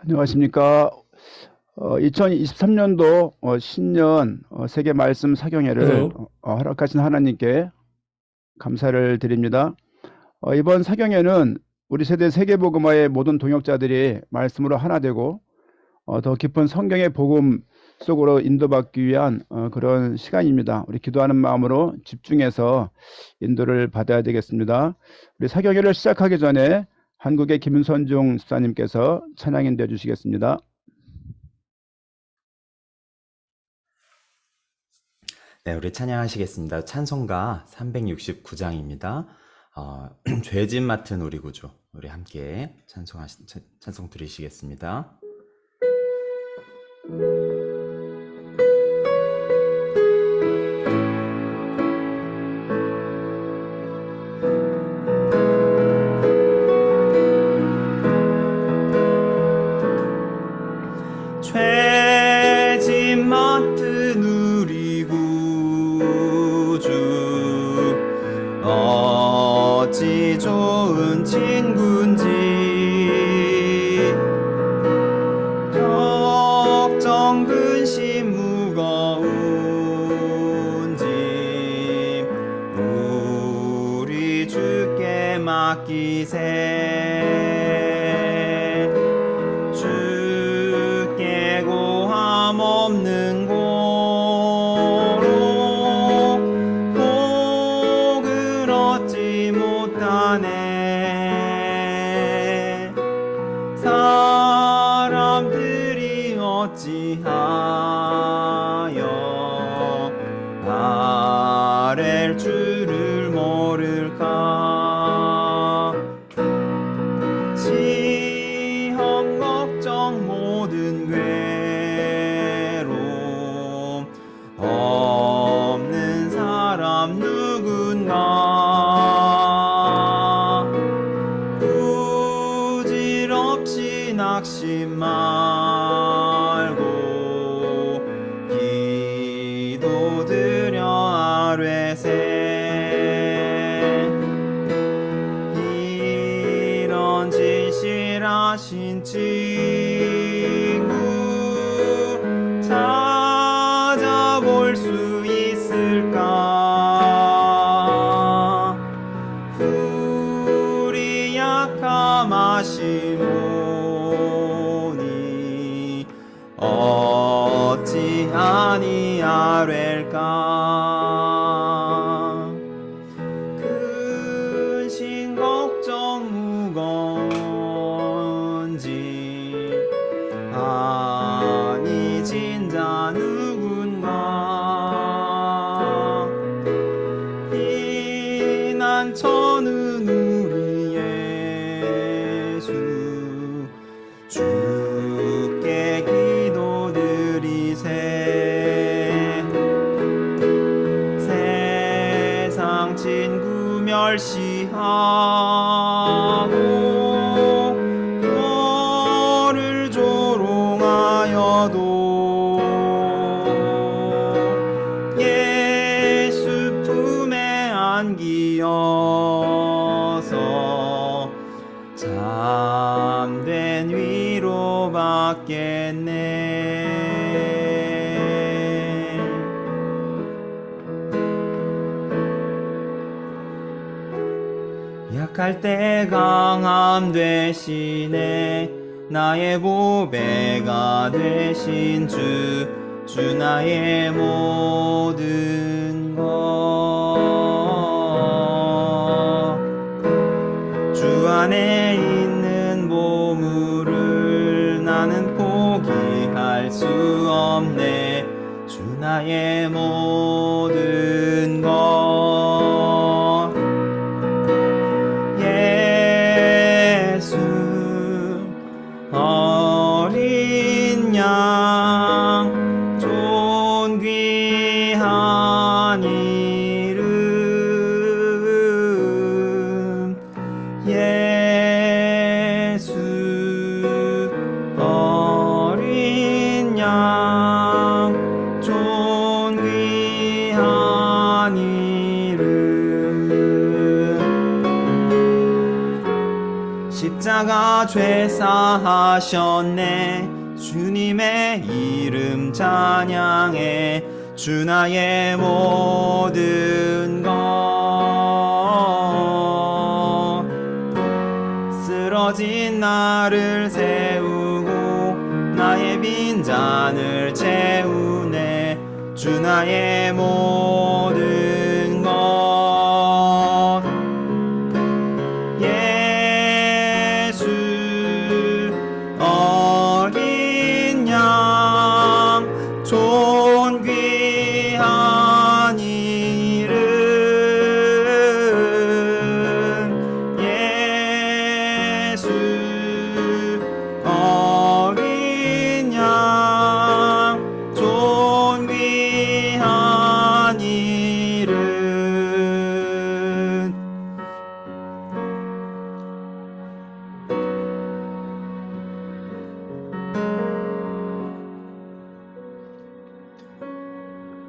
안녕하십니까. 2023년도 신년 세계 말씀 사경회를 Hello. 허락하신 하나님께 감사를 드립니다. 이번 사경회는 우리 세대 세계복음화의 모든 동역자들이 말씀으로 하나 되고 더 깊은 성경의 복음 속으로 인도받기 위한 그런 시간입니다. 우리 기도하는 마음으로 집중해서 인도를 받아야 되겠습니다. 우리 사경회를 시작하기 전에 한국의 김선중 집사님께서 찬양 인도해 주시겠습니다. 네, 우리 찬양하시겠습니다. 찬송가 369장입니다. 죄짐 맡은 우리 구주, 우리 함께 찬송 드리시겠습니다. 죄짐 맡은 우리 구주, 어찌 좋은 친구인지, 걱정 근심 무거운 짐 우리 주께 맡기세. 주께 고함 없는 고로 복을 얻지 못하네. 사람들이 어찌하여 아랠 줄을 모를까. 시험 걱정 모든 괴로움 없는 사람 누군가. 부질없이 낙심 말고 기도드려 아뢰세. 이런 진실하신 친구 찾아볼 수 있을까. 우리 약함하시 모니 어찌 아니하랴까. 근심 걱정 무거운 짐 아니 진자 누군가. 피난처는 우리 예수, 주께 기도드리세. 세상 친구 멸시하고 너를 조롱하여도 예수 품에 안기어서 참된 위로 받겠네. 약할 때 강함 되시네. 나의 보배가 되신 주, 주 나의 모든 것. 주 안에 있는 보물을 나는 포기할 수 없네. 주 나의 모든 것. 예수 어린 양 존귀한 이름. 예수 어린 양 존귀한 이름. 다 죄사하셨네. 주님의 이름 찬양해. 주 나의 모든 것. 쓰러진 나를 세우고 나의 빈잔을 채우네. 주 나의 모든 것. 예수 어린 양 존귀한 이름. 예수 어린 양 존귀한 이름.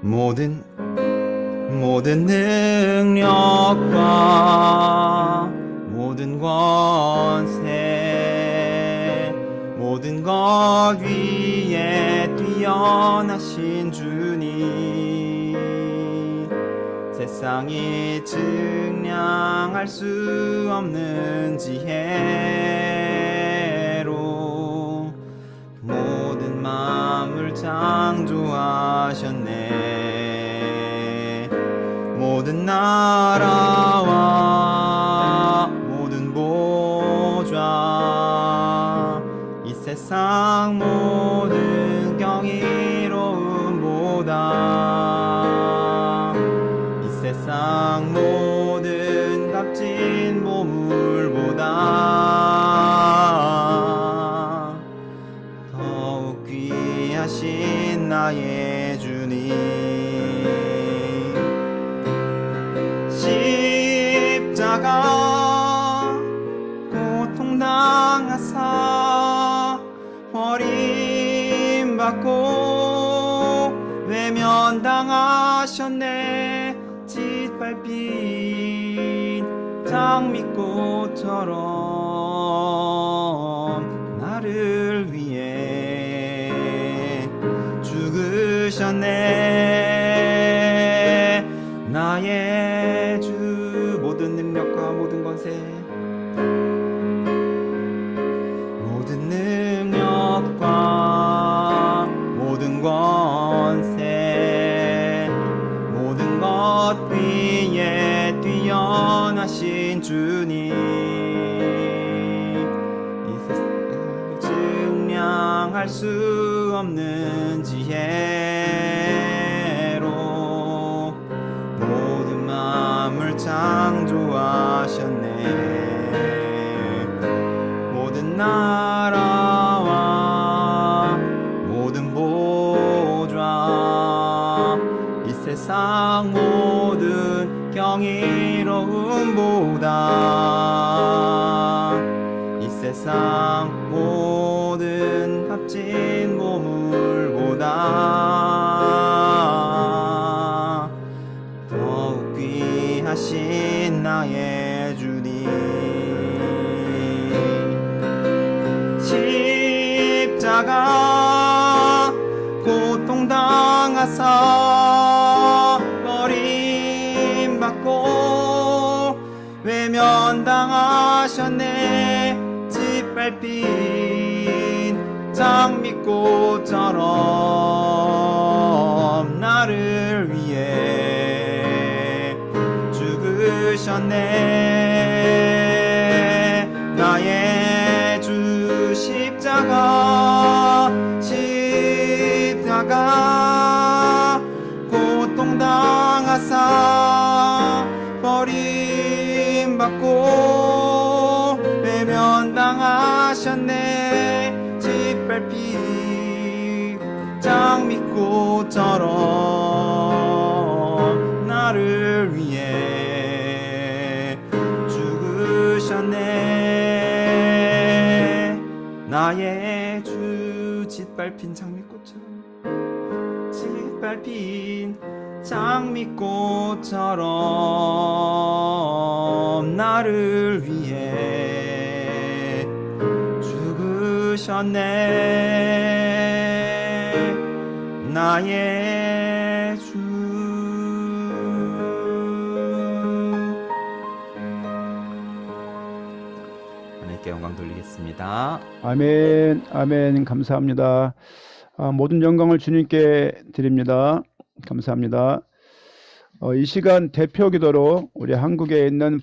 모든 능력과 모든 권세 모든 것 위에 뛰어나신 주님, 세상이 측량할 수 없는 지혜로 모든 만물 창조하셨네. 모든 나라와 모든 보좌 이 세상 모든 경이로움보다 이 세상 모든 값진 보물보다 더욱 귀하신 나의 주님, 십자가 고통당하사 버림받고 외면당하셨네. 짓밟힌 장미꽃처럼 나를 위해 죽으셨네. 나의 주 모든 능력과 모든 권세 모든 능력과 모든 권세 모든 것 위에 뛰어나신 주님, 이 세상을 측량할 수 없는 지혜로 모든 만물 창조하셨네. 모든 나라와 모든 보좌 이 세상 모든 경이로움보다 이 세상 모든 값진 보물보다 더욱 귀하신 나의 주님, 십자가 고통당하사 버림받고 외면당하셨네. 짓밟힌 장미꽃처럼 나를 위해 죽으셨네. 나의 주 십자가 고통당하사 버림받고 외면당하셨네. 짓밟힌 장미꽃처럼 나를 위해 죽으셨네. 나의 주 짓밟힌 장미꽃처럼 짓밟힌 장미꽃처럼 나를 위해 오셨네 나의 주. 하나님께 영광 돌리겠습니다. 아멘, 아멘. 감사합니다. 모든 영광을 주님께 드립니다. 감사합니다. 이 시간 대표 기도로 우리 한국에 있는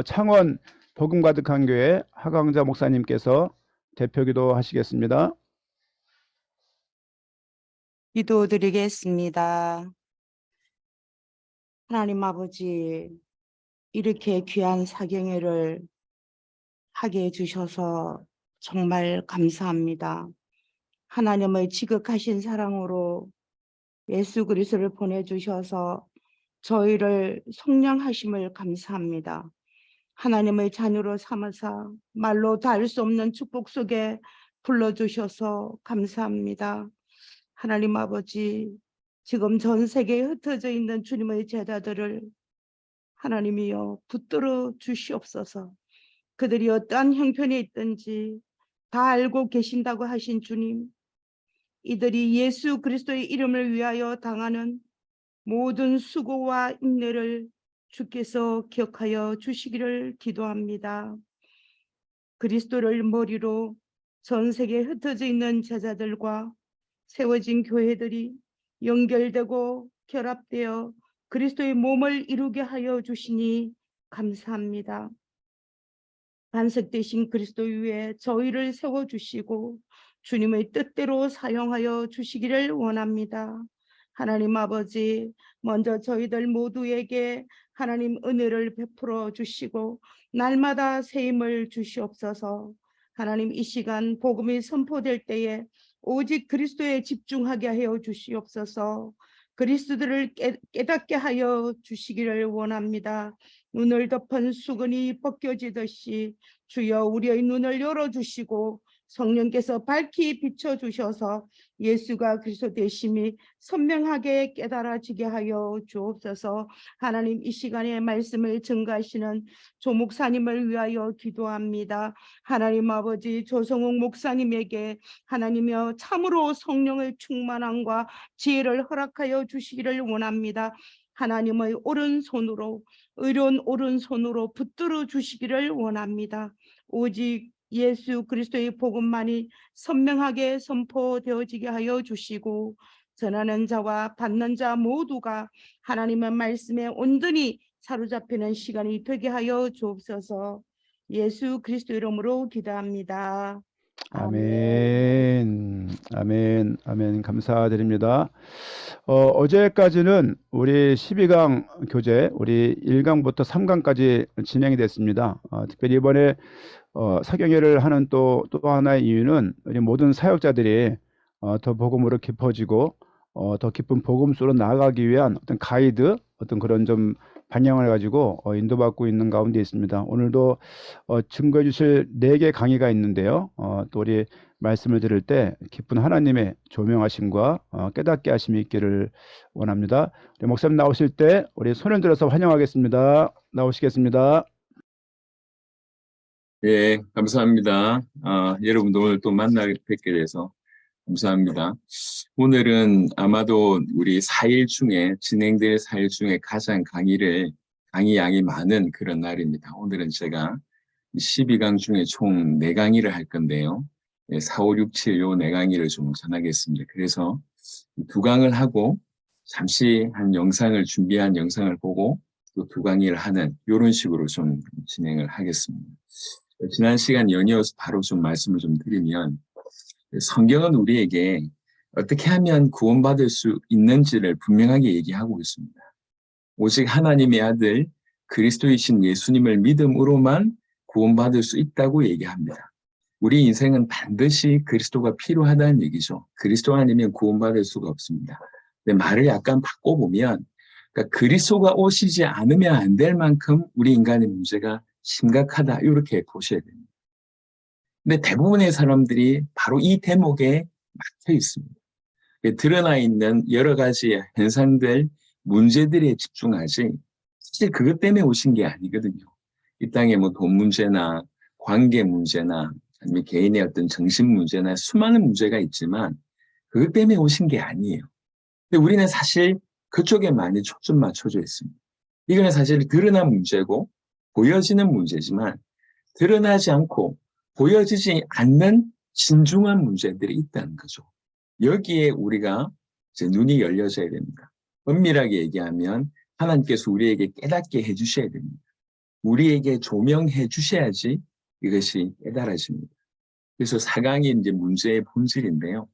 창원 복음 가득한 교회 하강자 목사님께서 대표 기도 하시겠습니다. 기도드리겠습니다. 하나님 아버지, 이렇게 귀한 사경회를 하게 해주셔서 정말 감사합니다. 하나님의 지극하신 사랑으로 예수 그리스도를 보내주셔서 저희를 속량하심을 감사합니다. 하나님의 자녀로 삼으사 말로 다 할 수 없는 축복 속에 불러주셔서 감사합니다. 하나님 아버지, 지금 전 세계에 흩어져 있는 주님의 제자들을 하나님이여 붙들어 주시옵소서. 그들이 어떠한 형편에 있든지 다 알고 계신다고 하신 주님, 이들이 예수 그리스도의 이름을 위하여 당하는 모든 수고와 인내를 주께서 기억하여 주시기를 기도합니다. 그리스도를 머리로 전 세계에 흩어져 있는 제자들과 세워진 교회들이 연결되고 결합되어 그리스도의 몸을 이루게 하여 주시니 감사합니다. 반석되신 그리스도 위에 저희를 세워주시고 주님의 뜻대로 사용하여 주시기를 원합니다. 하나님 아버지, 먼저 저희들 모두에게 하나님 은혜를 베풀어 주시고 날마다 새 힘을 주시옵소서. 하나님, 이 시간 복음이 선포될 때에 오직 그리스도에 집중하게 하여 주시옵소서. 그리스도를 깨닫게 하여 주시기를 원합니다. 눈을 덮은 수건이 벗겨지듯이 주여 우리의 눈을 열어주시고 성령께서 밝히 비춰주셔서 예수가 그리스도 되심이 선명하게 깨달아지게 하여 주옵소서. 하나님, 이 시간에 말씀을 증거하시는 조 목사님을 위하여 기도합니다. 하나님 아버지, 조성욱 목사님에게 하나님이여 참으로 성령의 충만함과 지혜를 허락하여 주시기를 원합니다. 하나님의 오른손으로, 의로운 오른손으로 붙들어 주시기를 원합니다. 오직 예수 그리스도의 복음만이 선명하게 선포되어지게 하여 주시고 전하는 자와 받는 자 모두가 하나님의 말씀에 온전히 사로잡히는 시간이 되게 하여 주옵소서. 예수 그리스도 이름으로 기도합니다. 아멘, 아멘, 아멘. 감사드립니다. 어제까지는 우리 12강 교재, 우리 1강부터 3강까지 진행이 됐습니다. 특별히 이번에 사경회를 하는 또 하나의 이유는 우리 모든 사역자들이 더 복음으로 깊어지고 더 깊은 복음수로 나아가기 위한 어떤 가이드, 어떤 그런 좀 방향을 가지고 인도받고 있는 가운데 있습니다. 오늘도 증거해 주실 4개 강의가 있는데요. 또 우리 말씀을 들을 때 깊은 하나님의 조명하심과 깨닫게 하심이 있기를 원합니다. 우리 목사님 나오실 때 우리 손을 들어서 환영하겠습니다. 나오시겠습니다. 예, 감사합니다. 여러분도 오늘 또 뵙게 돼서 감사합니다. 오늘은 아마도 우리 4일 중에, 진행될 4일 중에 가장 강의 양이 많은 그런 날입니다. 오늘은 제가 12강 중에 총 4강의를 할 건데요. 4, 5, 6, 7 요 4강의를 좀 전하겠습니다. 그래서 2강을 하고 잠시 준비한 영상을 보고 또 2강의를 하는 이런 식으로 좀 진행을 하겠습니다. 지난 시간 연이어서 바로 좀 말씀을 좀 드리면, 성경은 우리에게 어떻게 하면 구원받을 수 있는지를 분명하게 얘기하고 있습니다. 오직 하나님의 아들 그리스도이신 예수님을 믿음으로만 구원받을 수 있다고 얘기합니다. 우리 인생은 반드시 그리스도가 필요하다는 얘기죠. 그리스도 아니면 구원받을 수가 없습니다. 근데 말을 약간 바꿔보면, 그러니까 그리스도가 오시지 않으면 안 될 만큼 우리 인간의 문제가 심각하다, 이렇게 보셔야 됩니다. 근데 대부분의 사람들이 바로 이 대목에 막혀 있습니다. 드러나 있는 여러 가지 현상들, 문제들에 집중하지 사실 그것 때문에 오신 게 아니거든요. 이 땅에 뭐 돈 문제나 관계 문제나 아니면 개인의 어떤 정신 문제나 수많은 문제가 있지만 그것 때문에 오신 게 아니에요. 근데 우리는 사실 그쪽에 많이 초점 맞춰져 있습니다. 이거는 사실 드러난 문제고 보여지는 문제지만 드러나지 않고 보여지지 않는 진중한 문제들이 있다는 거죠. 여기에 우리가 이제 눈이 열려져야 됩니다. 엄밀하게 얘기하면 하나님께서 우리에게 깨닫게 해주셔야 됩니다. 우리에게 조명해 주셔야지 이것이 깨달아집니다. 그래서 4강이 이제 문제의 본질인데요.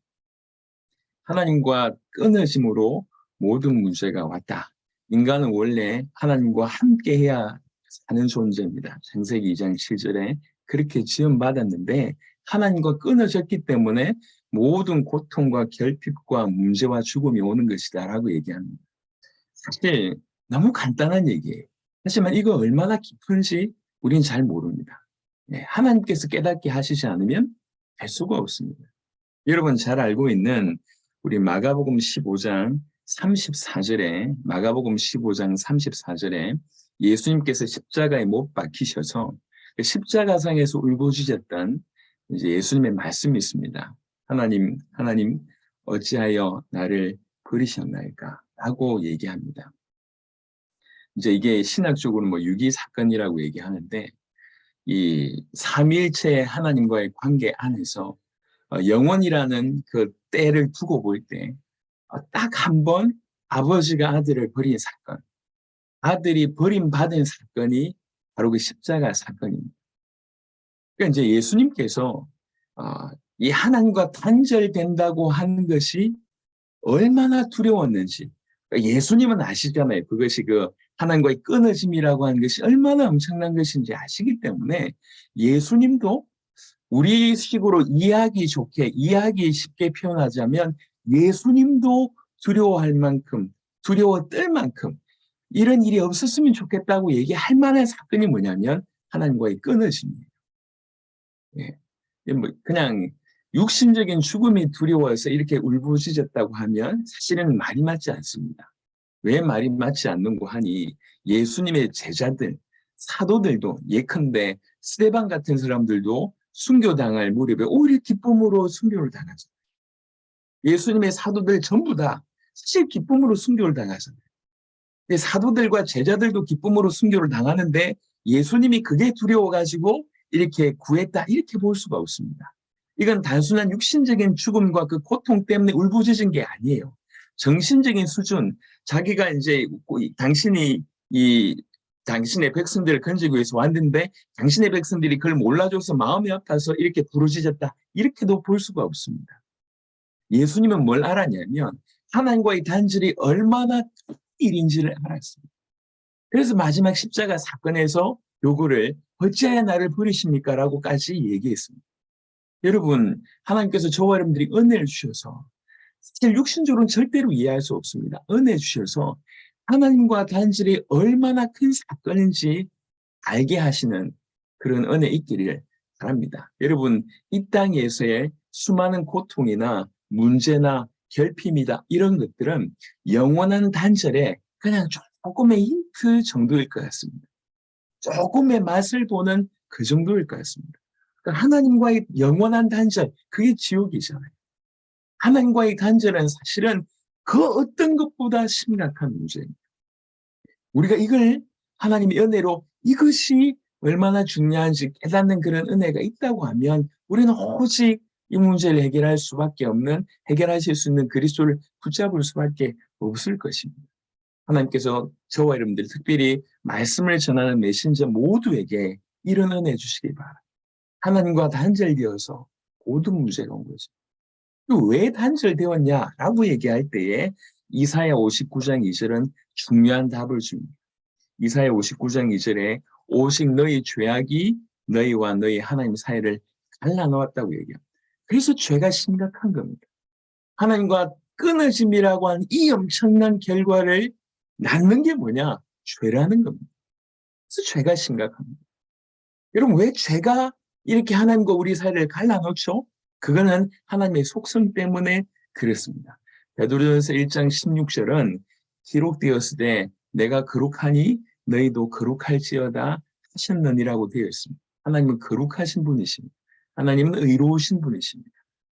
하나님과 끊어짐으로 모든 문제가 왔다. 인간은 원래 하나님과 함께해야 사는 존재입니다. 창세기 2장 7절에 그렇게 지음받았는데 하나님과 끊어졌기 때문에 모든 고통과 결핍과 문제와 죽음이 오는 것이다 라고 얘기합니다. 사실 너무 간단한 얘기예요. 하지만 이거 얼마나 깊은지 우리는 잘 모릅니다. 하나님께서 깨닫게 하시지 않으면 알 수가 없습니다. 여러분 잘 알고 있는 우리 마가복음 15장 34절에 마가복음 15장 34절에 예수님께서 십자가에 못 박히셔서 십자가상에서 울부짖었던 이제 예수님의 말씀이 있습니다. 하나님 어찌하여 나를 버리셨나이까? 라고 얘기합니다. 이제 이게 신학적으로 뭐 유기 사건이라고 얘기하는데 이 삼위일체 하나님과의 관계 안에서 영원이라는 그 때를 두고 볼 때 딱 한 번 아버지가 아들을 버린 사건, 아들이 버림받은 사건이 바로 그 십자가 사건입니다. 그러니까 이제 예수님께서 이 하나님과 단절된다고 하는 것이 얼마나 두려웠는지 그러니까 예수님은 아시잖아요. 그것이 그 하나님과의 끊어짐이라고 하는 것이 얼마나 엄청난 것인지 아시기 때문에 예수님도 우리식으로 이해하기 좋게, 이해하기 쉽게 표현하자면 예수님도 두려워할 만큼, 두려워 떨 만큼 이런 일이 없었으면 좋겠다고 얘기할 만한 사건이 뭐냐면 하나님과의 끊어짐이에요. 뭐 그냥 육신적인 죽음이 두려워서 이렇게 울부짖었다고 하면 사실은 말이 맞지 않습니다. 왜 말이 맞지 않는고 하니 예수님의 제자들, 사도들도 예컨대 스데반 같은 사람들도 순교당할 무렵에 오히려 기쁨으로 순교를 당하죠. 예수님의 사도들 전부 다 사실 기쁨으로 순교를 당하잖아요. 사도들과 제자들도 기쁨으로 순교를 당하는데 예수님이 그게 두려워가지고 이렇게 구했다 이렇게 볼 수가 없습니다. 이건 단순한 육신적인 죽음과 그 고통 때문에 울부짖은 게 아니에요. 정신적인 수준, 자기가 이제 당신이 당신의 백성들을 건지기 위해서 왔는데 당신의 백성들이 그걸 몰라줘서 마음이 아파서 이렇게 부르짖었다 이렇게도 볼 수가 없습니다. 예수님은 뭘 알았냐면 하나님과의 단절이 얼마나 큰 일인지를 알았습니다. 그래서 마지막 십자가 사건에서 요거를 어찌하여 나를 버리십니까? 라고까지 얘기했습니다. 여러분 하나님께서 저와 여러분들이 은혜를 주셔서 사실 육신적으로는 절대로 이해할 수 없습니다. 은혜 주셔서 하나님과 단절이 얼마나 큰 사건인지 알게 하시는 그런 은혜 있기를 바랍니다. 여러분 이 땅에서의 수많은 고통이나 문제나 결핍이다 이런 것들은 영원한 단절에 그냥 조금의 힌트 정도일 것 같습니다. 조금의 맛을 보는 그 정도일 것 같습니다. 그러니까 하나님과의 영원한 단절 그게 지옥이잖아요. 하나님과의 단절은 사실은 그 어떤 것보다 심각한 문제입니다. 우리가 이걸 하나님의 은혜로 이것이 얼마나 중요한지 깨닫는 그런 은혜가 있다고 하면 우리는 오직 이 문제를 해결할 수밖에 없는 해결하실 수 있는 그리스도를 붙잡을 수밖에 없을 것입니다. 하나님께서 저와 여러분들 특별히 말씀을 전하는 메신저 모두에게 이런 은혜 주시기 바랍니다. 하나님과 단절되어서 모든 문제가 온 거죠. 왜 단절되었냐라고 얘기할 때에 이사야 59장 2절은 중요한 답을 줍니다. 이사야 59장 2절에 오직 너희 죄악이 너희와 너희 하나님 사이를 갈라놓았다고 얘기합니다. 그래서 죄가 심각한 겁니다. 하나님과 끊어짐이라고 하는 이 엄청난 결과를 낳는 게 뭐냐? 죄라는 겁니다. 그래서 죄가 심각합니다. 여러분 왜 죄가 이렇게 하나님과 우리 사이를 갈라놓죠? 그거는 하나님의 속성 때문에 그렇습니다. 베드로전서 1장 16절은 기록되었을 때 내가 거룩하니 너희도 거룩할지어다 하셨느니라고 되어 있습니다. 하나님은 거룩하신 분이십니다. 하나님은 의로우신 분이십니다.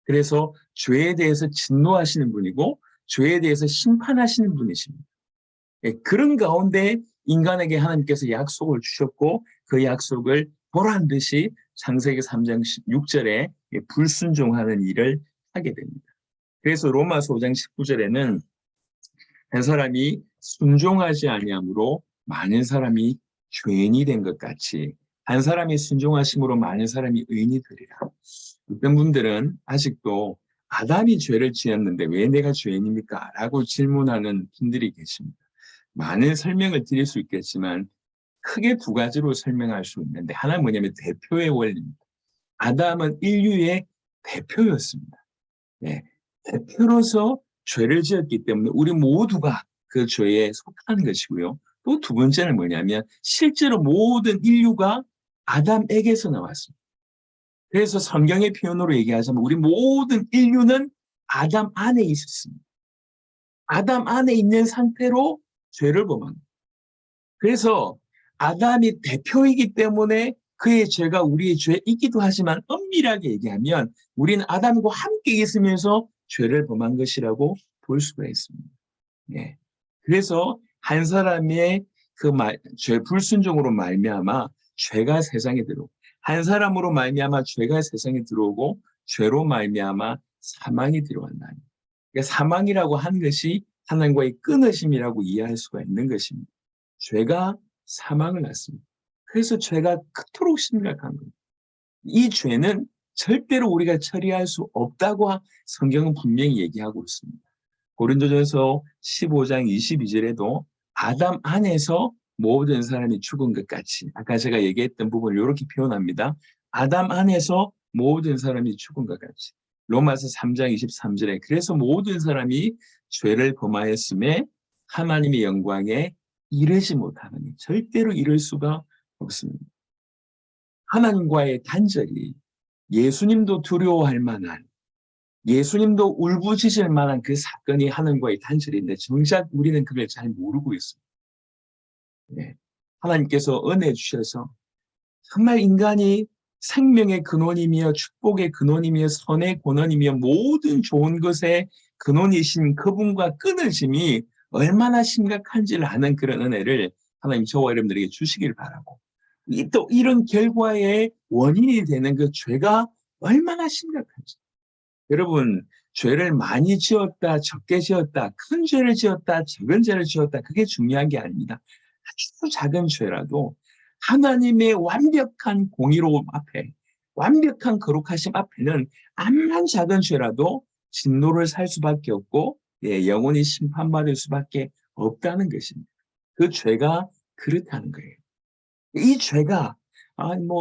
그래서 죄에 대해서 진노하시는 분이고 죄에 대해서 심판하시는 분이십니다. 예, 그런 가운데 인간에게 하나님께서 약속을 주셨고 그 약속을 보란 듯이 창세기 3장 16절에 불순종하는 일을 하게 됩니다. 그래서 로마서 5장 19절에는 한 사람이 순종하지 아니함으로 많은 사람이 죄인이 된 것 같이 한 사람이 순종하심으로 많은 사람이 의인이 되리라. 어떤 분들은 아직도 아담이 죄를 지었는데 왜 내가 죄인입니까? 라고 질문하는 분들이 계십니다. 많은 설명을 드릴 수 있겠지만 크게 두 가지로 설명할 수 있는데 하나는 뭐냐면 대표의 원리입니다. 아담은 인류의 대표였습니다. 네, 대표로서 죄를 지었기 때문에 우리 모두가 그 죄에 속하는 것이고요. 또 두 번째는 뭐냐면 실제로 모든 인류가 아담에게서 나왔습니다. 그래서 성경의 표현으로 얘기하자면 우리 모든 인류는 아담 안에 있었습니다. 아담 안에 있는 상태로 죄를 범한 거예요. 그래서 아담이 대표이기 때문에 그의 죄가 우리의 죄이기도 하지만 엄밀하게 얘기하면 우리는 아담과 함께 있으면서 죄를 범한 것이라고 볼 수가 있습니다. 예. 그래서 한 사람의 죄 불순종으로 말미암아 죄가 세상에 들어오고 한 사람으로 말미암아 죄가 세상에 들어오고 죄로 말미암아 사망이 들어왔나니. 그러니까 사망이라고 한 것이 하나님과의 끊어짐이라고 이해할 수가 있는 것입니다. 죄가 사망을 낳습니다. 그래서 죄가 그토록 심각한 겁니다. 이 죄는 절대로 우리가 처리할 수 없다고 성경은 분명히 얘기하고 있습니다. 고린도전서 15장 22절에도 아담 안에서 모든 사람이 죽은 것 같이 아까 제가 얘기했던 부분을 이렇게 표현합니다. 아담 안에서 모든 사람이 죽은 것 같이. 로마서 3장 23절에 그래서 모든 사람이 죄를 범하였음에 하나님의 영광에 이르지 못하느니 절대로 이룰 수가 없습니다. 하나님과의 단절이 예수님도 두려워할 만한 예수님도 울부짖을 만한 그 사건이 하나님과의 단절인데 정작 우리는 그걸 잘 모르고 있습니다. 네. 하나님께서 은혜 주셔서 정말 인간이 생명의 근원이며 축복의 근원이며 선의 근원이며 모든 좋은 것의 근원이신 그분과 끊어짐이 얼마나 심각한지를 아는 그런 은혜를 하나님 저와 여러분들에게 주시길 바라고 또 이런 결과의 원인이 되는 그 죄가 얼마나 심각한지 여러분 죄를 많이 지었다 적게 지었다 큰 죄를 지었다 적은 죄를 지었다 그게 중요한 게 아닙니다. 아주 작은 죄라도 하나님의 완벽한 공의로움 앞에 완벽한 거룩하심 앞에는 암만 작은 죄라도 진노를 살 수밖에 없고 영원히 심판받을 수밖에 없다는 것입니다. 그 죄가 그렇다는 거예요. 이 죄가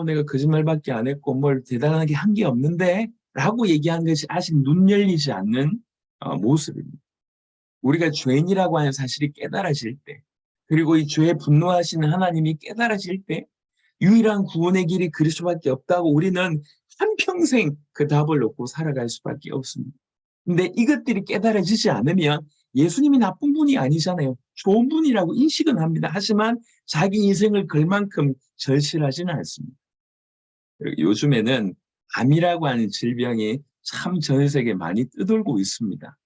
내가 거짓말밖에 안 했고 뭘 대단하게 한 게 없는데 라고 얘기하는 것이 아직 눈 열리지 않는 모습입니다. 우리가 죄인이라고 하는 사실이 깨달아질 때 그리고 이 죄에 분노하시는 하나님이 깨달아질 때 유일한 구원의 길이 그리스도밖에 없다고 우리는 한평생 그 답을 놓고 살아갈 수밖에 없습니다. 근데 이것들이 깨달아지지 않으면 예수님이 나쁜 분이 아니잖아요. 좋은 분이라고 인식은 합니다. 하지만 자기 인생을 걸 만큼 절실하지는 않습니다. 요즘에는 암이라고 하는 질병이 참 전 세계에 많이 떠돌고 있습니다.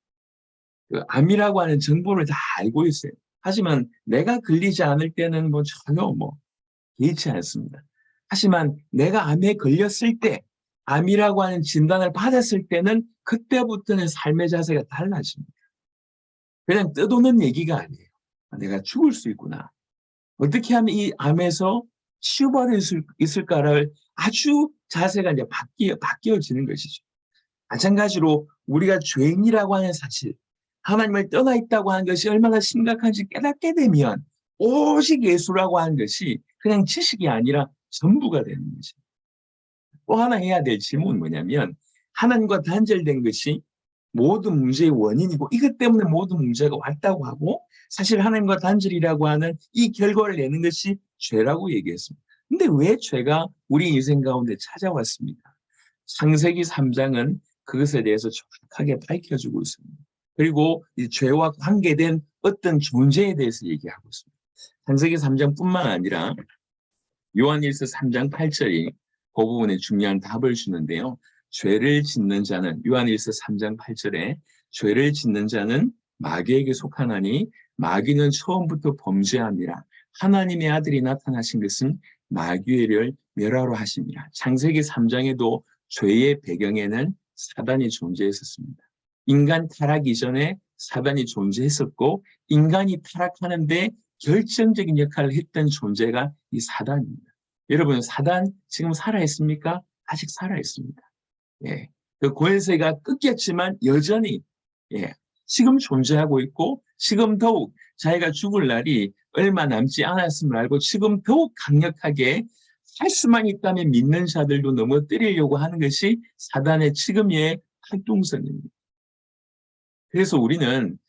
그 암이라고 하는 정보를 다 알고 있어요. 하지만 내가 걸리지 않을 때는 전혀 개의치 않습니다. 하지만 내가 암에 걸렸을 때, 암이라고 하는 진단을 받았을 때는 그때부터는 삶의 자세가 달라집니다. 그냥 떠도는 얘기가 아니에요. 내가 죽을 수 있구나. 어떻게 하면 이 암에서 치유받을 수 있을까를 아주 자세가 이제 바뀌어지는 것이죠. 마찬가지로 우리가 죄인이라고 하는 사실, 하나님을 떠나 있다고 하는 것이 얼마나 심각한지 깨닫게 되면 오직 예수라고 하는 것이 그냥 지식이 아니라 전부가 되는 거죠. 또 하나 해야 될 질문은 뭐냐면 하나님과 단절된 것이 모든 문제의 원인이고 이것 때문에 모든 문제가 왔다고 하고 사실 하나님과 단절이라고 하는 이 결과를 내는 것이 죄라고 얘기했습니다. 근데 왜 죄가 우리 인생 가운데 찾아왔습니까? 창세기 3장은 그것에 대해서 정확하게 밝혀주고 있습니다. 그리고 이 죄와 관계된 어떤 존재에 대해서 얘기하고 있습니다. 창세기 3장뿐만 아니라 요한일서 3장 8절이 그 부분에 중요한 답을 주는데요. 죄를 짓는 자는 요한일서 3장 8절에 죄를 짓는 자는 마귀에게 속하나니 마귀는 처음부터 범죄함이라. 하나님의 아들이 나타나신 것은 마귀를 멸하러 하심이라. 창세기 3장에도 죄의 배경에는 사단이 존재했었습니다. 인간 타락 이전에 사단이 존재했었고 인간이 타락하는데 결정적인 역할을 했던 존재가 이 사단입니다. 여러분, 사단 지금 살아있습니까? 아직 살아있습니다. 예. 그 권세가 끊겼지만 여전히 지금 존재하고 있고 지금 더욱 자기가 죽을 날이 얼마 남지 않았음을 알고 지금 더욱 강력하게 할 수만 있다면 믿는 자들도 넘어뜨리려고 하는 것이 사단의 지금의 활동선입니다. 그래서 우리는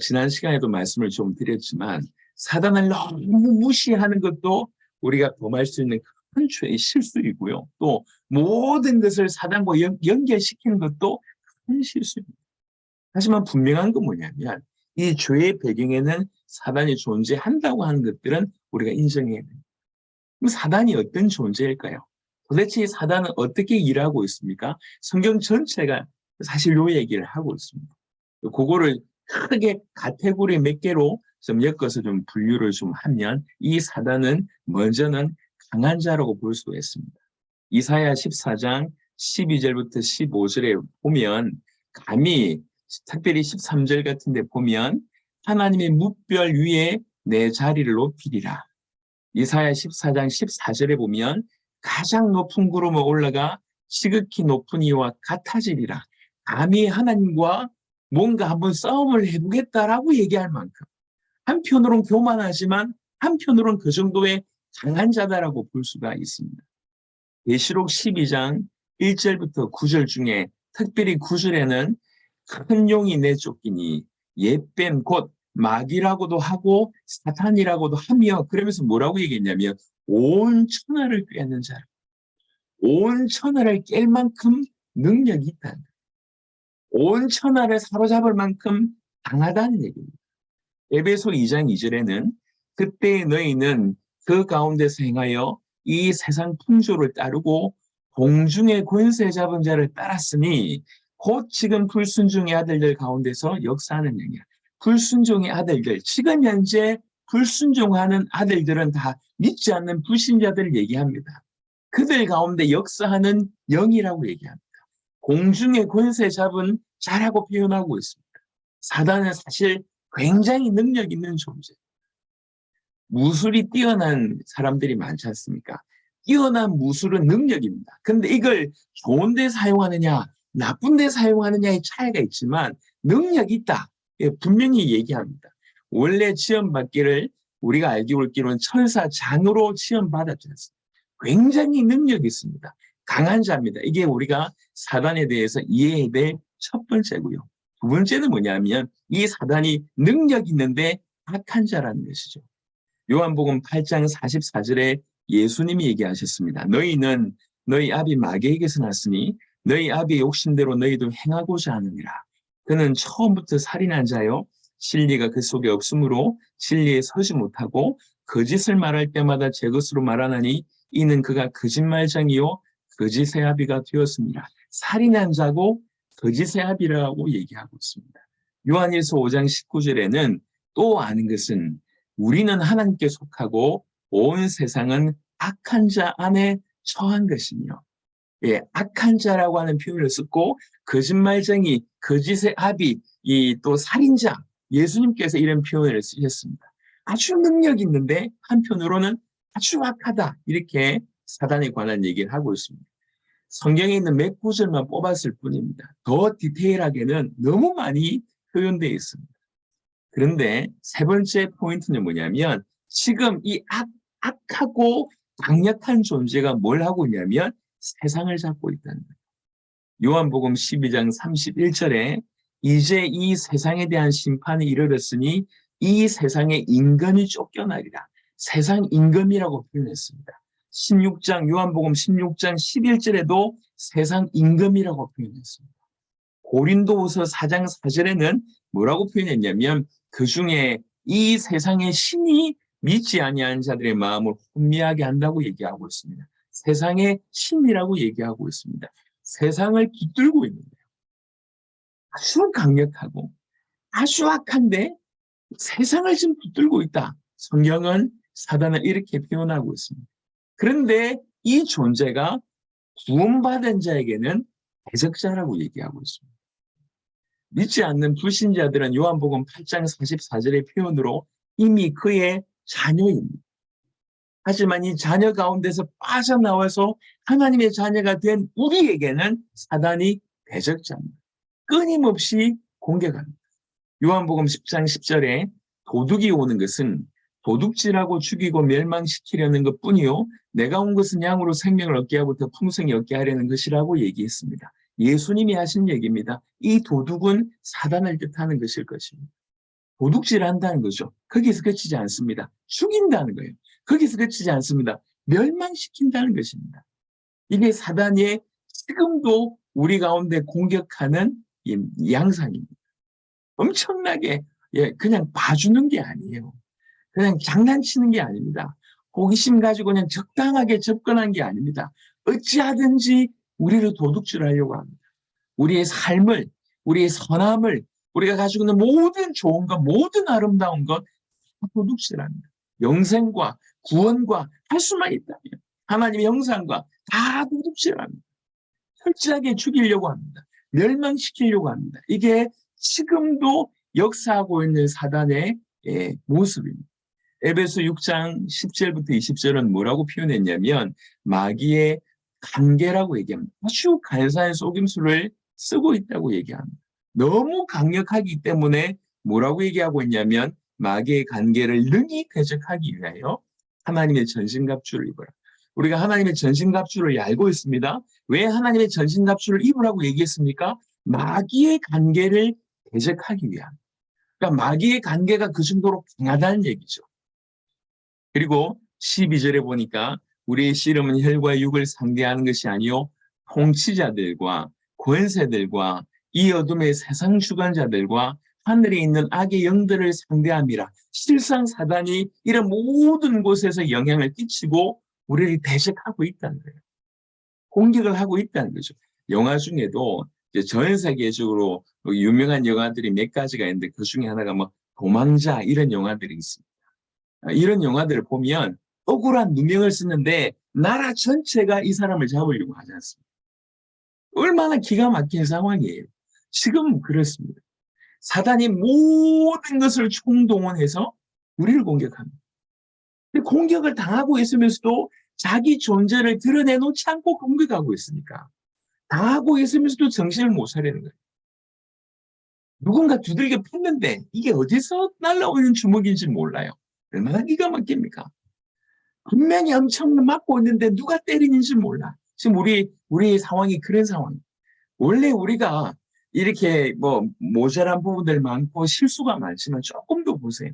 지난 시간에도 말씀을 좀 드렸지만 사단을 너무 무시하는 것도 우리가 범할 수 있는 큰 죄의 실수이고요. 또 모든 것을 사단과 연결시키는 것도 큰 실수입니다. 하지만 분명한 건 뭐냐면 이 죄의 배경에는 사단이 존재한다고 하는 것들은 우리가 인정해야 됩니다. 그럼 사단이 어떤 존재일까요? 도대체 이 사단은 어떻게 일하고 있습니까? 성경 전체가 사실 요 얘기를 하고 있습니다. 그거를 크게 카테고리 몇 개로 좀 엮어서 좀 분류를 좀 하면 이 사단은 먼저는 강한 자라고 볼 수가 있습니다. 이사야 14장 12절부터 15절에 보면 감히 특별히 13절 같은 데 보면 하나님의 뭇별 위에 내 자리를 높이리라. 이사야 14장 14절에 보면 가장 높은 구름에 올라가 지극히 높은 이와 같아지리라. 감히 하나님과 뭔가 한번 싸움을 해보겠다라고 얘기할 만큼 한편으로는 교만하지만 한편으로는 그 정도의 강한 자다라고 볼 수가 있습니다. 계시록 12장 1절부터 9절 중에 특별히 9절에는 큰 용이 내쫓기니 옛뱀 곧 마귀라고도 하고 사탄이라고도 하며 그러면서 뭐라고 얘기했냐면 온 천하를 꿰는 자라. 온 천하를 깰 만큼 능력이 있다는 거예요. 온 천하를 사로잡을 만큼 강하다는 얘기입니다. 에베소 2장 2절에는 그때 너희는 그 가운데서 행하여 이 세상 풍조를 따르고 공중의 권세 잡은 자를 따랐으니 곧 지금 불순종의 아들들 가운데서 역사하는 영이야. 불순종의 아들들, 지금 현재 불순종하는 아들들은 다 믿지 않는 불신자들을 얘기합니다. 그들 가운데 역사하는 영이라고 얘기합니다. 공중의 권세 잡은 자라고 표현하고 있습니다. 사단은 사실 굉장히 능력 있는 존재. 무술이 뛰어난 사람들이 많지 않습니까? 뛰어난 무술은 능력입니다. 근데 이걸 좋은 데 사용하느냐, 나쁜 데 사용하느냐의 차이가 있지만 능력이 있다. 분명히 얘기합니다. 원래 시험받기를 우리가 알고 있기로는 천사장으로 시험받았지 않습니까? 굉장히 능력이 있습니다. 강한 자입니다. 이게 우리가 사단에 대해서 이해해야 될 첫 번째고요. 두 번째는 뭐냐면 이 사단이 능력 있는데 악한 자라는 것이죠. 요한복음 8장 44절에 예수님이 얘기하셨습니다. 너희는 너희 아비 마귀에게서 났으니 너희 아비의 욕심대로 너희도 행하고자 하느니라. 그는 처음부터 살인한 자요. 진리가 그 속에 없으므로 진리에 서지 못하고 거짓을 말할 때마다 제 것으로 말하나니 이는 그가 거짓말장이요 거짓의 아비가 되었습니다. 살인한 자고 거짓의 아비라고 얘기하고 있습니다. 요한일서 5장 19절에는 또 아는 것은 우리는 하나님께 속하고 온 세상은 악한 자 안에 처한 것이며 악한 자라고 하는 표현을 쓰고 거짓말쟁이, 거짓의 아비, 또 살인자, 예수님께서 이런 표현을 쓰셨습니다. 아주 능력 있는데 한편으로는 아주 악하다. 이렇게 사단에 관한 얘기를 하고 있습니다. 성경에 있는 몇 구절만 뽑았을 뿐입니다. 더 디테일하게는 너무 많이 표현되어 있습니다. 그런데 세 번째 포인트는 뭐냐면 지금 이 악하고 강력한 존재가 뭘 하고 있냐면 세상을 잡고 있다는 거예요. 요한복음 12장 31절에 이제 이 세상에 대한 심판이 이르렀으니 이 세상의 임금이 쫓겨나리라. 세상 임금이라고 표현했습니다. 16장 요한복음 16장 11절에도 세상 임금이라고 표현했습니다. 고린도후서 4장 4절에는 뭐라고 표현했냐면 그중에 이 세상의 신이 믿지 아니하는 자들의 마음을 혼미하게 한다고 얘기하고 있습니다. 세상의 신이라고 얘기하고 있습니다. 세상을 붙들고 있는 거예요. 아주 강력하고 아주 악한데 세상을 지금 붙들고 있다. 성경은 사단을 이렇게 표현하고 있습니다. 그런데 이 존재가 구원받은 자에게는 대적자라고 얘기하고 있습니다. 믿지 않는 불신자들은 요한복음 8장 44절의 표현으로 이미 그의 자녀입니다. 하지만 이 자녀 가운데서 빠져나와서 하나님의 자녀가 된 우리에게는 사단이 대적자입니다. 끊임없이 공격합니다. 요한복음 10장 10절에 도둑이 오는 것은 도둑질하고 죽이고 멸망시키려는 것뿐이요 내가 온 것은 양으로 생명을 얻게 하고 더 풍성히 얻게 하려는 것이라고 얘기했습니다. 예수님이 하신 얘기입니다. 이 도둑은 사단을 뜻하는 것일 것입니다. 도둑질을 한다는 거죠. 거기서 그치지 않습니다. 죽인다는 거예요. 거기서 그치지 않습니다. 멸망시킨다는 것입니다. 이게 사단이 지금도 우리 가운데 공격하는 양상입니다. 엄청나게 그냥 봐주는 게 아니에요. 그냥 장난치는 게 아닙니다. 호기심 가지고 그냥 적당하게 접근한 게 아닙니다. 어찌하든지 우리를 도둑질하려고 합니다. 우리의 삶을, 우리의 선함을, 우리가 가지고 있는 모든 좋은 것, 모든 아름다운 것 도둑질합니다. 영생과 구원과 할 수만 있다면 하나님의 형상과 다 도둑질합니다. 철저하게 죽이려고 합니다. 멸망시키려고 합니다. 이게 지금도 역사하고 있는 사단의 모습입니다. 에베소 6장 10절부터 20절은 뭐라고 표현했냐면 마귀의 관계라고 얘기합니다. 아주 간사한 속임수를 쓰고 있다고 얘기합니다. 너무 강력하기 때문에 뭐라고 얘기하고 있냐면 마귀의 관계를 능히 대적하기 위하여 하나님의 전신갑주를 입어라. 우리가 하나님의 전신갑주를 알고 있습니다. 왜 하나님의 전신갑주를 입으라고 얘기했습니까? 마귀의 관계를 대적하기 위함. 그러니까 마귀의 관계가 그 정도로 강하다는 얘기죠. 그리고 12절에 보니까 우리의 씨름은 혈과 육을 상대하는 것이 아니요 통치자들과 권세들과 이 어둠의 세상 주관자들과 하늘에 있는 악의 영들을 상대함이라. 실상 사단이 이런 모든 곳에서 영향을 끼치고 우리를 대적하고 있다는 거예요. 공격을 하고 있다는 거죠. 영화 중에도 전 세계적으로 유명한 영화들이 몇 가지가 있는데 그 중에 하나가 뭐 도망자 이런 영화들이 있습니다. 이런 영화들을 보면 억울한 누명을 쓰는데 나라 전체가 이 사람을 잡으려고 하지 않습니다. 얼마나 기가 막힌 상황이에요. 지금 그렇습니다. 사단이 모든 것을 총동원해서 우리를 공격합니다. 공격을 당하고 있으면서도 자기 존재를 드러내놓지 않고 공격하고 있으니까 당하고 있으면서도 정신을 못 차리는 거예요. 누군가 두들겨 팼는데 이게 어디서 날라오는 주먹인지 몰라요. 얼마나 기가 막힙니까? 분명히 엄청 맞고 있는데 누가 때리는지 몰라. 지금 우리의 상황이 그런 상황이에요. 원래 우리가 이렇게 뭐 모자란 부분들 많고 실수가 많지만 조금 더 보세요.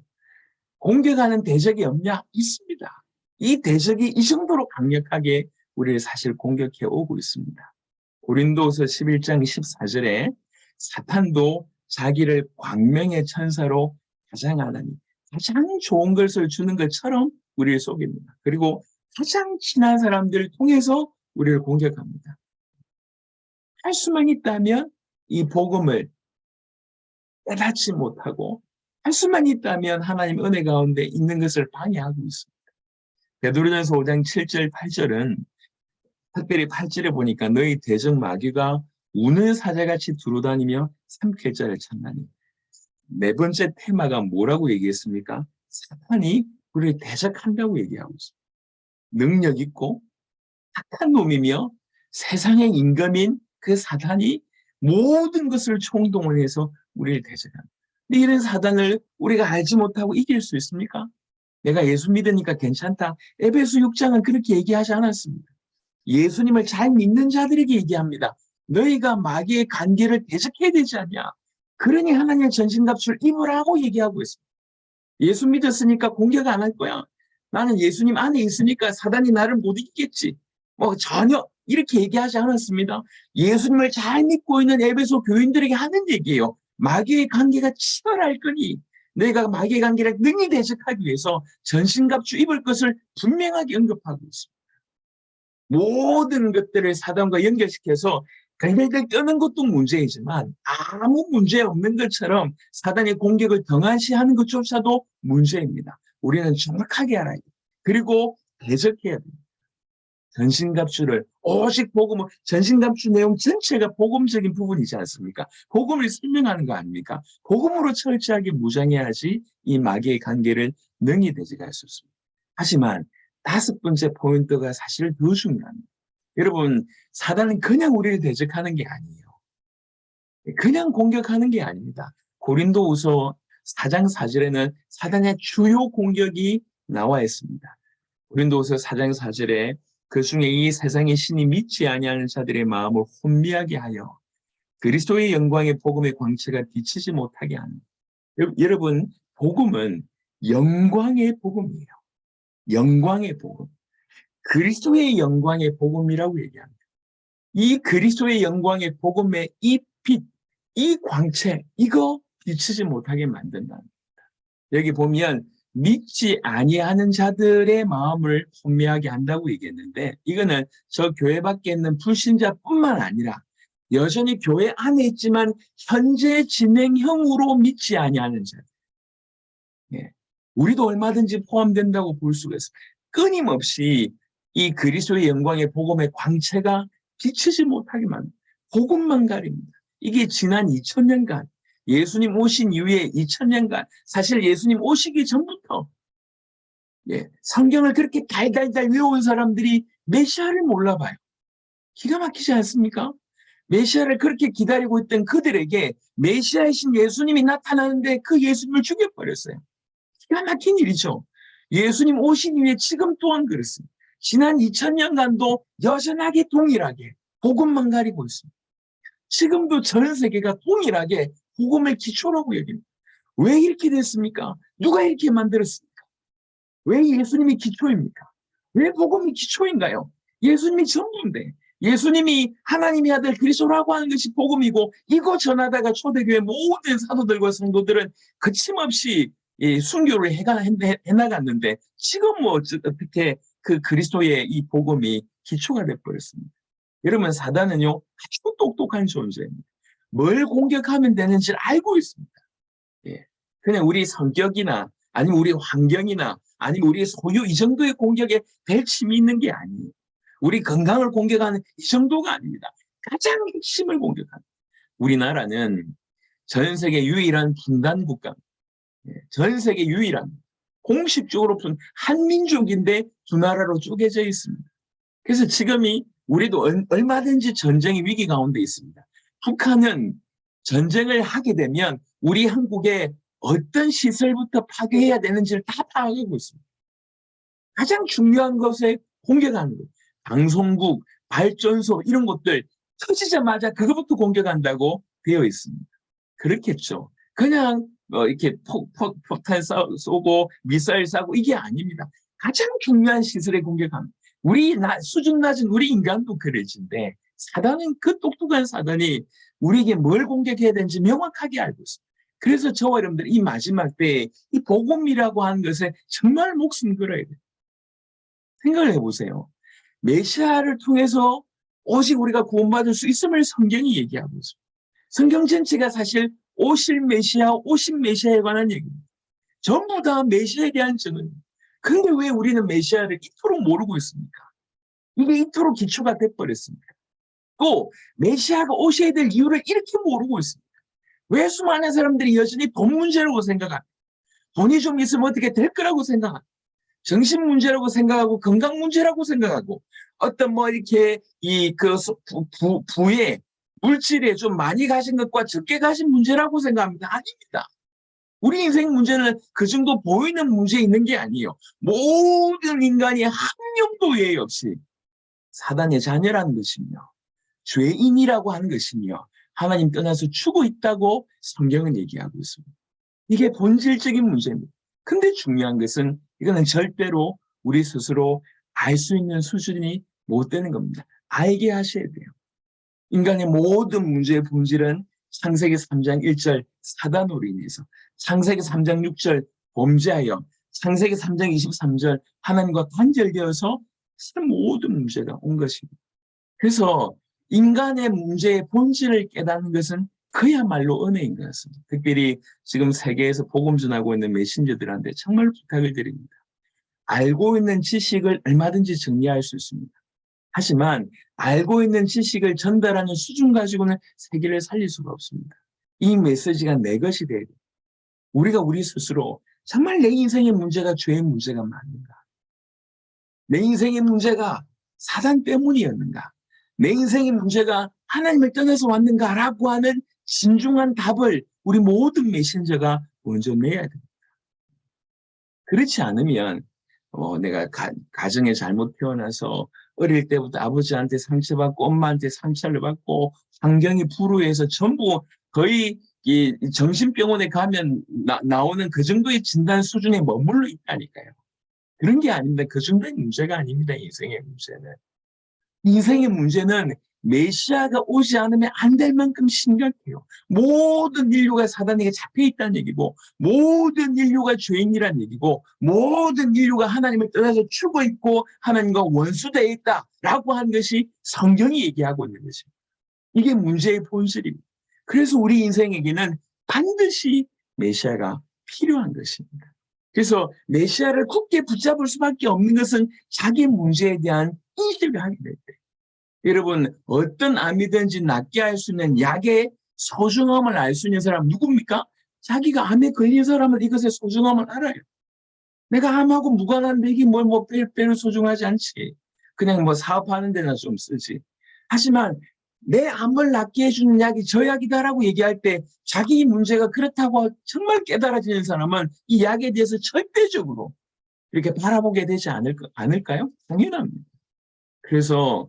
공격하는 대적이 없냐? 있습니다. 이 대적이 이 정도로 강력하게 우리를 사실 공격해 오고 있습니다. 고린도서 11장 14절에 사탄도 자기를 광명의 천사로 가장하나니 가장 좋은 것을 주는 것처럼 우리를 속입니다. 그리고 가장 친한 사람들을 통해서 우리를 공격합니다. 할 수만 있다면 이 복음을 깨닫지 못하고 할 수만 있다면 하나님 은혜 가운데 있는 것을 방해하고 있습니다. 베드로전서 5장 7절 8절은 특별히 8절에 보니까 너희 대적 마귀가 우는 사자같이 두루다니며 삼킬 자를 찾나니. 네 번째 테마가 뭐라고 얘기했습니까? 사탄이 우리를 대적한다고 얘기하고 있습니다. 능력 있고 악한 놈이며 세상의 임금인 그 사탄이 모든 것을 총동원해서 우리를 대적합니다. 근데 이런 사단을 우리가 알지 못하고 이길 수 있습니까? 내가 예수 믿으니까 괜찮다. 에베소 6장은 그렇게 얘기하지 않았습니다. 예수님을 잘 믿는 자들에게 얘기합니다. 너희가 마귀의 관계를 대적해야 되지 않냐. 그러니 하나님의 전신갑주를 입으라고 얘기하고 있습니다. 예수 믿었으니까 공격 안 할 거야. 나는 예수님 안에 있으니까 사단이 나를 못 이기겠지. 뭐 전혀 이렇게 얘기하지 않았습니다. 예수님을 잘 믿고 있는 에베소 교인들에게 하는 얘기예요. 마귀의 관계가 치열할 거니 너희가 마귀의 관계를 능히 대적하기 위해서 전신갑주 입을 것을 분명하게 언급하고 있습니다. 모든 것들을 사단과 연결시켜서 갈갈갈 떠는 것도 문제이지만 아무 문제 없는 것처럼 사단의 공격을 등한시하는 것조차도 문제입니다. 우리는 정확하게 알아야 돼요. 그리고 대적해야 돼요. 전신갑주를 오직 복음을, 전신갑주 내용 전체가 복음적인 부분이지 않습니까? 복음을 설명하는 거 아닙니까? 복음으로 철저하게 무장해야지 이 마귀의 관계를 능히 대적할 수 있습니다. 하지만 5번째 포인트가 사실 더 중요합니다. 여러분, 사단은 그냥 우리를 대적하는 게 아니에요. 그냥 공격하는 게 아닙니다. 고린도후서 4장 4절에는 사단의 주요 공격이 나와 있습니다. 고린도후서 4장 4절에 그 중에 이 세상의 신이 믿지 아니하는 자들의 마음을 혼미하게 하여 그리스도의 영광의 복음의 광채가 비치지 못하게 하는. 여러분, 복음은 영광의 복음이에요. 영광의 복음. 그리스도의 영광의 복음이라고 얘기합니다. 이 그리스도의 영광의 복음의 이 빛, 이 광채, 이거 비치지 못하게 만든다는 겁니다. 여기 보면 믿지 아니하는 자들의 마음을 혼미하게 한다고 얘기했는데, 이거는 저 교회 밖에 있는 불신자뿐만 아니라 여전히 교회 안에 있지만 현재 진행형으로 믿지 아니하는 자들. 예. 우리도 얼마든지 포함된다고 볼 수가 있습니다. 끊임없이 이 그리스도의 영광의 복음의 광채가 비치지 못하게 만듭니다. 복음만 가립니다. 이게 지난 2000년간, 예수님 오신 이후에 2000년간, 사실 예수님 오시기 전부터 성경을 그렇게 달달달 외운 사람들이 메시아를 몰라봐요. 기가 막히지 않습니까? 메시아를 그렇게 기다리고 있던 그들에게 메시아이신 예수님이 나타나는데 그 예수님을 죽여버렸어요. 기가 막힌 일이죠. 예수님 오신 이후에 지금 또한 그렇습니다. 지난 2000년간도 여전하게 동일하게 복음만 가리고 있습니다. 지금도 전 세계가 동일하게 복음을 기초라고 여깁니다. 왜 이렇게 됐습니까? 누가 이렇게 만들었습니까? 왜 예수님이 기초입니까? 왜 복음이 기초인가요? 예수님이 전부인데, 예수님이 하나님의 아들 그리스도라고 하는 것이 복음이고, 이거 전하다가 초대교회 모든 사도들과 성도들은 거침없이 순교를 해나갔는데, 지금 어떻게 그 그리스도의 이 복음이 기초가 돼버렸습니다. 여러분, 사단은요 아주 똑똑한 존재입니다. 뭘 공격하면 되는지를 알고 있습니다. 그냥 우리 성격이나 아니면 우리 환경이나 아니면 우리 소유 이 정도의 공격에 벨침이 있는 게 아니에요. 우리 건강을 공격하는 이 정도가 아닙니다. 가장 핵심을 공격하는. 우리나라는 전 세계 유일한 분단 국가입니다. 전 세계 유일한, 공식적으로 한민족인데 두 나라로 쪼개져 있습니다. 그래서 지금이 우리도 얼마든지 전쟁의 위기 가운데 있습니다. 북한은 전쟁을 하게 되면 우리 한국에 어떤 시설부터 파괴해야 되는지를 다 파악하고 있습니다. 가장 중요한 것에 공격하는 거예요. 방송국, 발전소 이런 것들 터지자마자 그것부터 공격한다고 되어 있습니다. 그렇겠죠. 그냥 이렇게 폭탄 쏘고 미사일 쏘고 이게 아닙니다. 가장 중요한 시설에 공격합니다. 우리 수준 낮은 우리 인간도 그러진데 사단은, 그 똑똑한 사단이 우리에게 뭘 공격해야 되는지 명확하게 알고 있습니다. 그래서 저와 여러분들 이 마지막 때에 이 복음이라고 하는 것에 정말 목숨 걸어야 돼요. 생각을 해보세요. 메시아를 통해서 오직 우리가 구원받을 수 있음을 성경이 얘기하고 있습니다. 성경 전체가 사실 오실 메시아, 오신 메시아에 관한 얘기입니다. 전부 다 메시아에 대한 증언입니다. 근데 왜 우리는 메시아를 이토록 모르고 있습니까? 이게 이토록 기초가 돼버렸습니까? 또 메시아가 오셔야 될 이유를 이렇게 모르고 있습니다. 왜 수많은 사람들이 여전히 돈 문제라고 생각합니다. 돈이 좀 있으면 어떻게 될 거라고 생각합니다. 정신 문제라고 생각하고 건강 문제라고 생각하고 어떤 이렇게 부의 물질에 좀 많이 가진 것과 적게 가진 문제라고 생각합니다. 아닙니다. 우리 인생 문제는 그 정도 보이는 문제 있는 게 아니에요. 모든 인간이 한 명도 예외 없이 사단의 자녀라는 것이며 죄인이라고 하는 것이며 하나님 떠나서 죽어 있다고 성경은 얘기하고 있습니다. 이게 본질적인 문제입니다. 근데 중요한 것은 이거는 절대로 우리 스스로 알 수 있는 수준이 못 되는 겁니다. 알게 하셔야 돼요. 인간의 모든 문제의 본질은 창세기 3장 1절 사단으로 인해서, 창세기 3장 6절 범죄하여, 창세기 3장 23절 하나님과 단절되어서 모든 문제가 온 것입니다. 그래서 인간의 문제의 본질을 깨닫는 것은 그야말로 은혜인 것 같습니다. 특별히 지금 세계에서 복음 전하고 있는 메신저들한테 정말 부탁을 드립니다. 알고 있는 지식을 얼마든지 정리할 수 있습니다. 하지만 알고 있는 지식을 전달하는 수준 가지고는 세계를 살릴 수가 없습니다. 이 메시지가 내 것이 돼야 돼요. 우리가 우리 스스로 정말 내 인생의 문제가 죄의 문제가 맞는가? 내 인생의 문제가 사단 때문이었는가? 내 인생의 문제가 하나님을 떠나서 왔는가라고 하는 진중한 답을 우리 모든 메신저가 먼저 내야 됩니다. 그렇지 않으면 내가 가정에 잘못 태어나서 어릴 때부터 아버지한테 상처받고 엄마한테 상처를 받고 환경이 불우해서 전부 거의 이 정신병원에 가면 나오는 그 정도의 진단 수준에 머물러 있다니까요. 그런 게 아닙니다. 그 정도의 문제가 아닙니다. 인생의 문제는. 인생의 문제는 메시아가 오지 않으면 안 될 만큼 심각해요. 모든 인류가 사단에게 잡혀 있다는 얘기고, 모든 인류가 죄인이라는 얘기고, 모든 인류가 하나님을 떠나서 죽어 있고 하나님과 원수되어 있다라고 하는 것이 성경이 얘기하고 있는 것입니다. 이게 문제의 본질입니다. 그래서 우리 인생에게는 반드시 메시아가 필요한 것입니다. 그래서 메시아를 굳게 붙잡을 수밖에 없는 것은 자기 문제에 대한 인식을 하게 될 때. 여러분, 어떤 암이든지 낫게 할 수 있는 약의 소중함을 알 수 있는 사람 누굽니까? 자기가 암에 걸린 사람은 이것의 소중함을 알아요. 내가 암하고 무관한 맥이 별로 소중하지 않지. 그냥 사업하는 데나 좀 쓰지. 하지만 내 암을 낫게 해주는 약이 저 약이다라고 얘기할 때 자기 문제가 그렇다고 정말 깨달아지는 사람은 이 약에 대해서 절대적으로 이렇게 바라보게 되지 않을까요? 당연합니다. 그래서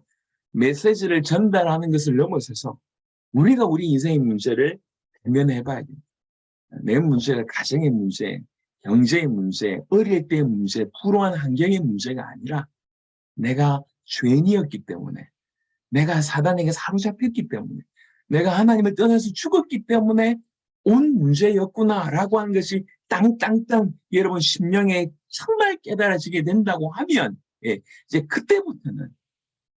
메시지를 전달하는 것을 넘어서서 우리가 우리 인생의 문제를 대면해 봐야 됩니다. 내 문제가 가정의 문제, 경제의 문제, 어릴 때의 문제, 불우한 환경의 문제가 아니라 내가 죄인이었기 때문에, 내가 사단에게 사로잡혔기 때문에, 내가 하나님을 떠나서 죽었기 때문에 온 문제였구나라고 하는 것이 땅땅땅 여러분 심령에 정말 깨달아지게 된다고 하면 이제 그때부터는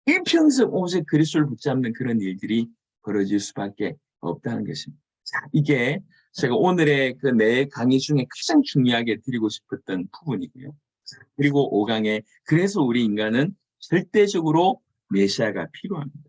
일평생 오직 그리스도를 붙잡는 그런 일들이 벌어질 수밖에 없다는 것입니다. 자, 이게 제가 오늘의 그 내 강의 중에 가장 중요하게 드리고 싶었던 부분이고요. 그리고 5강에 그래서 우리 인간은 절대적으로 메시아가 필요합니다.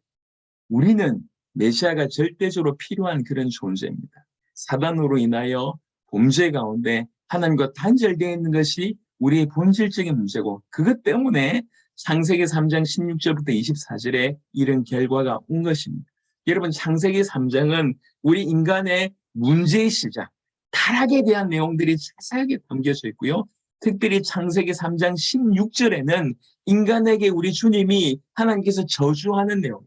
우리는 메시아가 절대적으로 필요한 그런 존재입니다. 사단으로 인하여 범죄 가운데 하나님과 단절되어 있는 것이 우리의 본질적인 문제고 그것 때문에 창세기 3장 16절부터 24절에 이런 결과가 온 것입니다. 여러분 창세기 3장은 우리 인간의 문제의 시작, 타락에 대한 내용들이 자세하게 담겨져 있고요. 특별히 창세기 3장 16절에는 인간에게 우리 주님이 하나님께서 저주하는 내용.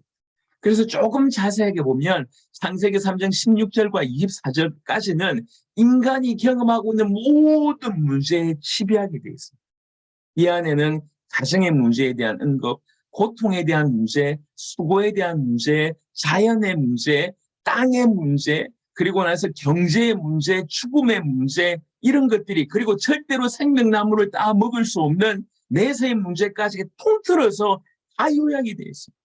그래서 조금 자세하게 보면 창세기 3장 16절과 24절까지는 인간이 경험하고 있는 모든 문제에 치비하게 되어 있습니다. 이 안에는 가정의 문제에 대한 언급, 고통에 대한 문제, 수고에 대한 문제, 자연의 문제, 땅의 문제, 그리고 나서 경제의 문제, 죽음의 문제 이런 것들이 그리고 절대로 생명나무를 따 먹을 수 없는 내세의 문제까지 통틀어서 다 요약이 되어 있습니다.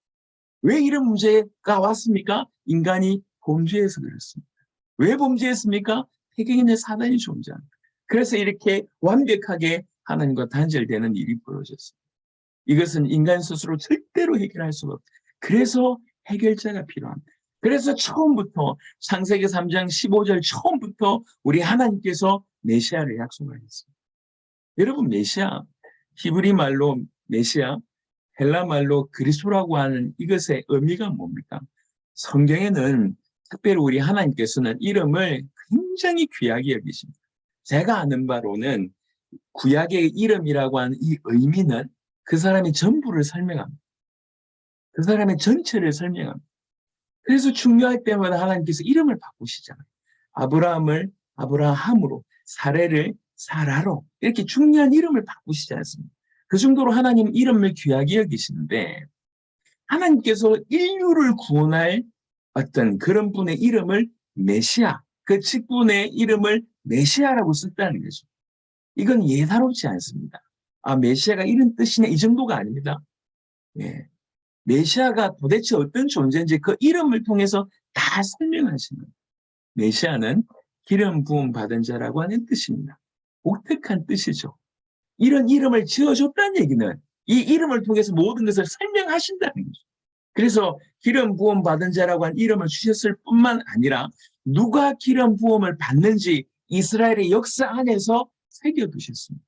왜 이런 문제가 왔습니까? 인간이 범죄해서 그렇습니다. 왜 범죄했습니까? 세계인의 사단이 존재합니다. 그래서 이렇게 완벽하게 하나님과 단절되는 일이 벌어졌습니다. 이것은 인간 스스로 절대로 해결할 수가 없다. 그래서 해결자가 필요합니다. 그래서 처음부터 창세기 3장 15절 처음부터 우리 하나님께서 메시아를 약속하셨습니다. 여러분 메시아, 히브리 말로 메시아, 헬라 말로 그리스도라고 하는 이것의 의미가 뭡니까? 성경에는 특별히 우리 하나님께서는 이름을 굉장히 귀하게 여기십니다. 제가 아는 바로는 구약의 이름이라고 하는 이 의미는 그 사람의 전부를 설명합니다. 그 사람의 전체를 설명합니다. 그래서 중요할 때마다 하나님께서 이름을 바꾸시잖아요. 아브라함을 아브라함으로, 사레를 사라로 이렇게 중요한 이름을 바꾸시지 않습니까? 그 정도로 하나님 이름을 귀하게 여기시는데 하나님께서 인류를 구원할 어떤 그런 분의 이름을 메시아, 그 직분의 이름을 메시아라고 썼다는 거죠. 이건 예사롭지 않습니다. 아, 메시아가 이런 뜻이네 이 정도가 아닙니다. 예. 메시아가 도대체 어떤 존재인지 그 이름을 통해서 다 설명하시는 메시아는 기름 부음 받은 자라고 하는 뜻입니다. 독특한 뜻이죠. 이런 이름을 지어줬다는 얘기는 이 이름을 통해서 모든 것을 설명하신다는 거죠. 그래서 기름 부음 받은 자라고 한 이름을 주셨을 뿐만 아니라 누가 기름 부음을 받는지 이스라엘의 역사 안에서 새겨두셨습니다.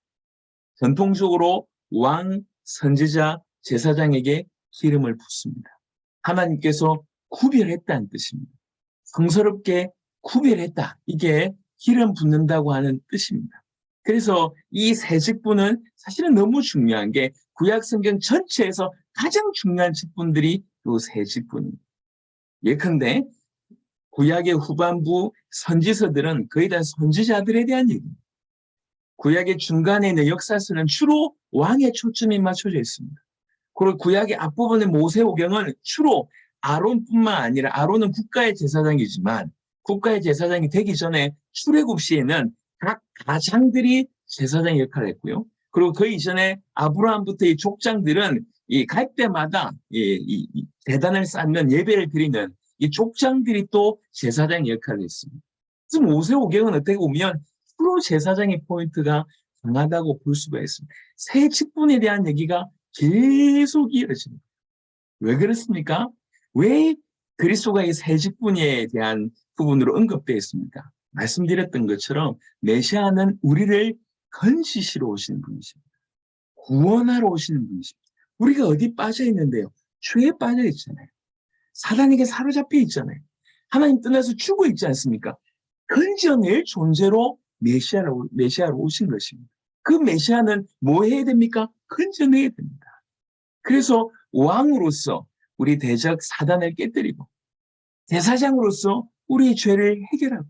전통적으로 왕, 선지자, 제사장에게 기름을 붓습니다. 하나님께서 구별했다는 뜻입니다. 성스럽게 구별했다. 이게 기름 붓는다고 하는 뜻입니다. 그래서 이 세 직분은 사실은 너무 중요한 게 구약 성경 전체에서 가장 중요한 직분들이 이 세 직분입니다. 예컨대 구약의 후반부 선지서들은 거의 다 선지자들에 대한 얘기입니다. 구약의 중간에 있는 역사서는 주로 왕에 초점이 맞춰져 있습니다. 그리고 구약의 앞부분의 모세오경은 주로 아론뿐만 아니라 아론은 국가의 제사장이지만 국가의 제사장이 되기 전에 출애굽 시에는 각 가장들이 제사장 역할을 했고요. 그리고 그 이전에 아브라함부터 이 족장들은 이 갈 때마다 이 대단을 쌓는 예배를 드리는 이 족장들이 또 제사장 역할을 했습니다. 그래서 모세오경은 어떻게 보면 주로 제사장의 포인트가 강하다고 볼 수가 있습니다. 세 직분에 대한 얘기가 계속 이어집니다. 왜 그렇습니까? 왜 그리스도가 이 세 직분에 대한 부분으로 언급되어 있습니까? 말씀드렸던 것처럼 메시아는 우리를 건지시러 오시는 분이십니다. 구원하러 오시는 분이십니다. 우리가 어디 빠져 있는데요? 죄에 빠져 있잖아요. 사단에게 사로잡혀 있잖아요. 하나님 떠나서 죽어 있지 않습니까? 건져낼 존재로 메시아로 오신 것입니다. 그 메시아는 뭐 해야 됩니까? 건져내야 됩니다. 그래서 왕으로서 우리 대적 사단을 깨뜨리고 제사장으로서 우리의 죄를 해결하고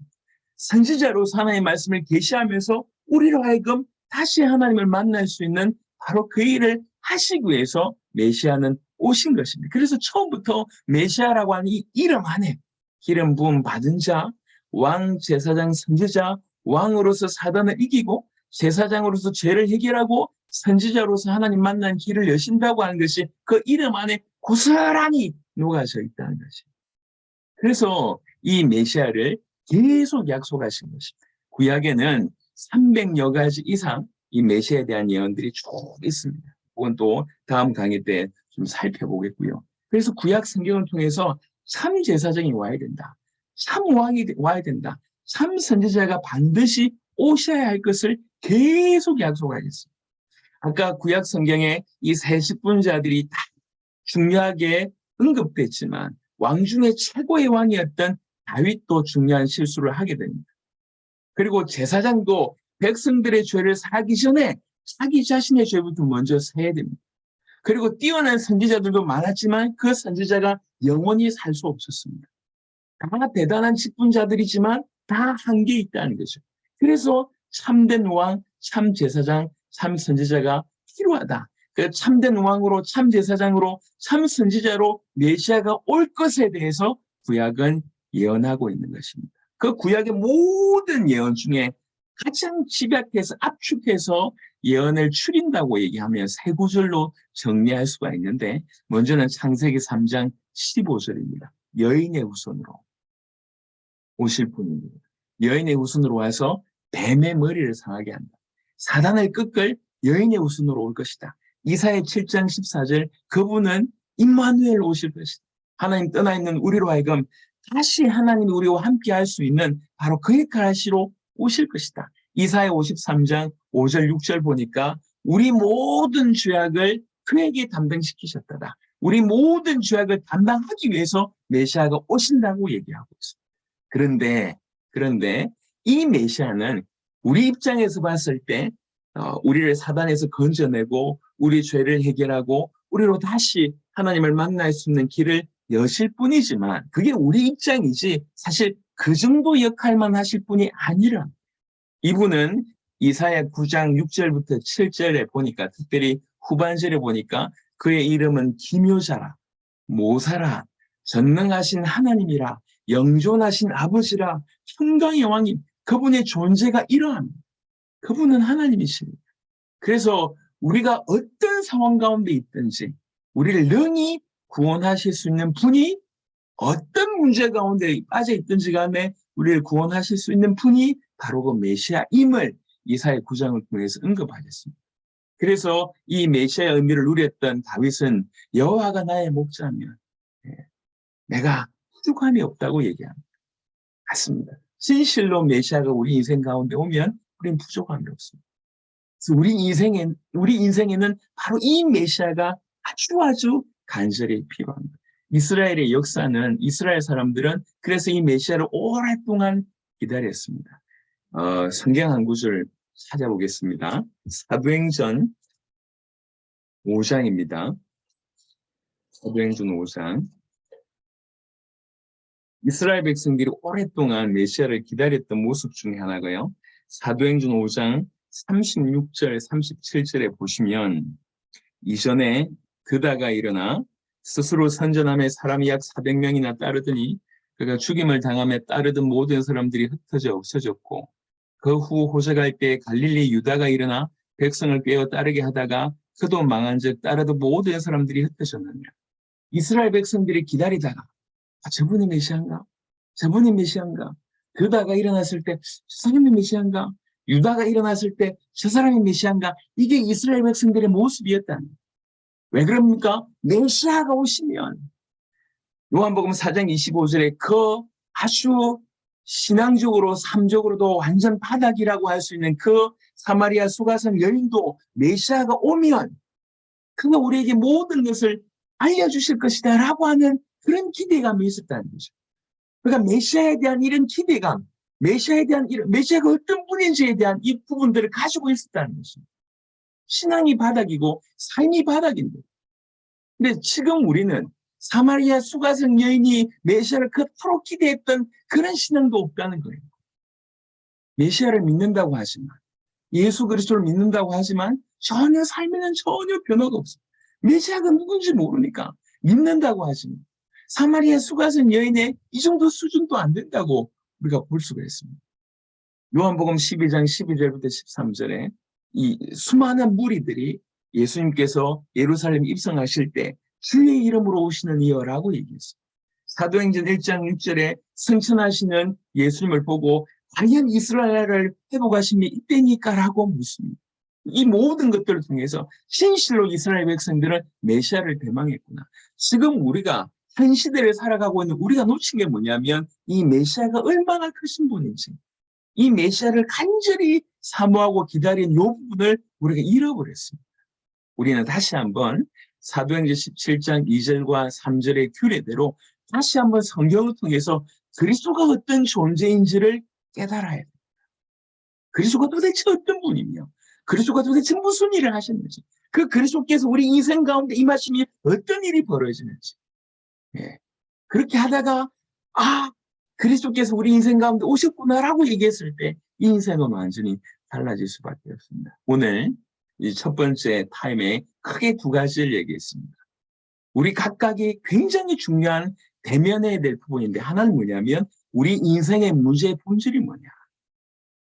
선지자로서 하나님의 말씀을 계시하면서 우리로 하여금 다시 하나님을 만날 수 있는 바로 그 일을 하시기 위해서 메시아는 오신 것입니다. 그래서 처음부터 메시아라고 하는 이 이름 안에 기름 부음 받은 자, 왕, 제사장, 선지자, 왕으로서 사단을 이기고 제사장으로서 죄를 해결하고 선지자로서 하나님 만난 길을 여신다고 하는 것이 그 이름 안에 고스란히 녹아져 있다는 것입니다. 그래서 이 메시아를 계속 약속하신 것입니다. 구약에는 300여 가지 이상 이 메시아에 대한 예언들이 쭉 있습니다. 그건 또 다음 강의 때 좀 살펴보겠고요. 그래서 구약 성경을 통해서 참 제사장이 와야 된다. 참 왕이 와야 된다. 참 선지자가 반드시 오셔야 할 것을 계속 약속하겠습니다. 아까 구약 성경에 이 세 직분자들이 다 중요하게 언급됐지만 왕 중에 최고의 왕이었던 다윗도 중요한 실수를 하게 됩니다. 그리고 제사장도 백성들의 죄를 사기 전에 자기 자신의 죄부터 먼저 사야 됩니다. 그리고 뛰어난 선지자들도 많았지만 그 선지자가 영원히 살 수 없었습니다. 다 대단한 직분자들이지만 다 한계 있다는 거죠. 그래서 참된 왕, 참 제사장, 참 선지자가 필요하다. 그 참된 왕으로, 참 제사장으로, 참 선지자로 메시아가 올 것에 대해서 구약은 예언하고 있는 것입니다. 그 구약의 모든 예언 중에 가장 집약해서 압축해서 예언을 추린다고 얘기하면 세 구절로 정리할 수가 있는데 먼저는 창세기 3장 15절입니다. 여인의 후손으로 오실 분입니다. 여인의 후손으로 와서 뱀의 머리를 상하게 한다. 사단의 끝을 여인의 후손으로 올 것이다. 이사야 7장 14절 그분은 임마누엘 오실 것이다. 하나님 떠나 있는 우리로 하여금 다시 하나님이 우리와 함께 할 수 있는 바로 그 역할을 하시러 오실 것이다. 이사야 53장 5절 6절 보니까 우리 모든 죄악을 그에게 담당시키셨다. 우리 모든 죄악을 담당하기 위해서 메시아가 오신다고 얘기하고 있습니다. 그런데 이 메시아는 우리 입장에서 봤을 때 우리를 사단에서 건져내고 우리 죄를 해결하고 우리로 다시 하나님을 만날 수 있는 길을 여실 뿐이지만 그게 우리 입장이지 사실 그 정도 역할만 하실 분이 아니라 이분은 이사야 9장 6절부터 7절에 보니까 특별히 후반절에 보니까 그의 이름은 기묘자라 모사라 전능하신 하나님이라 영존하신 아버지라 평강의 왕님 그분의 존재가 이러합니다. 그분은 하나님이십니다. 그래서 우리가 어떤 상황 가운데 있든지 우리를 능히 구원하실 수 있는 분이 어떤 문제 가운데 빠져 있든지 간에 우리를 구원하실 수 있는 분이 바로 그 메시아임을 이사야 9장을 통해서 언급하셨습니다. 그래서 이 메시아의 의미를 누렸던 다윗은 여호와가 나의 목자면 내가 부족함이 없다고 얘기합니다. 맞습니다. 진실로 메시아가 우리 인생 가운데 오면 우리는 부족함이 없습니다. 그래서 우리 인생에는 바로 이 메시아가 아주 간절히 필요합니다. 이스라엘의 역사는 이스라엘 사람들은 그래서 이 메시아를 오랫동안 기다렸습니다. 성경 한 구절 찾아보겠습니다. 사도행전 5장입니다. 사도행전 5장. 이스라엘 백성들이 오랫동안 메시아를 기다렸던 모습 중에 하나가요. 사도행전 5장 36절, 37절에 보시면 이전에 그다가 일어나 스스로 선전함에 사람이 약 400명이나 따르더니 그가 죽임을 당함에 따르던 모든 사람들이 흩어져 없어졌고 그 후 호적할 때 갈릴리 유다가 일어나 백성을 꿰어 따르게 하다가 그도 망한즉 따르던 모든 사람들이 흩어졌느냐. 이스라엘 백성들이 기다리다가 저분이 메시아인가? 저분이 메시아인가? 그다가 일어났을 때 저 사람이 메시아인가? 유다가 일어났을 때 저 사람이 메시아인가? 이게 이스라엘 백성들의 모습이었다는 거예요. 왜 그럽니까? 메시아가 오시면 요한복음 4장 25절에 그 아주 신앙적으로 삶적으로도 완전 바닥이라고 할 수 있는 그 사마리아 수가성 여인도 메시아가 오면 그가 우리에게 모든 것을 알려주실 것이다 라고 하는 그런 기대감이 있었다는 거죠. 그러니까 메시아에 대한 이런 기대감, 메시아가 어떤 분인지에 대한 이 부분들을 가지고 있었다는 것입니다. 신앙이 바닥이고 삶이 바닥인데. 근데 지금 우리는 사마리아 수가성 여인이 메시아를 그토록 기대했던 그런 신앙도 없다는 거예요. 메시아를 믿는다고 하지만, 예수 그리스도를 믿는다고 하지만 전혀 삶에는 전혀 변화가 없어요. 메시아가 누군지 모르니까 믿는다고 하지만 사마리아 수가성 여인의 이 정도 수준도 안 된다고 우리가 볼 수가 있습니다. 요한복음 12장 12절부터 13절에 이 수많은 무리들이 예수님께서 예루살렘 입성하실 때 주의 이름으로 오시는 이여라고 얘기했어요. 사도행전 1장 6절에 승천하시는 예수님을 보고 과연 이스라엘을 회복하심이 이때니까라고 묻습니다. 이 모든 것들을 통해서 진실로 이스라엘 백성들은 메시아를 대망했구나. 지금 우리가 현 시대를 살아가고 있는 우리가 놓친 게 뭐냐면 이 메시아가 얼마나 크신 분인지 이 메시아를 간절히 사모하고 기다린 이 부분을 우리가 잃어버렸습니다. 우리는 다시 한번 사도행전 17장 2절과 3절의 규례대로 다시 한번 성경을 통해서 그리스도가 어떤 존재인지를 깨달아야 됩니다. 그리스도가 도대체 어떤 분이며 그리스도가 도대체 무슨 일을 하셨는지 그 그리스도께서 우리 인생 가운데 임하심이 어떤 일이 벌어지는지 그렇게 하다가 그리스도께서 우리 인생 가운데 오셨구나라고 얘기했을 때 이 인생은 완전히 달라질 수밖에 없습니다. 오늘 이 첫 번째 타임에 크게 두 가지를 얘기했습니다. 우리 각각이 굉장히 중요한 대면해야 될 부분인데 하나는 뭐냐면 우리 인생의 문제의 본질이 뭐냐.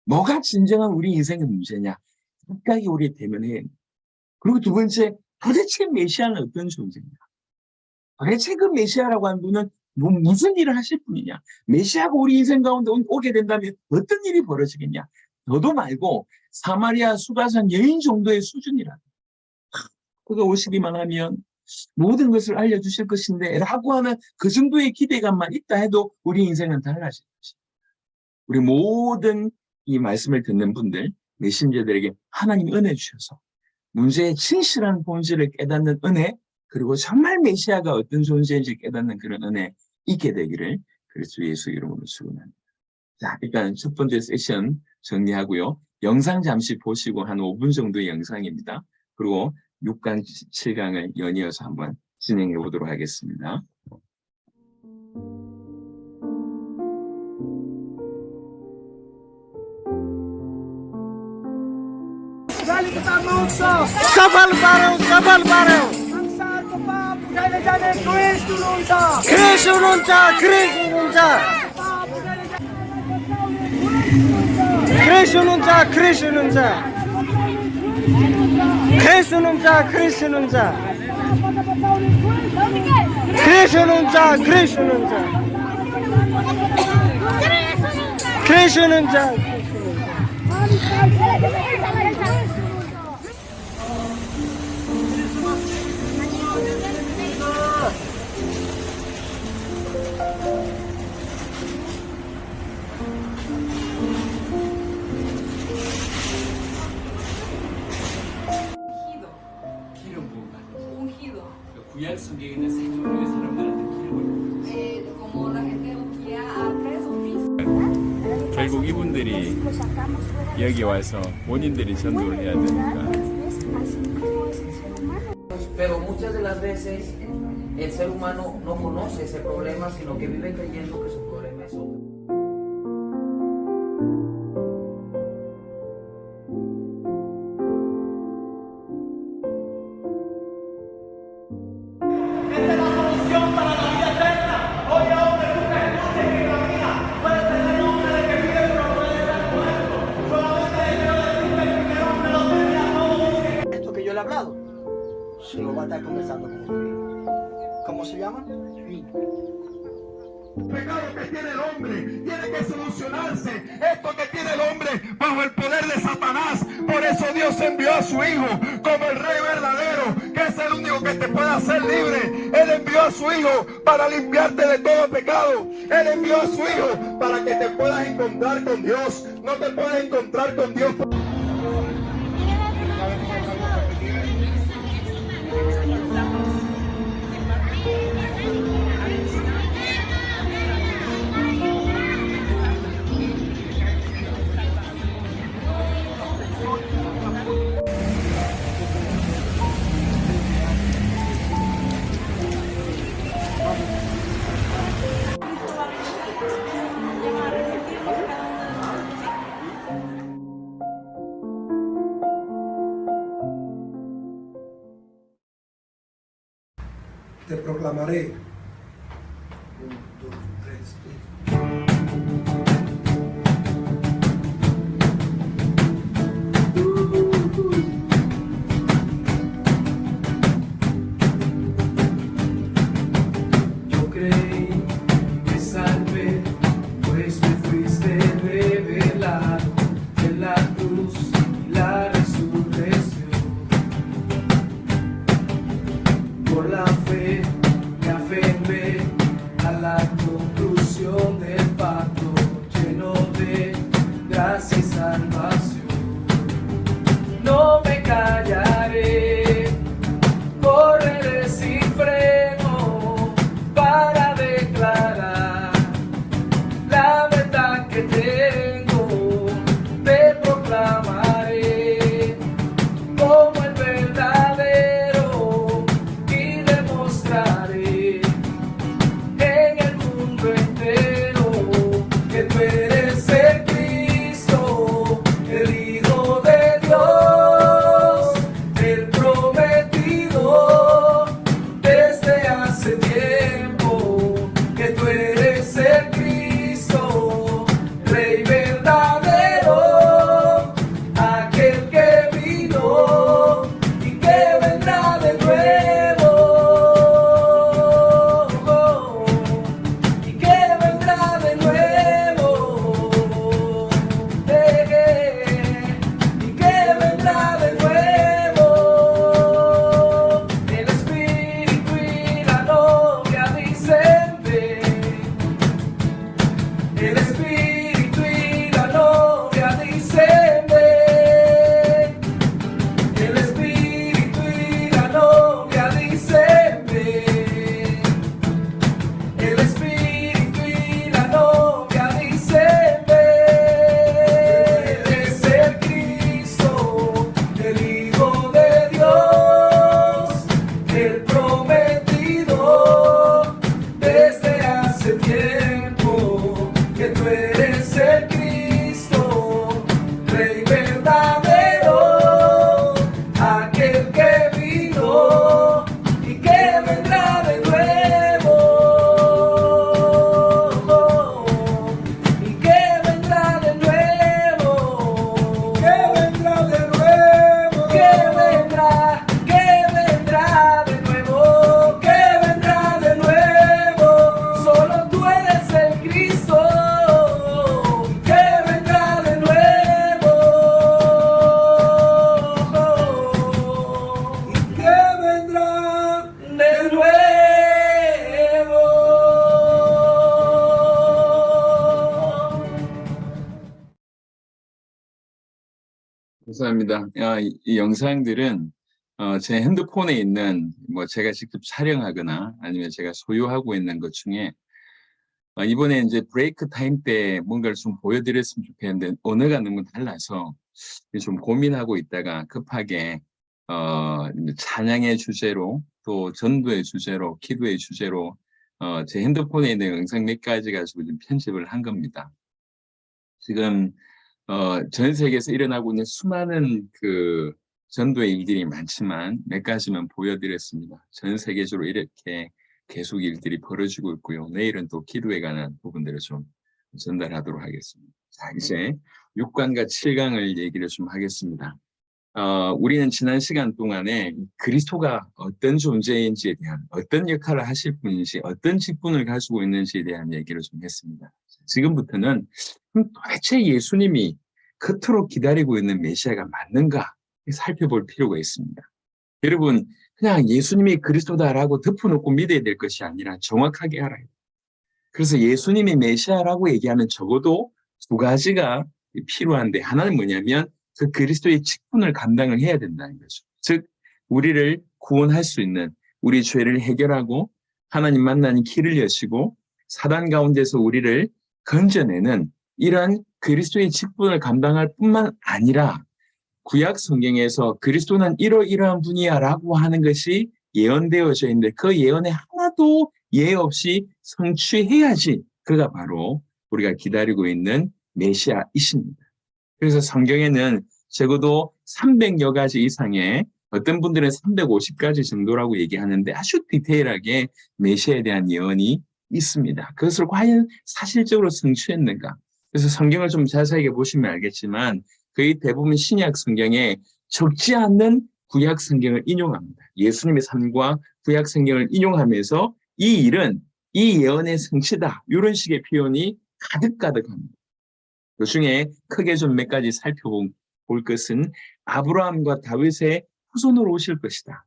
뭐가 진정한 우리 인생의 문제냐. 각각이 우리 대면해야 합니다. 그리고 두 번째, 도대체 메시아는 어떤 존재냐. 도대체 그 메시아라고 하는 분은 무슨 일을 하실 분이냐. 메시아가 우리 인생 가운데 오게 된다면 어떤 일이 벌어지겠냐. 너도 말고 사마리아 수가성 여인 정도의 수준이라도 그가 오시기만 하면 모든 것을 알려주실 것인데 라고 하는 그 정도의 기대감만 있다 해도 우리 인생은 달라질 것입니다. 우리 모든 이 말씀을 듣는 분들, 메신저들에게 하나님이 은혜 주셔서 문제의 진실한 본질을 깨닫는 은혜, 그리고 정말 메시아가 어떤 존재인지 깨닫는 그런 은혜 있게 되기를 그리스도 예수 이름으로 축원합니다. 자, 일단 첫 번째 세션 정리하고요. 영상 잠시 보시고 한 5분 정도의 영상입니다. 그리고 6강, 7강을 연이어서 한번 진행해 보도록 하겠습니다. Sabal bareng. Kris ununca. 크레이션은 자, 크레이션은 자, 크레이션은 자. 길은 뭔가? ungido, 구약 속에 있는 생존의 사람들한테 길을 como la gente ungía a Jesucristo. 결국 이분들이 여기 와서 본인들이 전도를 해야 되니까 Pero muchas de las veces el ser humano no conoce ese problema, sino que vive creyendo que su problema es otro. Esto que yo le he hablado, se lo va a estar conversando con usted. ¿Cómo se llama? Pecado que tiene el hombre tiene que solucionarse. Esto que tiene el hombre bajo el poder de Satanás. Por eso Dios envió a su Hijo como el Rey verdadero, que es el único que te puede hacer libre. Él envió a su Hijo para limpiarte de todo pecado. Él envió a su Hijo para que te puedas encontrar con Dios. No te puedes encontrar con Dios. Te proclamaré. 1, 2, 3. Yo creí que salvé, pues me fuiste revelado en la cruz y la resurrección. Por la fe me aferré a la conclusión del pacto lleno de gracia y salvación. No me callaré, correré sin freno para declarar la verdad que tengo. Te proclamaré como el verdadero y demostraré en el mundo entero que tú eres el Cristo, el Hijo de Dios, 감사합니다. 이 영상들은 제 핸드폰에 있는 제가 직접 촬영하거나 아니면 제가 소유하고 있는 것 중에 이번에 이제 브레이크 타임 때 뭔가를 좀 보여드렸으면 좋겠는데 언어가 너무 달라서 좀 고민하고 있다가 급하게 이제 찬양의 주제로 또 전도의 주제로 기도의 주제로 제 핸드폰에 있는 영상 몇 가지 가지고 좀 편집을 한 겁니다. 지금 전 세계에서 일어나고 있는 수많은 그 전도의 일들이 많지만 몇 가지만 보여드렸습니다. 전 세계적으로 이렇게 계속 일들이 벌어지고 있고요. 내일은 또 기도에 관한 부분들을 좀 전달하도록 하겠습니다. 자, 이제 6강과 7강을 얘기를 좀 하겠습니다. 우리는 지난 시간 동안에 그리스도가 어떤 존재인지에 대한, 어떤 역할을 하실 분인지, 어떤 직분을 가지고 있는지에 대한 얘기를 좀 했습니다. 지금부터는 도대체 예수님이 겉으로 기다리고 있는 메시아가 맞는가 살펴볼 필요가 있습니다. 여러분, 그냥 예수님이 그리스도다라고 덮어놓고 믿어야 될 것이 아니라 정확하게 알아야 돼요. 그래서 예수님이 메시아라고 얘기하면 적어도 두 가지가 필요한데, 하나는 뭐냐면 그 그리스도의 직분을 감당을 해야 된다는 거죠. 즉 우리를 구원할 수 있는, 우리 죄를 해결하고 하나님 만나는 길을 여시고 사단 가운데서 우리를 건져내는 이러한 그리스도의 직분을 감당할 뿐만 아니라 구약 성경에서 그리스도는 이러이러한 분이야 라고 하는 것이 예언되어져 있는데 그 예언에 하나도 예 없이 성취해야지 그가 바로 우리가 기다리고 있는 메시아이십니다. 그래서 성경에는 적어도 300여 가지 이상의, 어떤 분들은 350가지 정도라고 얘기하는데 아주 디테일하게 메시아에 대한 예언이 있습니다. 그것을 과연 사실적으로 성취했는가? 그래서 성경을 좀 자세하게 보시면 알겠지만 거의 대부분 신약 성경에 적지 않는 구약 성경을 인용합니다. 예수님의 삶과 구약 성경을 인용하면서 이 일은 이 예언의 성취다. 이런 식의 표현이 가득가득합니다. 그 중에 크게 좀 몇 가지 살펴볼 것은 아브라함과 다윗의 후손으로 오실 것이다.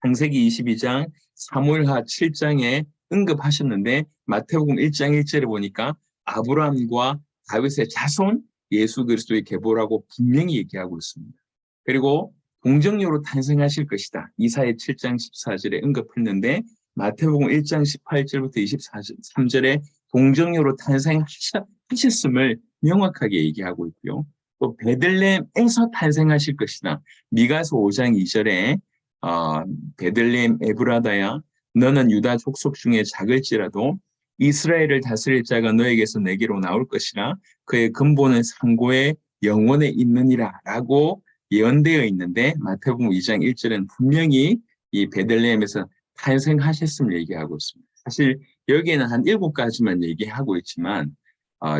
창세기 22장, 사무엘하 7장에 언급하셨는데 마태복음 1장 1절에 보니까 아브라함과 다윗의 자손 예수 그리스도의 계보라고 분명히 얘기하고 있습니다. 그리고 동정녀로 탄생하실 것이다. 이사야 7장 14절에 언급했는데 마태복음 1장 18절부터 23절에 동정녀로 탄생하셨음을 명확하게 얘기하고 있고요. 또 베들레헴에서 탄생하실 것이다. 미가서 5장 2절에 베들레헴 에브라다야 너는 유다 족속 중에 작을지라도 이스라엘을 다스릴 자가 너에게서 내게로 나올 것이라 그의 근본은 상고의 영원에 있느니라 라고 예언되어 있는데 마태복음 2장 1절은 분명히 이 베들레헴에서 탄생하셨음을 얘기하고 있습니다. 사실 여기에는 한 7가지만 얘기하고 있지만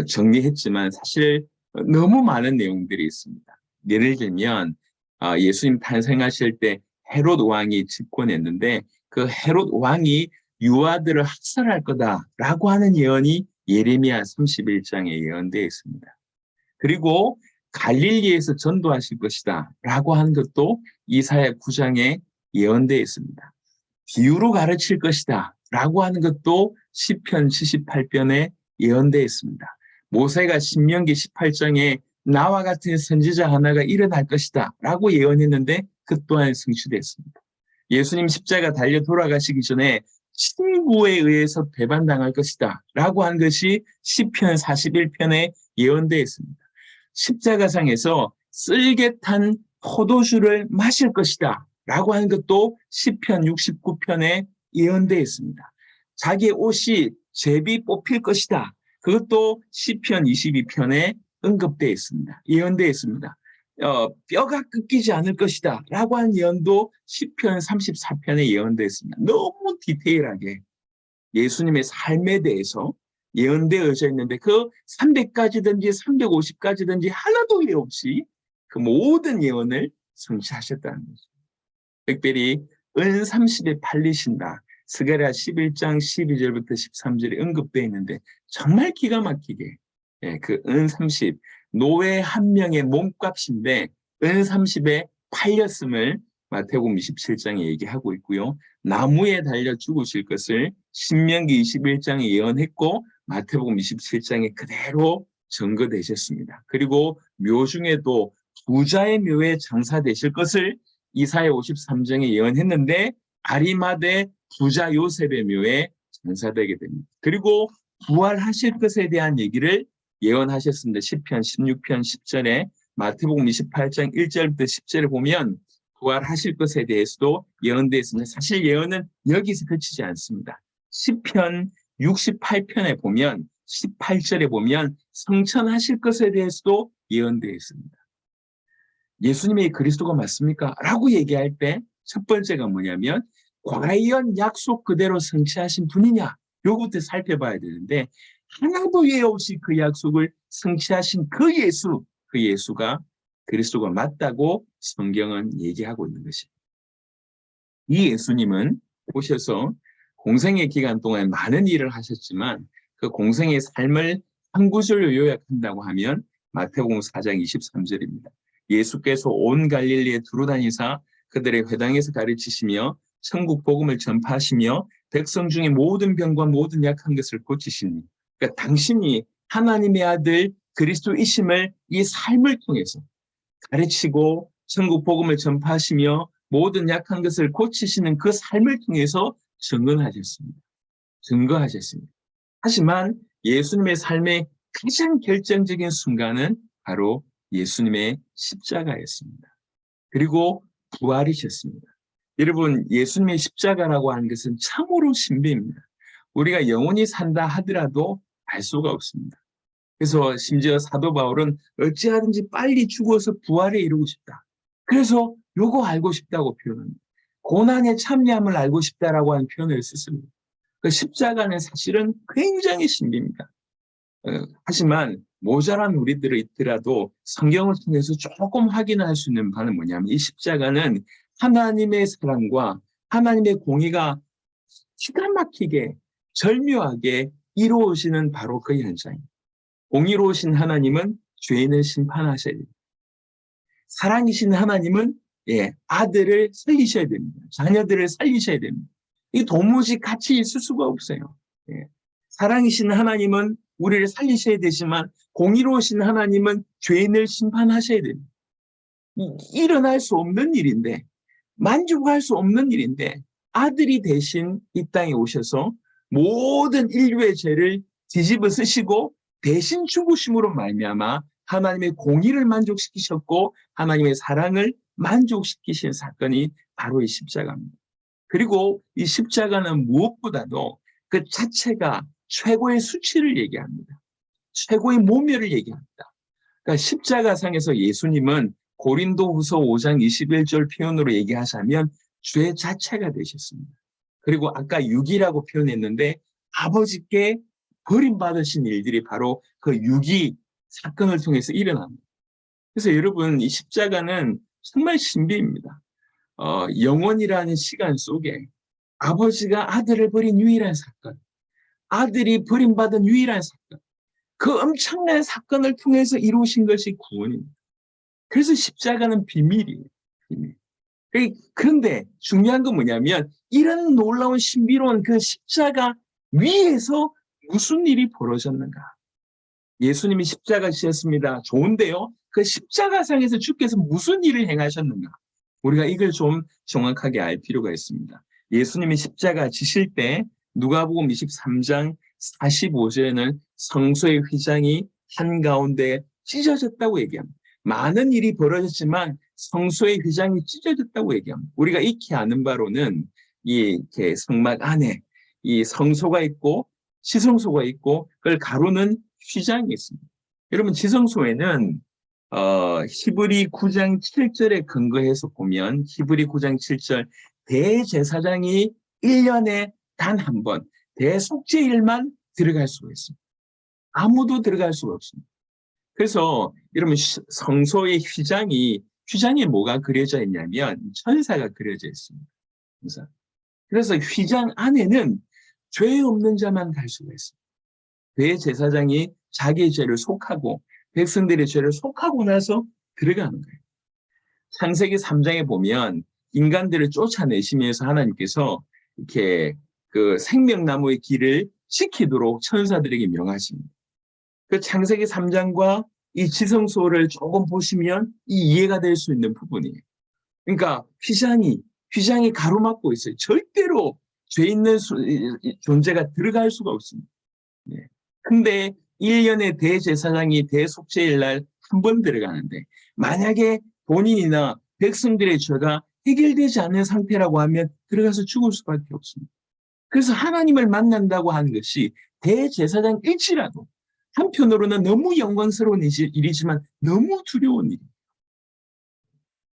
정리했지만 사실 너무 많은 내용들이 있습니다. 예를 들면 예수님 탄생하실 때 헤롯 왕이 집권했는데 그 헤롯 왕이 유아들을 학살할 거다라고 하는 예언이 예레미야 31장에 예언되어 있습니다. 그리고 갈릴리에서 전도하실 것이다 라고 하는 것도 이사야 9장에 예언되어 있습니다. 비유로 가르칠 것이다 라고 하는 것도 시편 78편에 예언되어 있습니다. 모세가 신명기 18장에 나와 같은 선지자 하나가 일어날 것이다 라고 예언했는데 그 또한 성취됐습니다. 예수님 십자가 달려 돌아가시기 전에 친구에 의해서 배반당할 것이다 라고 한 것이 시편 41편에 예언되어 있습니다. 십자가상에서 쓸개 탄 포도주를 마실 것이다 라고 하는 것도 시편 69편에 예언되어 있습니다. 자기의 옷이 제비 뽑힐 것이다. 그것도 시편 22편에 언급되어 있습니다. 예언되어 있습니다. 뼈가 꺾이지 않을 것이다 라고 한 예언도 시편 34편에 예언되어 있습니다. 너무 디테일하게 예수님의 삶에 대해서 예언되어져 있는데 그 300가지든지 350가지든지 하나도 예 없이 그 모든 예언을 성취하셨다는 거죠. 특별히 은 30에 팔리신다. 스가랴 11장 12절부터 13절에 언급되어 있는데 정말 기가 막히게 그 은 30, 노예 한 명의 몸값인데 은 30에 팔렸음을 마태복음 27장에 얘기하고 있고요. 나무에 달려 죽으실 것을 신명기 21장에 예언했고 마태복음 27장에 그대로 증거되셨습니다. 그리고 묘 중에도 부자의 묘에 장사되실 것을 이사야 53장에 예언했는데 아리마대 부자 요셉의 묘에 장사되게 됩니다. 그리고 부활하실 것에 대한 얘기를 예언하셨습니다. 시편 16편 10절에 마태복음 28장 1절부터 10절을 보면 부활하실 것에 대해서도 예언되어 있습니다. 사실 예언은 여기서 그치지 않습니다. 시편 68편에 보면 18절에 보면 성천하실 것에 대해서도 예언되어 있습니다. 예수님이 그리스도가 맞습니까? 라고 얘기할 때 첫 번째가 뭐냐면 과연 약속 그대로 성취하신 분이냐? 요것부터 살펴봐야 되는데 하나도 예외 없이 그 약속을 성취하신 그 예수가 그리스도가 맞다고 성경은 얘기하고 있는 것입니다. 이 예수님은 오셔서 공생의 기간 동안 많은 일을 하셨지만 그 공생의 삶을 한 구절로 요약한다고 하면 마태복음 4장 23절입니다. 예수께서 온 갈릴리에 두루다니사 그들의 회당에서 가르치시며 천국 복음을 전파하시며 백성 중에 모든 병과 모든 약한 것을 고치시니 그러니까 당신이 하나님의 아들 그리스도이심을 이 삶을 통해서 가르치고 천국 복음을 전파하시며 모든 약한 것을 고치시는 그 삶을 통해서 증거하셨습니다. 하지만 예수님의 삶의 가장 결정적인 순간은 바로 예수님의 십자가였습니다. 그리고 부활이셨습니다. 여러분, 예수님의 십자가라고 하는 것은 참으로 신비입니다. 우리가 영원히 산다 하더라도 알 수가 없습니다. 그래서 심지어 사도 바울은 어찌하든지 빨리 죽어서 부활에 이루고 싶다. 그래서 요거 알고 싶다고 표현합니다. 고난의 참여함을 알고 싶다라고 하는 표현을 썼습니다. 그 십자가는 사실은 굉장히 신비입니다. 하지만 모자란 우리들이 있더라도 성경을 통해서 조금 확인할 수 있는 바는 뭐냐면 이 십자가는 하나님의 사랑과 하나님의 공의가 기가 막히게 절묘하게 이루어지는 바로 그 현장입니다. 공의로우신 하나님은 죄인을 심판하셔야 됩니다. 사랑이신 하나님은 아들을 살리셔야 됩니다. 자녀들을 살리셔야 됩니다. 이게 도무지 같이 있을 수가 없어요. 사랑이신 하나님은 우리를 살리셔야 되지만 공의로우신 하나님은 죄인을 심판하셔야 됩니다. 일어날 수 없는 일인데 만족할 수 없는 일인데 아들이 대신 이 땅에 오셔서 모든 인류의 죄를 뒤집어 쓰시고 대신 죽으심으로 말미암아 하나님의 공의를 만족시키셨고 하나님의 사랑을 만족시키신 사건이 바로 이 십자가입니다. 그리고 이 십자가는 무엇보다도 그 자체가 최고의 수치를 얘기합니다. 최고의 모멸을 얘기합니다. 그러니까 십자가상에서 예수님은 고린도후서 5장 21절 표현으로 얘기하자면 죄 자체가 되셨습니다. 그리고 아까 육이라고 표현했는데 아버지께 버림받으신 일들이 바로 그 육이 사건을 통해서 일어납니다. 그래서 여러분 이 십자가는 정말 신비입니다. 영원이라는 시간 속에 아버지가 아들을 버린 유일한 사건, 아들이 버림받은 유일한 사건, 그 엄청난 사건을 통해서 이루신 것이 구원입니다. 그래서 십자가는 비밀이에요. 비밀. 그런데 중요한 건 뭐냐면 이런 놀라운 신비로운 그 십자가 위에서 무슨 일이 벌어졌는가? 예수님이 십자가 지셨습니다. 좋은데요. 그 십자가상에서 주께서 무슨 일을 행하셨는가? 우리가 이걸 좀 정확하게 알 필요가 있습니다. 예수님이 십자가 지실 때 누가복음 23장 45절에는 성소의 휘장이 한가운데 찢어졌다고 얘기합니다. 많은 일이 벌어졌지만 성소의 휘장이 찢어졌다고 얘기합니다. 우리가 익히 아는 바로는 이렇게 성막 안에 이 성소가 있고 지성소가 있고 그걸 가로는 휘장이 있습니다. 여러분 지성소에는 히브리 9장 7절에 근거해서 보면 히브리 9장 7절 대제사장이 1년에 단 한 번 대속죄일만 들어갈 수가 있습니다. 아무도 들어갈 수가 없습니다. 그래서 여러분 성소의 휘장에 뭐가 그려져 있냐면 천사가 그려져 있습니다. 그래서 휘장 안에는 죄 없는 자만 갈 수가 있습니다. 대제사장이 자기의 죄를 속하고 백성들의 죄를 속하고 나서 들어가는 거예요. 창세기 3장에 보면 인간들을 쫓아내시면서 하나님께서 이렇게 그 생명나무의 길을 지키도록 천사들에게 명하십니다. 그 창세기 3장과 이 지성소를 조금 보시면 이해가 될 수 있는 부분이에요. 그러니까 휘장이 가로막고 있어요. 절대로 죄 있는 존재가 들어갈 수가 없습니다. 네. 근데 1년에 대제사장이 대속죄일 날 한 번 들어가는데 만약에 본인이나 백성들의 죄가 해결되지 않는 상태라고 하면 들어가서 죽을 수밖에 없습니다. 그래서 하나님을 만난다고 하는 것이 대제사장일지라도 한편으로는 너무 영광스러운 일이지만 너무 두려운 일입니다.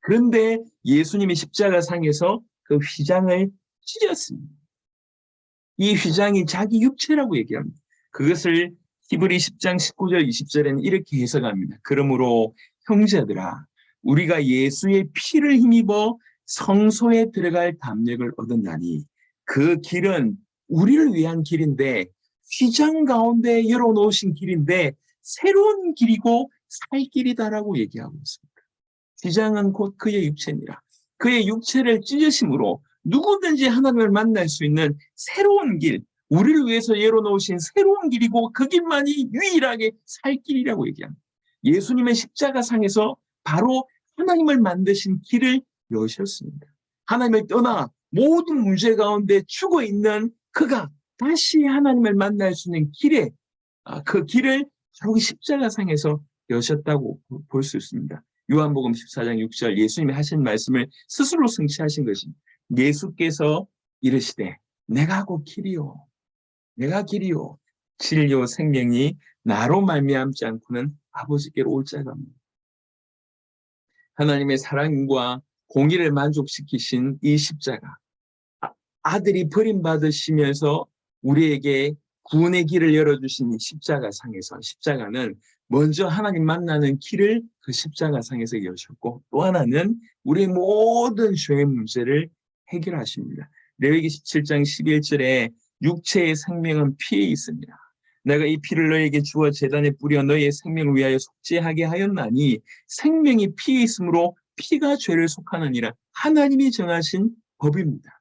그런데 예수님이 십자가상에서 그 휘장을 찢었습니다. 이 휘장이 자기 육체라고 얘기합니다. 그것을 히브리 10장 19절 20절에는 이렇게 해석합니다. 그러므로 형제들아 우리가 예수의 피를 힘입어 성소에 들어갈 담력을 얻었나니 그 길은 우리를 위한 길인데 휘장 가운데 열어놓으신 길인데 새로운 길이고 살 길이다라고 얘기하고 있습니다. 휘장은 곧 그의 육체니라. 그의 육체를 찢으심으로 누구든지 하나님을 만날 수 있는 새로운 길, 우리를 위해서 열어놓으신 새로운 길이고 그 길만이 유일하게 살 길이라고 얘기합니다. 예수님의 십자가상에서 바로 하나님을 만드신 길을 여셨습니다. 하나님을 떠나 모든 문제 가운데 죽어 있는 그가 다시 하나님을 만날 수 있는 길에 그 길을 바로 십자가상에서 여셨다고 볼 수 있습니다. 요한복음 14장 6절 예수님이 하신 말씀을 스스로 성취하신 것입니다. 예수께서 이르시되 내가 곧 길이요 내가 길이요 진리요 생명이 나로 말미암지 않고는 아버지께로 올 자가 없느니라. 하나님의 사랑과 공의를 만족시키신 이 십자가 아들이 버림받으시면서 우리에게 구원의 길을 열어주신 이 십자가상에서 십자가는 먼저 하나님 만나는 길을 그 십자가상에서 여셨고 또 하나는 우리의 모든 죄의 문제를 해결하십니다. 레위기 17장 11절에 육체의 생명은 피에 있습니다. 내가 이 피를 너에게 주어 제단에 뿌려 너의 생명을 위하여 속죄하게 하였나니 생명이 피에 있으므로 피가 죄를 속하느니라. 하나님이 정하신 법입니다.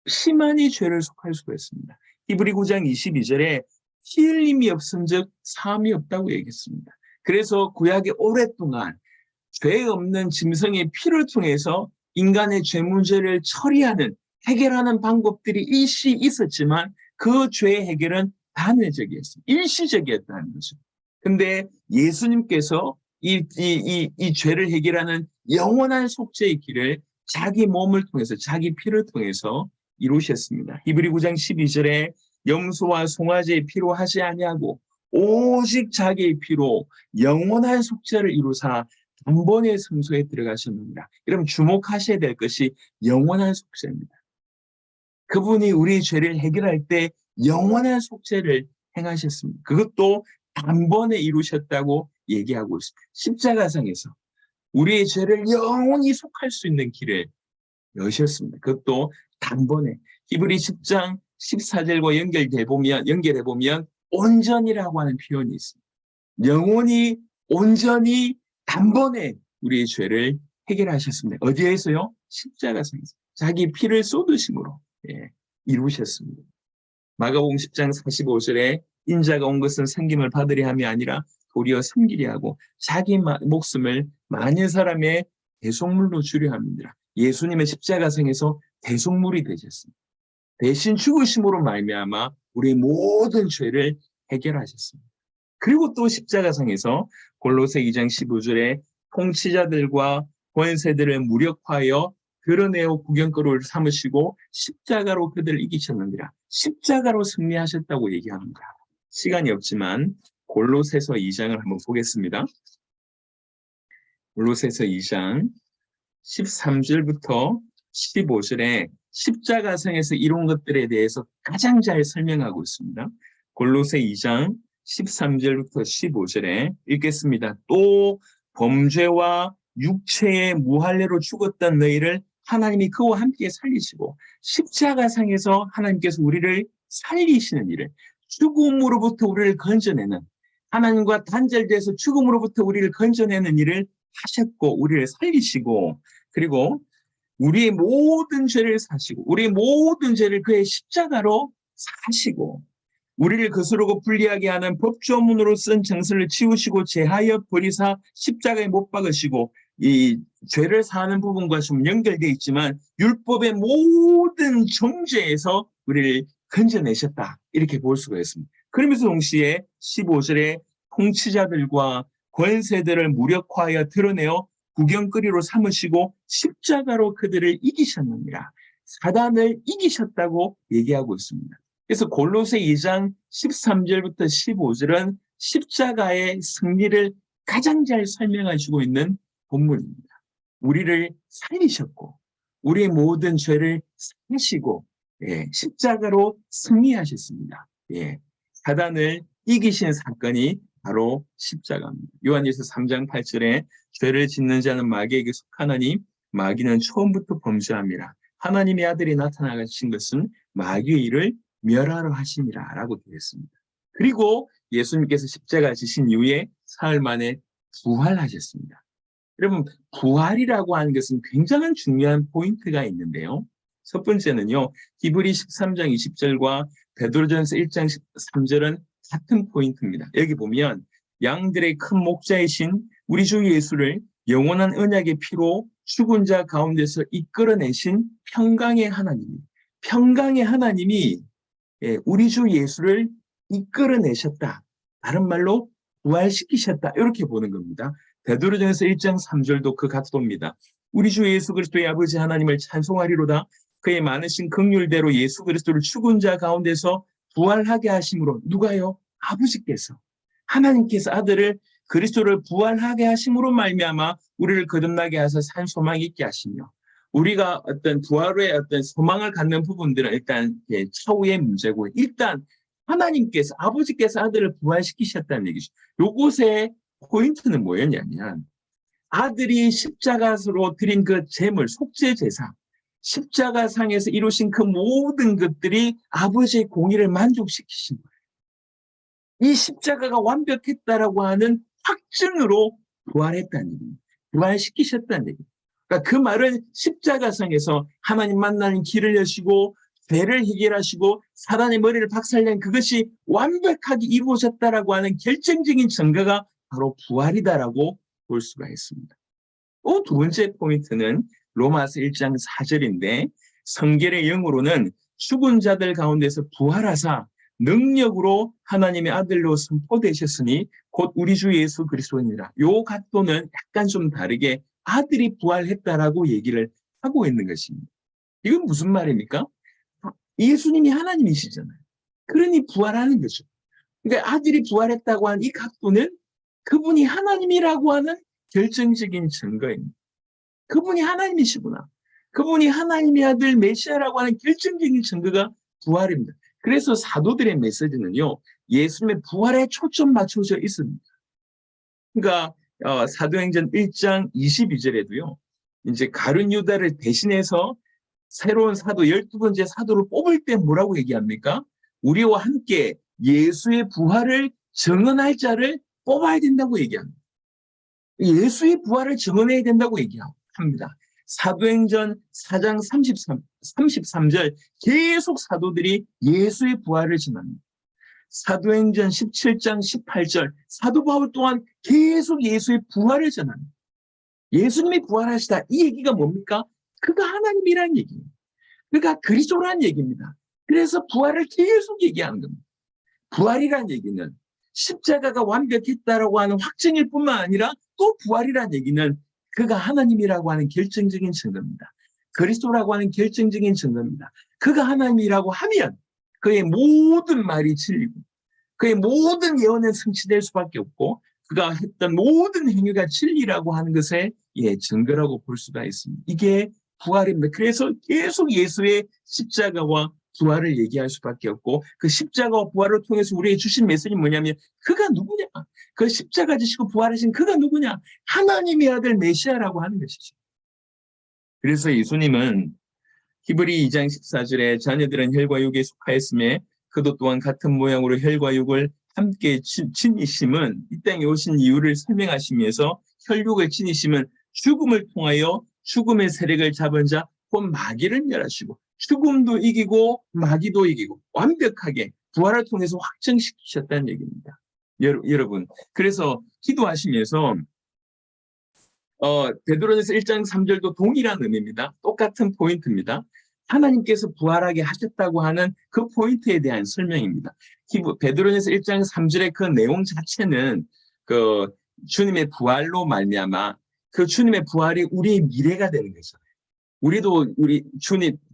피만이 죄를 속할 수가 있습니다. 히브리 9장 22절에 피 흘림이 없은즉 사함이 없다고 얘기했습니다. 그래서 구약에 오랫동안 죄 없는 짐승의 피를 통해서 인간의 죄 문제를 처리하는 해결하는 방법들이 일시 있었지만 그 죄의 해결은 단회적이었습니다. 일시적이었다는 거죠. 근데 예수님께서 이 죄를 해결하는 영원한 속죄의 길을 자기 몸을 통해서 자기 피를 통해서 이루셨습니다. 히브리 9장 12절에 염소와 송아지의 피로 하지 아니하고 오직 자기의 피로 영원한 속죄를 이루사 단번에 성소에 들어가셨느니라. 그럼 주목하셔야 될 것이 영원한 속죄입니다. 그분이 우리 죄를 해결할 때 영원한 속죄를 행하셨습니다. 그것도 단번에 이루셨다고 얘기하고 있습니다. 십자가상에서 우리의 죄를 영원히 속할 수 있는 길을 여셨습니다. 그것도 단번에. 히브리 10장 14절과 연결해 보면 온전이라고 하는 표현이 있습니다. 영원히 온전히 단번에 우리의 죄를 해결하셨습니다. 어디에서요? 십자가상에서 자기 피를 쏟으심으로 이루셨습니다. 마가복음 10장 45절에 인자가 온 것은 섬김을 받으려 함이 아니라 도리어 섬기려 하고 자기 목숨을 많은 사람의 대속물로 주려 합니다. 예수님의 십자가상에서 대속물이 되셨습니다. 대신 죽으심으로 말미암아 우리의 모든 죄를 해결하셨습니다. 그리고 또 십자가상에서 골로새 2장 15절에 통치자들과 권세들을 무력화하여 드러내어 구경거리를 삼으시고 십자가로 그들을 이기셨느니라. 십자가로 승리하셨다고 얘기합니다. 시간이 없지만 골로새서 2장을 한번 보겠습니다. 골로새서 2장 13절부터 15절에 십자가상에서 이룬 것들에 대해서 가장 잘 설명하고 있습니다. 골로새 2장 13절부터 15절에 읽겠습니다. 또 범죄와 육체의 무할례로 죽었던 너희를 하나님이 그와 함께 살리시고 십자가상에서 하나님께서 우리를 살리시는 일을 죽음으로부터 우리를 건져내는 하나님과 단절돼서 죽음으로부터 우리를 건져내는 일을 하셨고 우리를 살리시고 그리고 우리의 모든 죄를 사시고 우리의 모든 죄를 그의 십자가로 사시고 우리를 거스르고 불리하게 하는 법조문으로 쓴 정서를 치우시고 제하여 버리사 십자가에 못 박으시고 이 죄를 사하는 부분과 좀 연결되어 있지만 율법의 모든 정죄에서 우리를 건져내셨다. 이렇게 볼 수가 있습니다. 그러면서 동시에 15절에 통치자들과 권세들을 무력화하여 드러내어 구경거리로 삼으시고 십자가로 그들을 이기셨느니라. 사단을 이기셨다고 얘기하고 있습니다. 그래서 골로새 2장 13절부터 15절은 십자가의 승리를 가장 잘 설명해주고 있는 본문입니다. 우리를 살리셨고 우리의 모든 죄를 사시고 십자가로 승리하셨습니다. 사단을 이기신 사건이 바로 십자가입니다. 요한일서 3장 8절에 죄를 짓는 자는 마귀에게 속하나니 마귀는 처음부터 범죄함이라. 하나님의 아들이 나타나신 것은 마귀의 일을 멸하러 하심이라 라고 되어 있습니다. 그리고 예수님께서 십자가 지신 이후에 사흘 만에 부활하셨습니다. 여러분, 부활이라고 하는 것은 굉장히 중요한 포인트가 있는데요. 첫 번째는요, 히브리 13장 20절과 베드로전서 1장 13절은 같은 포인트입니다. 여기 보면 양들의 큰 목자이신 우리 주 예수를 영원한 언약의 피로 죽은 자 가운데서 이끌어내신 평강의 하나님이 우리 주 예수를 이끌어내셨다. 다른 말로 부활시키셨다. 이렇게 보는 겁니다. 베드로전서 1장 3절도 그 각도입니다. 우리 주 예수 그리스도의 아버지 하나님을 찬송하리로다. 그의 많으신 긍휼대로 예수 그리스도를 죽은 자 가운데서 부활하게 하심으로 누가요? 아버지께서 하나님께서 아들을 그리스도를 부활하게 하심으로 말미암아 우리를 거듭나게 하사 산 소망이 있게 하시며 우리가 어떤 부활의 어떤 소망을 갖는 부분들은 일단 차후의 문제고 일단 하나님께서 아버지께서 아들을 부활시키셨다는 얘기죠. 요것의 포인트는 뭐였냐면 아들이 십자가로 드린 그 제물 속죄 제사 십자가상에서 이루신 그 모든 것들이 아버지의 공의를 만족시키신 거예요. 이 십자가가 완벽했다라고 하는 확증으로 부활했다는 얘기입니다. 부활시키셨다는 얘기입니다. 그러니까 그 말은 십자가상에서 하나님 만나는 길을 여시고 죄를 해결하시고 사단의 머리를 박살낸 그것이 완벽하게 이루어졌다라고 하는 결정적인 증거가 바로 부활이다라고 볼 수가 있습니다. 또 두 번째 포인트는 로마서 1장 4절인데 성결의 영으로는 죽은 자들 가운데서 부활하사 능력으로 하나님의 아들로 선포되셨으니 곧 우리 주 예수 그리스도니라. 요 각도는 약간 좀 다르게 아들이 부활했다라고 얘기를 하고 있는 것입니다. 이건 무슨 말입니까? 예수님이 하나님이시잖아요. 그러니 부활하는 거죠. 그러니까 아들이 부활했다고 하는 이 각도는 그분이 하나님이라고 하는 결정적인 증거입니다. 그분이 하나님이시구나. 그분이 하나님의 아들 메시아라고 하는 결정적인 증거가 부활입니다. 그래서 사도들의 메시지는요, 예수님의 부활에 초점 맞춰져 있습니다. 그러니까 사도행전 1장 22절에도요, 이제 가룟 유다를 대신해서 새로운 사도 12번째 사도를 뽑을 때 뭐라고 얘기합니까? 우리와 함께 예수의 부활을 증언할 자를 뽑아야 된다고 얘기합니다. 예수의 부활을 증언해야 된다고 얘기합니다. 사도행전 4장 33절 계속 사도들이 예수의 부활을 증언합니다. 사도행전 17장 18절 사도 바울 또한 계속 예수의 부활을 전합니다. 예수님이 부활하시다. 이 얘기가 뭡니까? 그가 하나님이라는 얘기입니다. 그가 그리스도라는 얘기입니다. 그래서 부활을 계속 얘기하는 겁니다. 부활이라는 얘기는 십자가가 완벽했다라고 하는 확증일 뿐만 아니라 또 부활이라는 얘기는 그가 하나님이라고 하는 결정적인 증거입니다. 그리스도라고 하는 결정적인 증거입니다. 그가 하나님이라고 하면 그의 모든 말이 진리고 그의 모든 예언은 성취될 수밖에 없고 그가 했던 모든 행위가 진리라고 하는 것의 증거라고 볼 수가 있습니다. 이게 부활입니다. 그래서 계속 예수의 십자가와 부활을 얘기할 수밖에 없고 그 십자가와 부활을 통해서 우리에게 주신 메시지는 뭐냐면 그가 누구냐? 그 십자가 지시고 부활하신 그가 누구냐? 하나님의 아들 메시아라고 하는 것이죠. 그래서 예수님은 히브리 2장 14절에 자녀들은 혈과 육에 속하였으며 그도 또한 같은 모양으로 혈과 육을 함께 지니심은 이 땅에 오신 이유를 설명하시면서 혈육을 지니심은 죽음을 통하여 죽음의 세력을 잡은 자 곧 마귀를 멸하시고 죽음도 이기고 마귀도 이기고 완벽하게 부활을 통해서 확정시키셨다는 얘기입니다. 여러분, 그래서 기도하시면서 베드로전서 1장 3절도 동일한 의미입니다. 똑같은 포인트입니다. 하나님께서 부활하게 하셨다고 하는 그 포인트에 대한 설명입니다. 베드로전서 1장 3절의 그 내용 자체는 그 주님의 부활로 말미암아 그 주님의 부활이 우리의 미래가 되는 거죠. 우리도 우리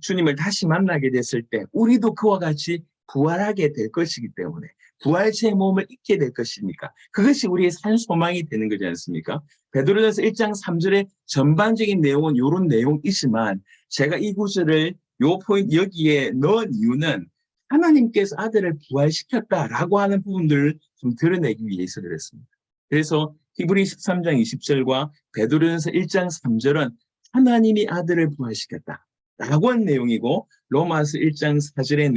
주님을 다시 만나게 됐을 때 우리도 그와 같이 부활하게 될 것이기 때문에 부활체의 몸을 입게 될 것이니까 그것이 우리의 산 소망이 되는 거지 않습니까? 베드로전서 1장 3절의 전반적인 내용은 이런 내용이지만 제가 이 구절을 요 포인트 여기에 넣은 이유는 하나님께서 아들을 부활시켰다라고 하는 부분들을 좀 드러내기 위해서 그랬습니다. 그래서 히브리 13장 20절과 베드로전서 1장 3절은 하나님이 아들을 부활시켰다라고 한 내용이고 로마서 1장 4절의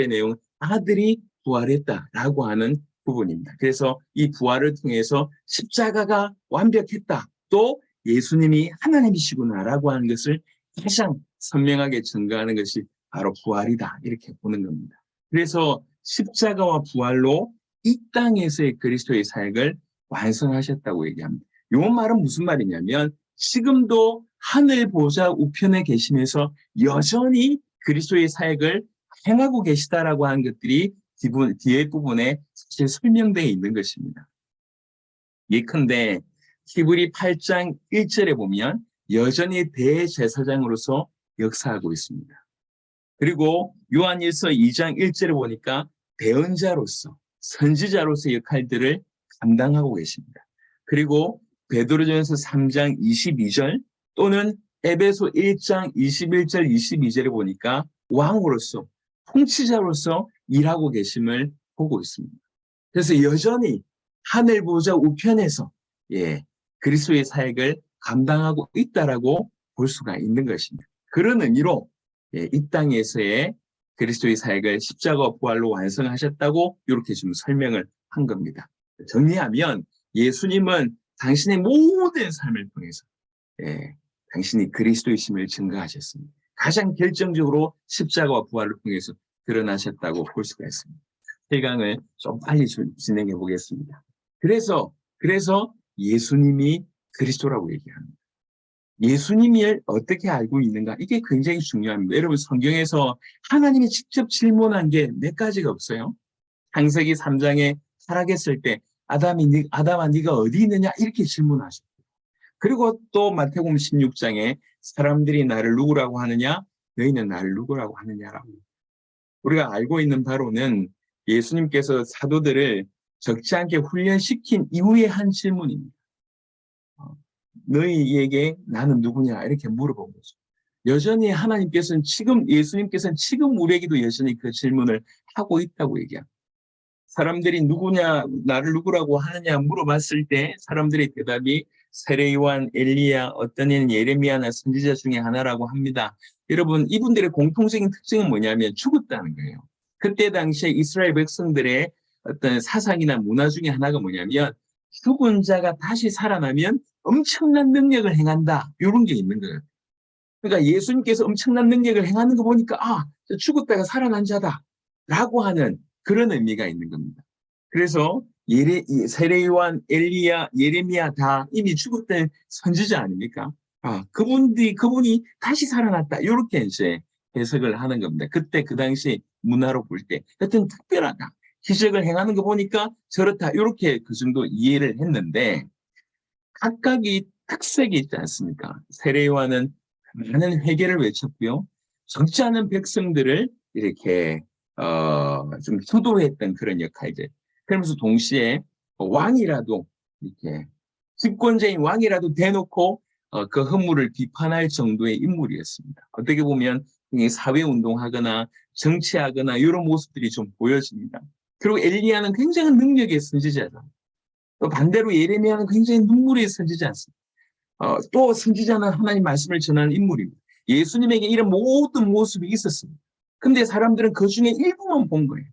내용은 아들이 부활했다라고 하는 부분입니다. 그래서 이 부활을 통해서 십자가가 완벽했다. 또 예수님이 하나님이시구나라고 하는 것을 가장 선명하게 증거하는 것이 바로 부활이다. 이렇게 보는 겁니다. 그래서 십자가와 부활로 이 땅에서의 그리스도의 사역을 완성하셨다고 얘기합니다. 이 말은 무슨 말이냐면 지금도 하늘 보좌 우편에 계시면서 여전히 그리스도의 사역을 행하고 계시다라고 하는 것들이 뒤에 부분에 사실 설명되어 있는 것입니다. 예컨대 히브리 8장 1절에 보면 여전히 대제사장으로서 역사하고 있습니다. 그리고 요한일서 2장 1절에 보니까 대언자로서 선지자로서의 역할들을 감당하고 계십니다. 그리고 베드로전서 3장 22절 또는 에베소 1장 21절 22절에 보니까 왕으로서 통치자로서 일하고 계심을 보고 있습니다. 그래서 여전히 하늘 보좌 우편에서 그리스도의 사역을 감당하고 있다라고 볼 수가 있는 것입니다. 그런 의미로 이 땅에서의 그리스도의 사역을 십자가 부활로 완성하셨다고 이렇게 좀 설명을 한 겁니다. 정리하면 예수님은 당신의 모든 삶을 통해서 당신이 그리스도이심을 증거하셨습니다. 가장 결정적으로 십자가와 부활을 통해서 드러나셨다고 볼 수가 있습니다. 7강을 좀 빨리 진행해 보겠습니다. 그래서 예수님이 그리스도라고 얘기합니다. 예수님을 어떻게 알고 있는가? 이게 굉장히 중요합니다. 여러분 성경에서 하나님이 직접 질문한 게 몇 가지가 없어요. 창세기 3장에 살아계실 때 아담아 네가 어디 있느냐? 이렇게 질문하셨고 그리고 또 마태복음 16장에 사람들이 나를 누구라고 하느냐? 너희는 나를 누구라고 하느냐라고. 우리가 알고 있는 바로는 예수님께서 사도들을 적지 않게 훈련시킨 이후에 한 질문입니다. 너희에게 나는 누구냐? 이렇게 물어본 거죠. 여전히 예수님께서는 지금 우리에게도 여전히 그 질문을 하고 있다고 얘기합니다. 사람들이 누구냐, 나를 누구라고 하느냐 물어봤을 때 사람들의 대답이 세례요한, 엘리야, 어떤 이는 예레미야나 선지자 중에 하나라고 합니다. 여러분, 이분들의 공통적인 특징은 뭐냐면 죽었다는 거예요. 그때 당시에 이스라엘 백성들의 어떤 사상이나 문화 중에 하나가 뭐냐면 죽은 자가 다시 살아나면 엄청난 능력을 행한다. 이런 게 있는 거예요. 그러니까 예수님께서 엄청난 능력을 행하는 거 보니까 죽었다가 살아난 자다. 라고 하는 그런 의미가 있는 겁니다. 그래서 세례요한, 엘리야, 예레미야 다 이미 죽었던 선지자 아닙니까? 그분이 다시 살아났다. 이렇게 이제 해석을 하는 겁니다. 그때 그 당시 문화로 볼 때 하여튼 특별하다. 기적을 행하는 거 보니까 저렇다. 이렇게 그 정도 이해를 했는데 각각이 특색이 있지 않습니까? 세례요한은 많은 회개를 외쳤고요. 적지 않은 백성들을 이렇게 좀 주도했던 그런 역할들. 그러면서 동시에 왕이라도 이렇게 집권자인 왕이라도 대놓고 그 허물을 비판할 정도의 인물이었습니다. 어떻게 보면 사회운동하거나 정치하거나 이런 모습들이 좀 보여집니다. 그리고 엘리야는 굉장한 능력의 선지자다. 또 반대로 예레미야는 굉장히 눈물의 선지자 않습니다. 또 선지자는 하나님 말씀을 전하는 인물입니다. 예수님에게 이런 모든 모습이 있었습니다. 근데 사람들은 그 중에 일부만 본 거예요.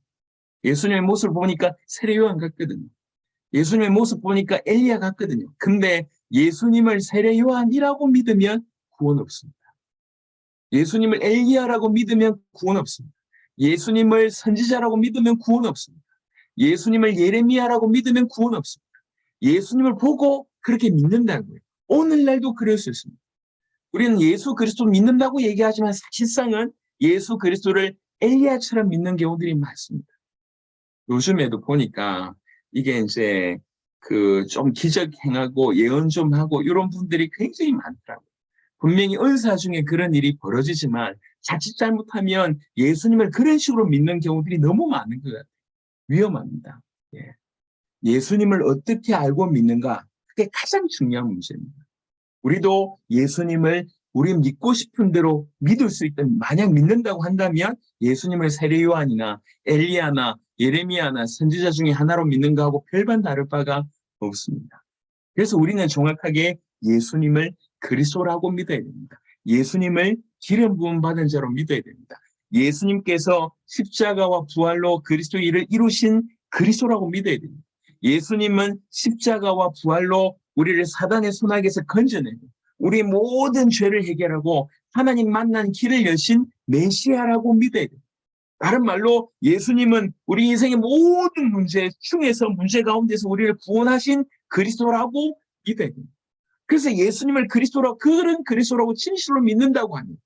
예수님의 모습을 보니까 세례요한 같거든요. 예수님의 모습 보니까 엘리야 같거든요. 근데 예수님을 세례요한이라고 믿으면 구원 없습니다. 예수님을 엘리야라고 믿으면 구원 없습니다. 예수님을 선지자라고 믿으면 구원 없습니다. 예수님을 예레미야라고 믿으면 구원 없습니다. 예수님을 보고 그렇게 믿는다고요. 오늘날도 그럴 수 있습니다. 우리는 예수 그리스도 믿는다고 얘기하지만 사실상은 예수 그리스도를 엘리야처럼 믿는 경우들이 많습니다. 요즘에도 보니까 이게 이제 그 좀 기적 행하고 예언 좀 하고 이런 분들이 굉장히 많더라고요. 분명히 은사 중에 그런 일이 벌어지지만 자칫 잘못하면 예수님을 그런 식으로 믿는 경우들이 너무 많은 것 같아요. 위험합니다. 예. 예수님을 어떻게 알고 믿는가? 그게 가장 중요한 문제입니다. 우리도 예수님을 우리 믿고 싶은 대로 믿을 수 있다면, 만약 믿는다고 한다면 예수님을 세례 요한이나 엘리야나 예레미야나 선지자 중에 하나로 믿는가 하고 별반 다를 바가 없습니다. 그래서 우리는 정확하게 예수님을 그리스도라고 믿어야 됩니다. 예수님을 기름 부음 받은 자로 믿어야 됩니다. 예수님께서 십자가와 부활로 그리스도의 일을 이루신 그리스도라고 믿어야 됩니다. 예수님은 십자가와 부활로 우리를 사단의 손아귀에서 건져내고 우리의 모든 죄를 해결하고 하나님 만난 길을 여신 메시아라고 믿어야 됩니다. 다른 말로 예수님은 우리 인생의 모든 문제 중에서 문제 가운데서 우리를 구원하신 그리스도라고 믿어야 됩니다. 그래서 예수님을 그리스도라고, 그런 그리스도라고 진실로 믿는다고 하면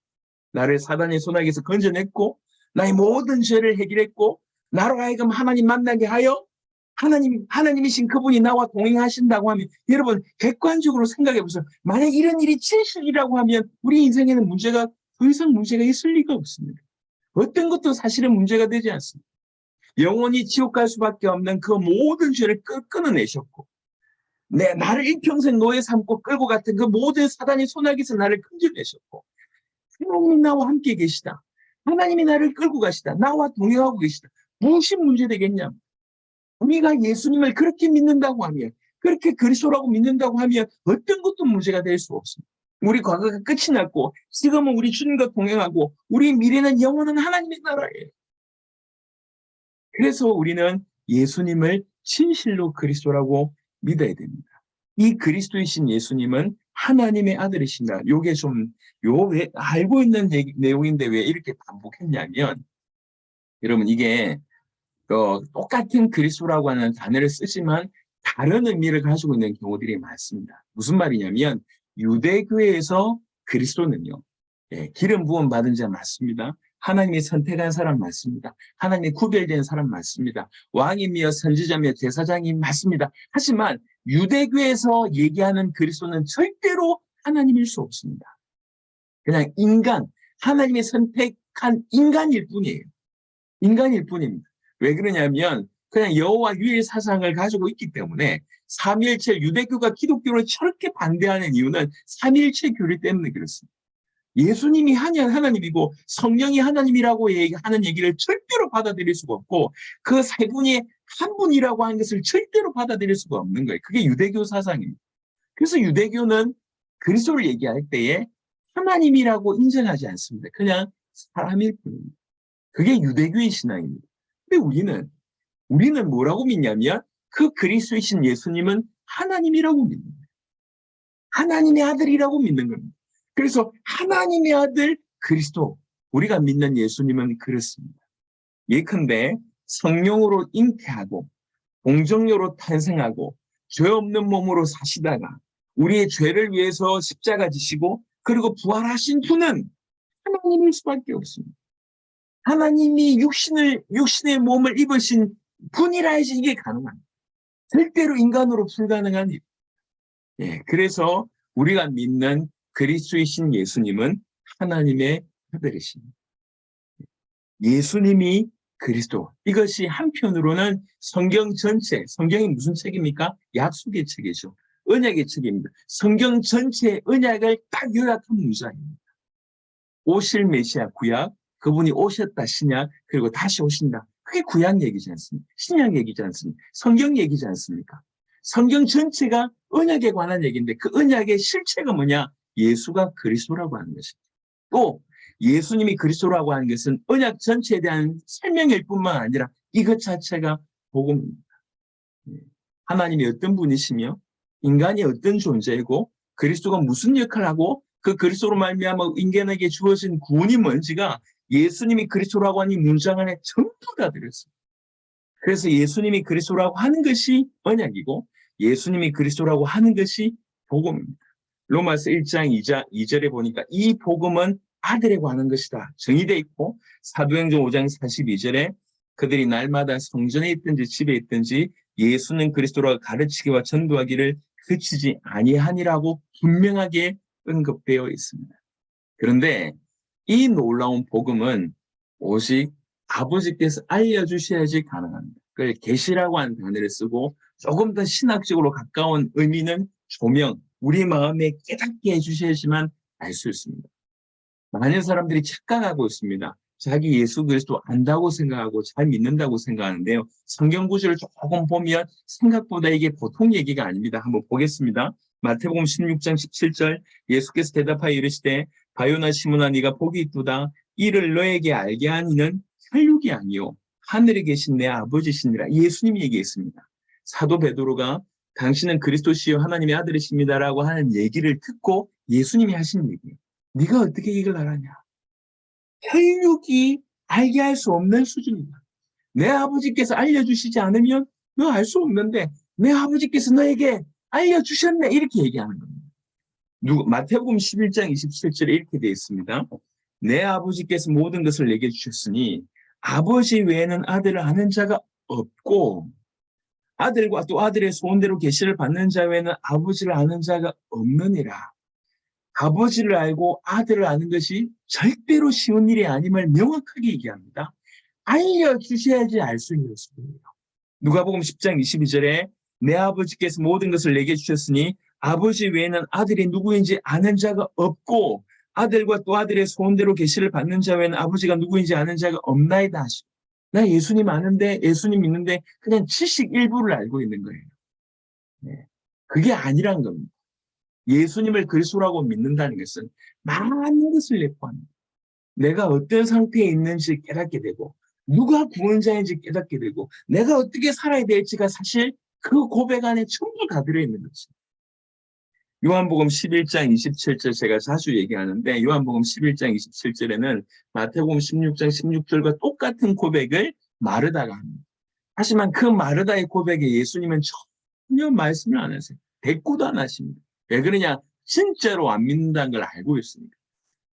나를 사단의 손아귀에서 건져냈고 나의 모든 죄를 해결했고 나로 하여금 하나님 만나게 하여 하나님이신 그분이 나와 동행하신다고 하면, 여러분 객관적으로 생각해 보세요. 만약 이런 일이 진실이라고 하면 우리 인생에는 문제가 더 이상 문제가 있을 리가 없습니다. 어떤 것도 사실은 문제가 되지 않습니다. 영원히 지옥 갈 수밖에 없는 그 모든 죄를 끊어내셨고 나를 일평생 노예 삼고 끌고 갔던 그 모든 사단의 손아귀에서 나를 건져내셨고 하나님이 나와 함께 계시다. 하나님이 나를 끌고 가시다. 나와 동행하고 계시다. 무엇이 문제되겠냐? 우리가 예수님을 그렇게 믿는다고 하면, 그렇게 그리스도라고 믿는다고 하면 어떤 것도 문제가 될 수 없습니다. 우리 과거가 끝이 났고 지금은 우리 주님과 동행하고 우리 미래는 영원한 하나님의 나라예요. 그래서 우리는 예수님을 진실로 그리스도라고 믿어야 됩니다. 이 그리스도이신 예수님은 하나님의 아들이신다. 요게 좀 왜 알고 있는 내용인데 왜 이렇게 반복했냐면, 여러분 이게 똑같은 그리스도라고 하는 단어를 쓰지만 다른 의미를 가지고 있는 경우들이 많습니다. 무슨 말이냐면 유대교에서 그리스도는요, 기름 부음 받은 자 맞습니다. 하나님이 선택한 사람 맞습니다. 하나님이 구별된 사람 맞습니다. 왕이며 선지자며 제사장이 맞습니다. 하지만 유대교에서 얘기하는 그리스도는 절대로 하나님일 수 없습니다. 그냥 인간, 하나님이 선택한 인간일 뿐이에요. 인간일 뿐입니다. 왜 그러냐면 그냥 여호와 유일 사상을 가지고 있기 때문에, 삼위일체, 유대교가 기독교를 저렇게 반대하는 이유는 삼위일체 교리 때문에 그렇습니다. 예수님이 하나님이고 성령이 하나님이라고 하는 얘기를 절대로 받아들일 수가 없고 그 세 분이 한 분이라고 하는 것을 절대로 받아들일 수가 없는 거예요. 그게 유대교 사상입니다. 그래서 유대교는 그리스도를 얘기할 때에 하나님이라고 인정하지 않습니다. 그냥 사람일 뿐입니다. 그게 유대교의 신앙입니다. 근데 우리는 뭐라고 믿냐면 그 그리스도이신 예수님은 하나님이라고 믿습니다. 하나님의 아들이라고 믿는 겁니다. 그래서 하나님의 아들 그리스도, 우리가 믿는 예수님은 그렇습니다. 예컨대 성령으로 잉태하고 동정녀로 탄생하고 죄 없는 몸으로 사시다가 우리의 죄를 위해서 십자가 지시고 그리고 부활하신 분은 하나님일 수밖에 없습니다. 하나님이 육신의 몸을 입으신 분이라 해서 이게 가능합니다. 절대로 인간으로 불가능한 일. 그래서 우리가 믿는 그리스도이신 예수님은 하나님의 아들이십니다. 예수님이 그리스도. 이것이 한편으로는 성경 전체, 성경이 무슨 책입니까? 약속의 책이죠. 언약의 책입니다. 성경 전체의 언약을 딱 요약한 문장입니다. 오실 메시아 구약, 그분이 오셨다 신약, 그리고 다시 오신다. 그게 구약 얘기지 않습니까? 신약 얘기지 않습니까? 성경 얘기지 않습니까? 성경 전체가 언약에 관한 얘기인데 그 언약의 실체가 뭐냐? 예수가 그리스도라고 하는 것입니다. 또 예수님이 그리스도라고 하는 것은 언약 전체에 대한 설명일 뿐만 아니라 이것 자체가 복음입니다. 하나님이 어떤 분이시며 인간이 어떤 존재이고 그리스도가 무슨 역할을 하고 그 그리스도로 말미암아 인간에게 주어진 구원이 뭔지가 예수님이 그리스도라고 하는 이 문장 안에 전부 다 들었어요. 그래서 예수님이 그리스도라고 하는 것이 언약이고 예수님이 그리스도라고 하는 것이 복음입니다. 로마서 1장 2절에 보니까 이 복음은 아들에 관한 것이다 정의되어 있고, 사도행전 5장 42절에 그들이 날마다 성전에 있든지 집에 있든지 예수는 그리스도라고 가르치기와 전도하기를 그치지 아니하니라고 분명하게 언급되어 있습니다. 그런데 이 놀라운 복음은 오직 아버지께서 알려주셔야지 가능합니다. 그걸 계시라고 하는 단어를 쓰고 조금 더 신학적으로 가까운 의미는 조명, 우리 마음에 깨닫게 해주셔야지만 알 수 있습니다. 많은 사람들이 착각하고 있습니다. 자기 예수 그리스도 안다고 생각하고 잘 믿는다고 생각하는데요. 성경 구절을 조금 보면 생각보다 이게 보통 얘기가 아닙니다. 한번 보겠습니다. 마태복음 16장 17절 예수께서 대답하여 이르시되 바요나 시몬아 네가 복이 있도다. 이를 너에게 알게 하니는 혈육이 아니요 하늘에 계신 내 아버지시니라. 예수님이 얘기했습니다. 사도 베드로가 당신은 그리스도시요 하나님의 아들이십니다라고 하는 얘기를 듣고 예수님이 하신 얘기예요. 네가 어떻게 이걸 알았냐? 혈육이 알게 할 수 없는 수준이다. 내 아버지께서 알려주시지 않으면 너 알 수 없는데 내 아버지께서 너에게 알려주셨네 이렇게 얘기하는 겁니다. 마태복음 11장 27절에 이렇게 되어 있습니다. 내 아버지께서 모든 것을 내게 주셨으니 아버지 외에는 아들을 아는 자가 없고 아들과 또 아들의 소원대로 계시를 받는 자 외에는 아버지를 아는 자가 없느니라. 아버지를 알고 아들을 아는 것이 절대로 쉬운 일이 아님을 명확하게 얘기합니다. 알려주셔야지 알 수 있는 수준이에요. 누가복음 10장 22절에 내 아버지께서 모든 것을 내게 주셨으니 아버지 외에는 아들이 누구인지 아는 자가 없고 아들과 또 아들의 소원대로 계시를 받는 자 외에는 아버지가 누구인지 아는 자가 없나이다 하시고, 나 예수님 아는데 예수님 믿는데 그냥 지식 일부를 알고 있는 거예요. 네. 그게 아니란 겁니다. 예수님을 그리스도라고 믿는다는 것은 많은 것을 내포합니다. 내가 어떤 상태에 있는지 깨닫게 되고 누가 구원자인지 깨닫게 되고 내가 어떻게 살아야 될지가 사실 그 고백 안에 전부 다 들어있는 거죠. 요한복음 11장 27절 제가 자주 얘기하는데 요한복음 11장 27절에는 마태복음 16장 16절과 똑같은 고백을 마르다가 합니다. 하지만 그 마르다의 고백에 예수님은 전혀 말씀을 안 하세요. 대꾸도 안 하십니다. 왜 그러냐? 진짜로 안 믿는다는 걸 알고 있습니다.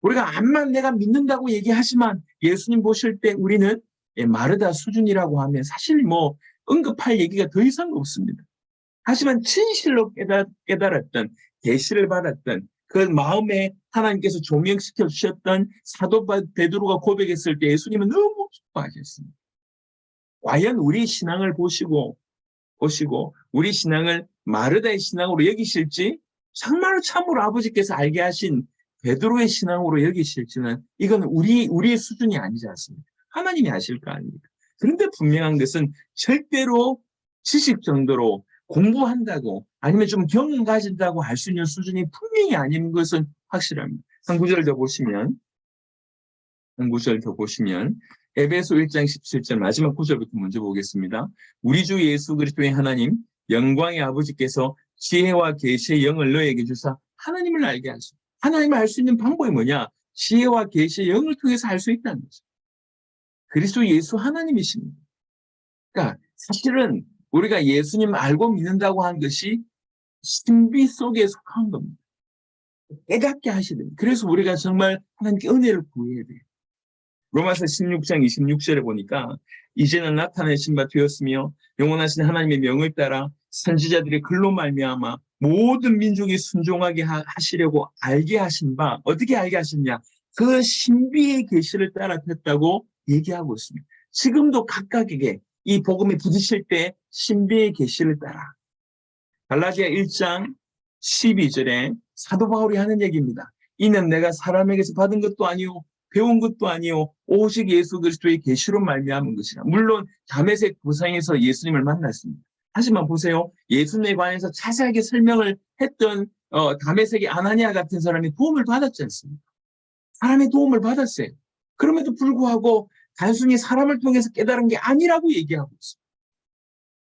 우리가 암만 내가 믿는다고 얘기하지만 예수님 보실 때 우리는 마르다 수준이라고 하면 사실 뭐 언급할 얘기가 더 이상 없습니다. 하지만 진실로 깨달았던 계시를 받았던 그 마음에 하나님께서 조명시켜 주셨던 사도 베드로가 고백했을 때 예수님은 너무 기뻐하셨습니다. 과연 우리 신앙을 보시고 우리 신앙을 마르다의 신앙으로 여기실지 정말로 참으로 아버지께서 알게 하신 베드로의 신앙으로 여기실지는 이건 우리의 수준이 아니지 않습니까? 하나님이 아실 거 아닙니까? 그런데 분명한 것은 절대로 지식 정도로 공부한다고 아니면 좀 경험 가진다고 할 수 있는 수준이 분명히 아닌 것은 확실합니다. 한 구절 더 보시면 에베소 1장 17절 마지막 구절부터 먼저 보겠습니다. 우리 주 예수 그리스도의 하나님 영광의 아버지께서 지혜와 계시의 영을 너에게 주사 하나님을 알게 하시고, 하나님을 알 수 있는 방법이 뭐냐? 지혜와 계시의 영을 통해서 알 수 있다는 거죠. 그리스도 예수 하나님이십니다. 그러니까 사실은 우리가 예수님 알고 믿는다고 하는 것이 신비 속에 속한 겁니다. 깨닫게 하시는. 그래서 우리가 정말 하나님께 은혜를 구해야 돼요. 로마서 16장 26절에 보니까 이제는 나타내신 바 되었으며 영원하신 하나님의 명을 따라 선지자들의 글로 말미암아 모든 민족이 순종하게 하시려고 알게 하신 바, 어떻게 알게 하셨냐? 그 신비의 계시를 따라 됐다고 얘기하고 있습니다. 지금도 각각에게 이 복음이 부딪힐 때 신비의 계시를 따라. 갈라디아 1장 12절에 사도 바울이 하는 얘기입니다. 이는 내가 사람에게서 받은 것도 아니요 배운 것도 아니요 오직 예수 그리스도의 계시로 말미암은 것이라. 물론 다메섹 도상에서 예수님을 만났습니다. 하지만 보세요. 예수님에 관해서 자세하게 설명을 했던 다메섹의 아나니아 같은 사람이 도움을 받았지 않습니까? 사람의 도움을 받았어요. 그럼에도 불구하고 단순히 사람을 통해서 깨달은 게 아니라고 얘기하고 있습니다.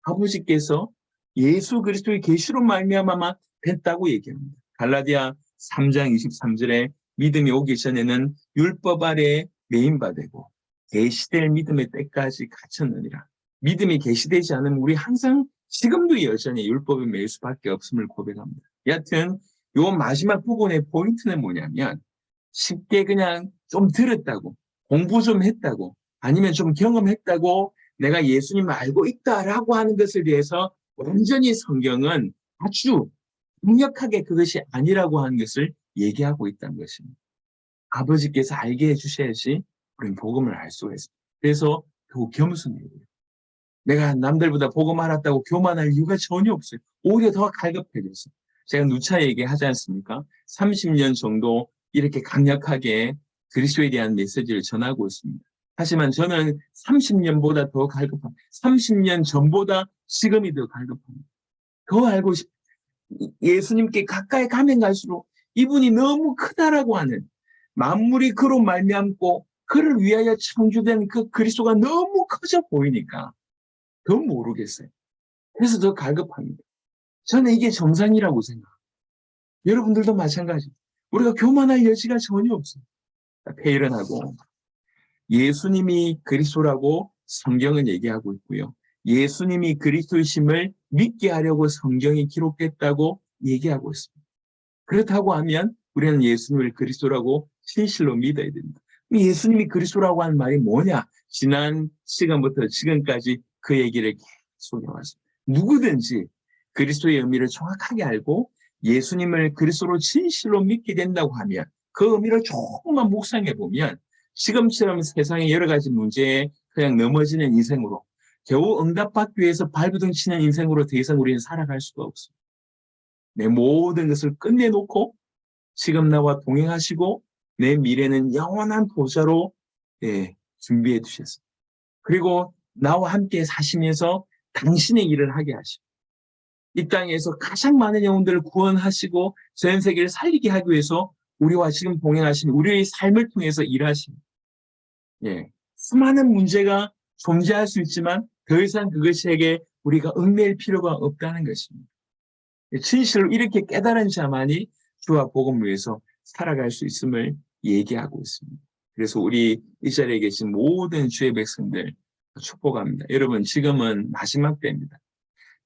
아버지께서 예수 그리스도의 계시로 말미암아만 됐다고 얘기합니다. 갈라디아 3장 23절에 믿음이 오기 전에는 율법 아래 메인바되고 계시될 믿음의 때까지 갇혔느니라. 믿음이 계시되지 않으면 우리 항상 지금도 여전히 율법에 매일 수밖에 없음을 고백합니다. 여하튼 요 마지막 부분의 포인트는 뭐냐면 쉽게 그냥 좀 들었다고 공부 좀 했다고 아니면 좀 경험했다고 내가 예수님을 알고 있다라고 하는 것에 대해서 완전히 성경은 아주 강력하게 그것이 아니라고 하는 것을 얘기하고 있다는 것입니다. 아버지께서 알게 해주셔야지 우리는 복음을 알 수가 있습니다. 그래서 더욱 겸손해야 돼요. 내가 남들보다 복음 알았다고 교만할 이유가 전혀 없어요. 오히려 더 갈급해져서. 제가 누차 얘기하지 않습니까? 30년 정도 이렇게 강력하게 그리스도에 대한 메시지를 전하고 있습니다. 하지만 저는 30년보다 더 갈급합니다. 30년 전보다 지금이 더 갈급합니다. 더 알고 싶어요. 예수님께 가까이 가면 갈수록 이분이 너무 크다라고 하는 만물이 그로 말미암고 그를 위하여 창조된 그 그리스도가 너무 커져 보이니까 더 모르겠어요. 그래서 더 갈급합니다. 저는 이게 정상이라고 생각합니다. 여러분들도 마찬가지. 우리가 교만할 여지가 전혀 없어요. 폐일은 하고 예수님이 그리스도라고 성경은 얘기하고 있고요. 예수님이 그리스도이심을 믿게 하려고 성경이 기록됐다고 얘기하고 있습니다. 그렇다고 하면 우리는 예수님을 그리스도라고 진실로 믿어야 됩니다. 예수님이 그리스도라고 하는 말이 뭐냐? 지난 시간부터 지금까지 그 얘기를 계속 해왔습니다. 누구든지 그리스도의 의미를 정확하게 알고 예수님을 그리스도로 진실로 믿게 된다고 하면 그 의미를 조금만 묵상해 보면 지금처럼 세상의 여러 가지 문제에 그냥 넘어지는 인생으로 겨우 응답받기 위해서 발부둥 치는 인생으로 더 이상 우리는 살아갈 수가 없습니다. 내 모든 것을 끝내놓고 지금 나와 동행하시고 내 미래는 영원한 보좌로 준비해 두셨습니다. 그리고 나와 함께 사시면서 당신의 일을 하게 하시고 이 땅에서 가장 많은 영혼들을 구원하시고 전 세계를 살리게 하기 위해서 우리와 지금 동행하시는 우리의 삶을 통해서 일하십니다. 수많은 문제가 존재할 수 있지만 더 이상 그것에게 우리가 얽매일 필요가 없다는 것입니다. 진실로 이렇게 깨달은 자만이 주와 복음을 위해서 살아갈 수 있음을 얘기하고 있습니다. 그래서 우리 이 자리에 계신 모든 주의 백성들 축복합니다. 여러분 지금은 마지막 때입니다.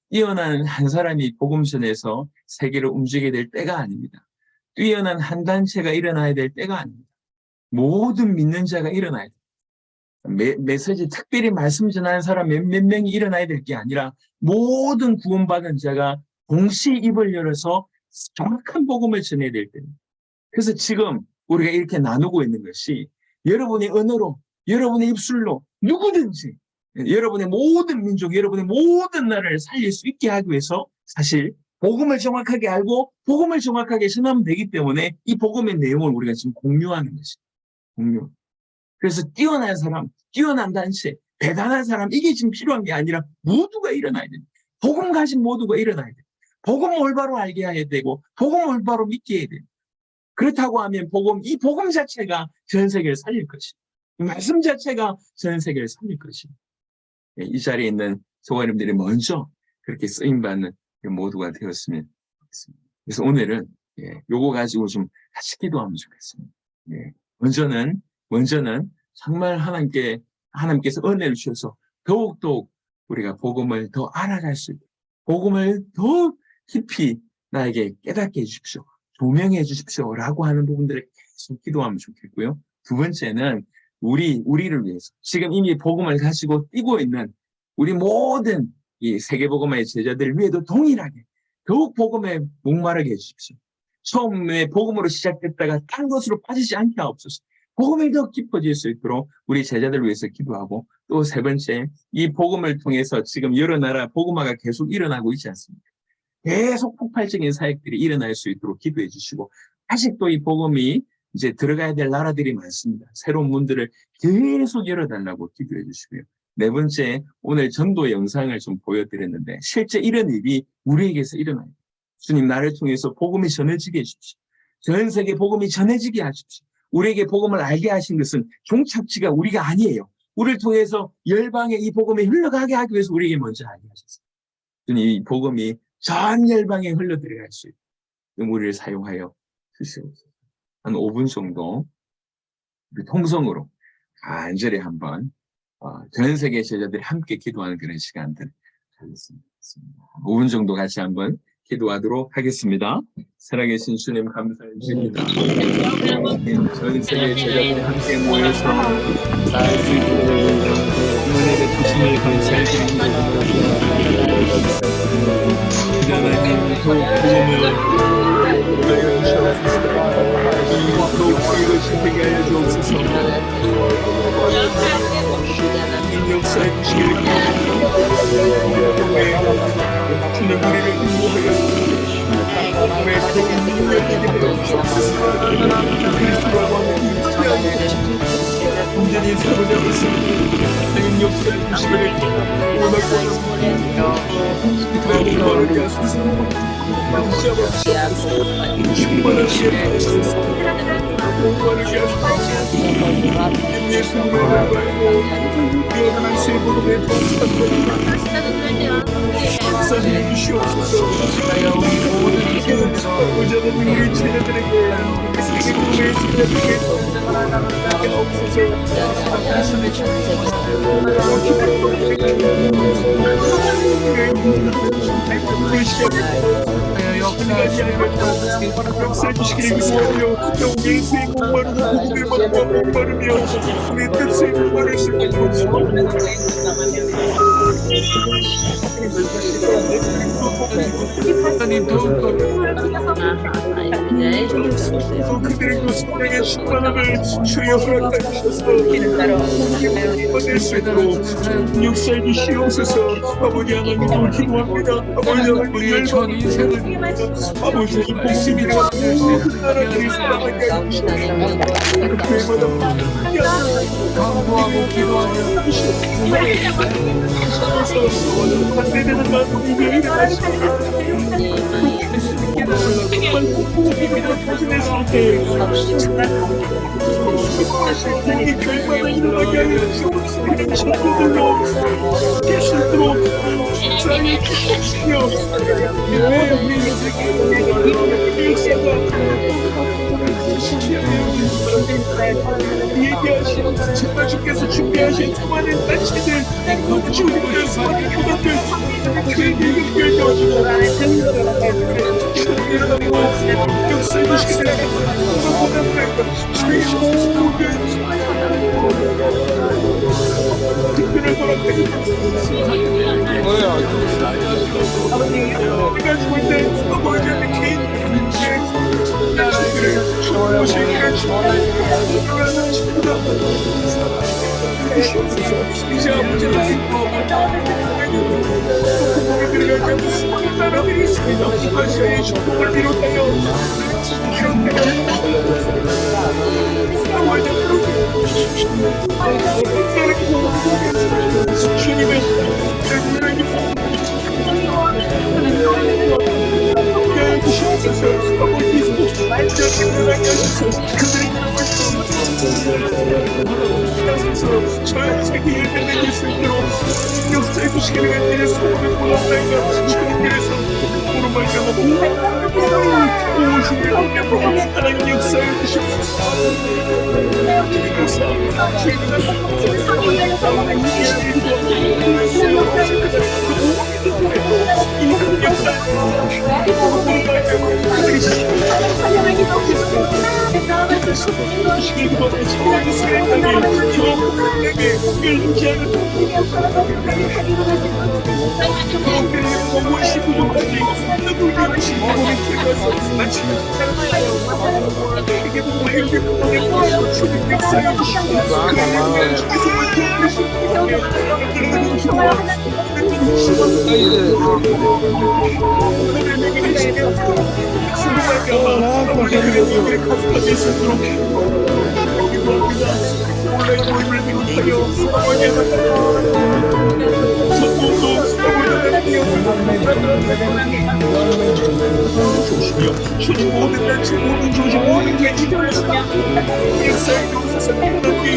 뛰어난 한 사람이 복음 전에서 세계를 움직이게 될 때가 아닙니다. 뛰어난 한 단체가 일어나야 될 때가 아닙니다. 모든 믿는 자가 일어나야 됩니다. 메시지 특별히 말씀 전하는 사람 몇 명이 일어나야 될 게 아니라 모든 구원받은 자가 동시에 입을 열어서 정확한 복음을 전해야 될 때입니다. 그래서 지금 우리가 이렇게 나누고 있는 것이 여러분의 언어로, 여러분의 입술로 누구든지 여러분의 모든 민족, 여러분의 모든 나라를 살릴 수 있게 하기 위해서 사실 복음을 정확하게 알고 복음을 정확하게 전하면 되기 때문에 이 복음의 내용을 우리가 지금 공유하는 것입니다. 공유. 그래서 뛰어난 사람, 뛰어난 단체, 대단한 사람 이게 지금 필요한 게 아니라 모두가 일어나야 됩니다. 복음 가진 모두가 일어나야 됩니다. 복음 올바로 알게 해야 되고 복음 올바로 믿게 해야 됩니다. 그렇다고 하면 이 복음 자체가 전 세계를 살릴 것입니다. 이 말씀 자체가 전 세계를 살릴 것입니다. 이 자리에 있는 소관님들이 먼저 그렇게 쓰임받는 모두가 되었으면 좋겠습니다. 그래서 오늘은 요거 가지고 좀 같이 기도하면 좋겠습니다. 먼저는 정말 하나님께서 은혜를 주셔서 더욱더욱 우리가 복음을 더 알아갈 수 있고 복음을 더 깊이 나에게 깨닫게 해주십시오. 조명해 주십시오라고 하는 부분들을 계속 기도하면 좋겠고요. 두 번째는 우리를 위해서 지금 이미 복음을 가지고 뛰고 있는 우리 모든 이 세계복음의 제자들 위에도 동일하게 더욱 복음에 목마르게 해주십시오. 처음에 복음으로 시작됐다가 딴 것으로 빠지지 않게 하옵소서. 복음이 더 깊어질 수 있도록 우리 제자들을 위해서 기도하고 또 세 번째 이 복음을 통해서 지금 여러 나라 복음화가 계속 일어나고 있지 않습니까? 계속 폭발적인 사역들이 일어날 수 있도록 기도해 주시고 아직도 이 복음이 이제 들어가야 될 나라들이 많습니다. 새로운 문들을 계속 열어달라고 기도해 주시고요. 네 번째, 오늘 전도 영상을 좀 보여드렸는데 실제 이런 일이 우리에게서 일어나요. 주님 나를 통해서 복음이 전해지게 해주십시오. 전 세계 복음이 전해지게 하십시오. 우리에게 복음을 알게 하신 것은 종착지가 우리가 아니에요. 우리를 통해서 열방에 이 복음이 흘러가게 하기 위해서 우리에게 먼저 알게 하셨어요. 주님 이 복음이 전 열방에 흘러들어갈 수 있도록 우리를 사용하여 주시옵소서. 한 5분 정도 우리 통성으로 간절히 한번 전 세계 제자들이 함께 기도하는 그런 시간들 가겠습니다. 5분 정도 같이 한번 기도하도록 하겠습니다. 살아계신 주님 감사해 주십니다. 전 세계 제자들이 함께 모여서 나을 수 있도록 은혜를 주심을 감사해 드립니다. 하나님 그 복음을 하여 주옵소서. 더욱 지식되게 하여 주옵소서. 역사해 주시기를 주님 우리를 인도하여 왜 그런 능력이 주옵소서. 그리스도와 온전히 사로잡았습니다. 하나님 역사해 주시기를 원하고 있습니다. 충만하게 하소서. 충만하게 하소서. 충만하게 하소서. 예수님을 알고 영원한 세복음의 역사해 주시옵소서. 오자는 우리 제자들에게 세계복음의 제자들에게 역사해 주시기를 구하며 또 예수의 목마르고 복음의 마음과 목마르며 우리 뜻의 목마를 하나님 더욱더 그들의 그 성령의 충만함을 주여 허락해 주셔서 받을 수 있도록 역사해 주시옵소서. 아버지 하나님을 기도합니다. 아버지 하나님 열반 인생을 아버지 하나님 복심이라 모든 나라들이 살아가게 해주시옵소서. 강구하고 기도하며 반대되는 마음이 왜 일어나시옵소서. 복음입니다. 자신의 때 이 결과를 일어나게 하여 주옵소서. 이런 친구들로 깨 수 있도록 자리 주시옵시며 얘기하신 정말 주께서 준비하신 수많은 단체들 주님의 수많은 교단들 그 얘기를 결정하시고 일어나고 역사해 주시기를 원합니다. 주의 모든 특별한 허락해 주옵소서. 우리가 죽을 때 아버지 하나님 개인 자신들을 축복하시기를 축복하는 친구다. 이제 아버지 하나님 들어가지 않는 수많은 나라들이 있습니다. 아시아의 축복을 비롯하여 주님의 전 세계에 내게 수 있도록 역사해 주시기를 간절히 소원을 보았다니까 주님께서 오늘 말씀하고 오시는 하나님 역사해 주시옵소서. 주님 모든 단체 모든 조직 모든 개인들을 역사에 주옵소서. 우리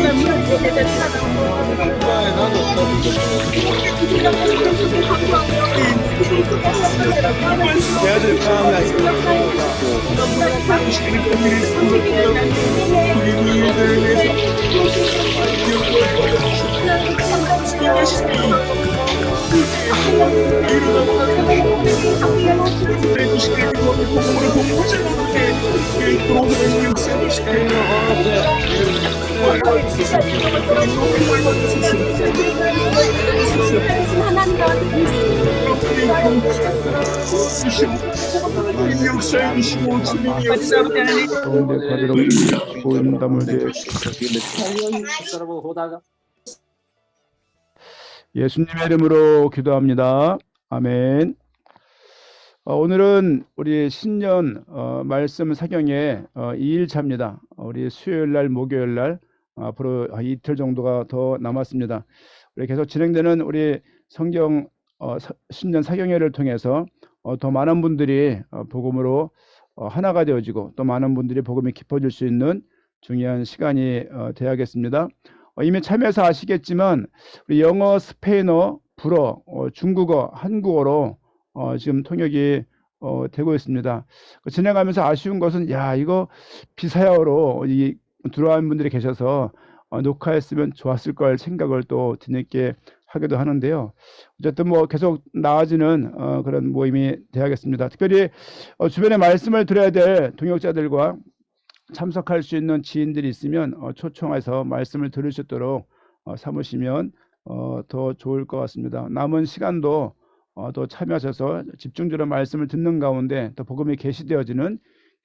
가운데 가지러 보인담을 대 예수님의 이름으로 기도합니다. 아멘. 오늘은 우리 신년 말씀 사경의 2일차입니다. 우리 수요일 날, 목요일 날 앞으로 이틀 정도가 더 남았습니다. 우리 계속 진행되는 우리 성경 신년 사경회를 통해서 더 많은 분들이 복음으로 하나가 되어지고 또 많은 분들이 복음이 깊어질 수 있는 중요한 시간이 되어야겠습니다. 이미 참여해서 아시겠지만 우리 영어, 스페인어, 불어, 중국어, 한국어로 지금 통역이 되고 있습니다. 진행하면서 아쉬운 것은 이거 비사야어로 들어온 분들이 계셔서 녹화했으면 좋았을 걸 생각을 또 뒤늦게 하기도 하는데요. 어쨌든 계속 나아지는 그런 모임이 되어야겠습니다. 특별히 주변에 말씀을 들어야 될 동역자들과 참석할 수 있는 지인들이 있으면 초청해서 말씀을 들을 수 있도록 삼으시면 더 좋을 것 같습니다. 남은 시간도 더 참여하셔서 집중적으로 말씀을 듣는 가운데 더 복음이 계시되어지는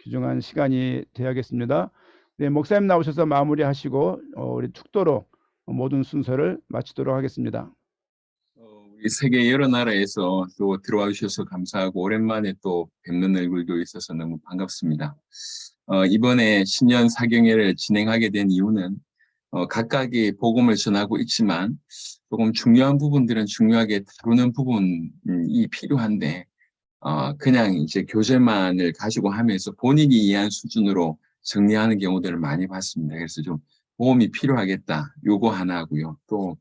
귀중한 시간이 되어야겠습니다. 네, 목사님 나오셔서 마무리하시고 우리 축도로 모든 순서를 마치도록 하겠습니다. 우리 세계 여러 나라에서 또 들어와 주셔서 감사하고 오랜만에 또 뵙는 얼굴도 있어서 너무 반갑습니다. 이번에 신년 사경회를 진행하게 된 이유는 각각이 복음을 전하고 있지만 조금 중요한 부분들은 중요하게 다루는 부분이 필요한데 그냥 이제 교재만을 가지고 하면서 본인이 이해한 수준으로 정리하는 경우들을 많이 봤습니다. 그래서 좀 도움이 필요하겠다. 요거 하나 하고요. 또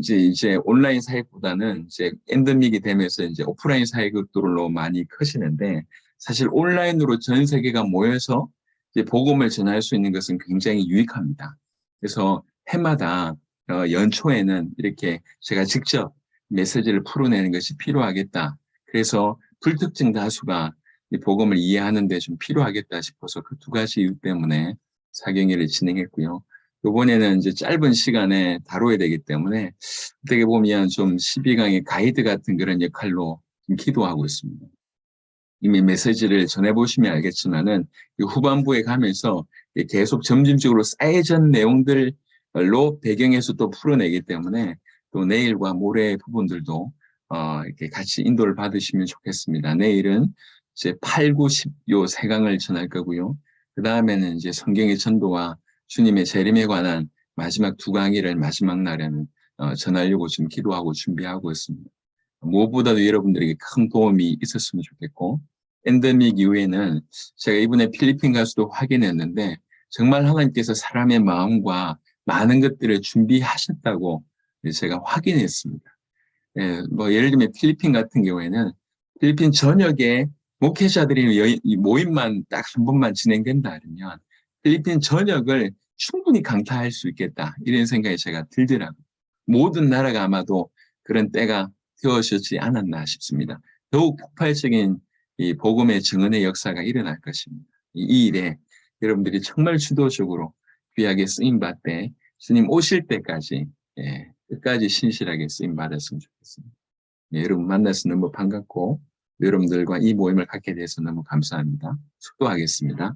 이제 온라인 사역보다는 이제 엔데믹이 되면서 이제 오프라인 사역들로 많이 커지는데 사실 온라인으로 전 세계가 모여서 이제 복음을 전할 수 있는 것은 굉장히 유익합니다. 그래서 해마다 연초에는 이렇게 제가 직접 메시지를 풀어내는 것이 필요하겠다. 그래서 불특정 다수가 이 복음을 이해하는 데 좀 필요하겠다 싶어서 그 두 가지 이유 때문에 사경회를 진행했고요. 이번에는 이제 짧은 시간에 다뤄야 되기 때문에 어떻게 보면 좀 12강의 가이드 같은 그런 역할로 좀 기도하고 있습니다. 이미 메시지를 전해보시면 알겠지만은 이 후반부에 가면서 계속 점진적으로 쌓여진 내용들로 배경에서 또 풀어내기 때문에 또 내일과 모레 부분들도 이렇게 같이 인도를 받으시면 좋겠습니다. 내일은 이제 8, 9, 10 요 세 강을 전할 거고요. 그 다음에는 이제 성경의 전도와 주님의 재림에 관한 마지막 두 강의를 마지막 날에는 전하려고 지금 기도하고 준비하고 있습니다. 무엇보다도 여러분들에게 큰 도움이 있었으면 좋겠고 엔데믹 이후에는 제가 이번에 필리핀 가서도 확인했는데 정말 하나님께서 사람의 마음과 많은 것들을 준비하셨다고 제가 확인했습니다. 예, 예를 들면 필리핀 같은 경우에는 필리핀 전역에 목회자들이 모임만 딱 한 번만 진행된다 그러면 필리핀 전역을 충분히 강타할 수 있겠다 이런 생각이 제가 들더라고요. 모든 나라가 아마도 그런 때가 되어졌지 않았나 싶습니다. 더욱 폭발적인 이 복음의 증언의 역사가 일어날 것입니다. 이 일에 여러분들이 정말 주도적으로 귀하게 쓰임받되 주님 오실 때까지 끝까지 신실하게 쓰임받았으면 좋겠습니다. 여러분 만나서 너무 반갑고 여러분들과 이 모임을 갖게 돼서 너무 감사합니다. 축도하겠습니다.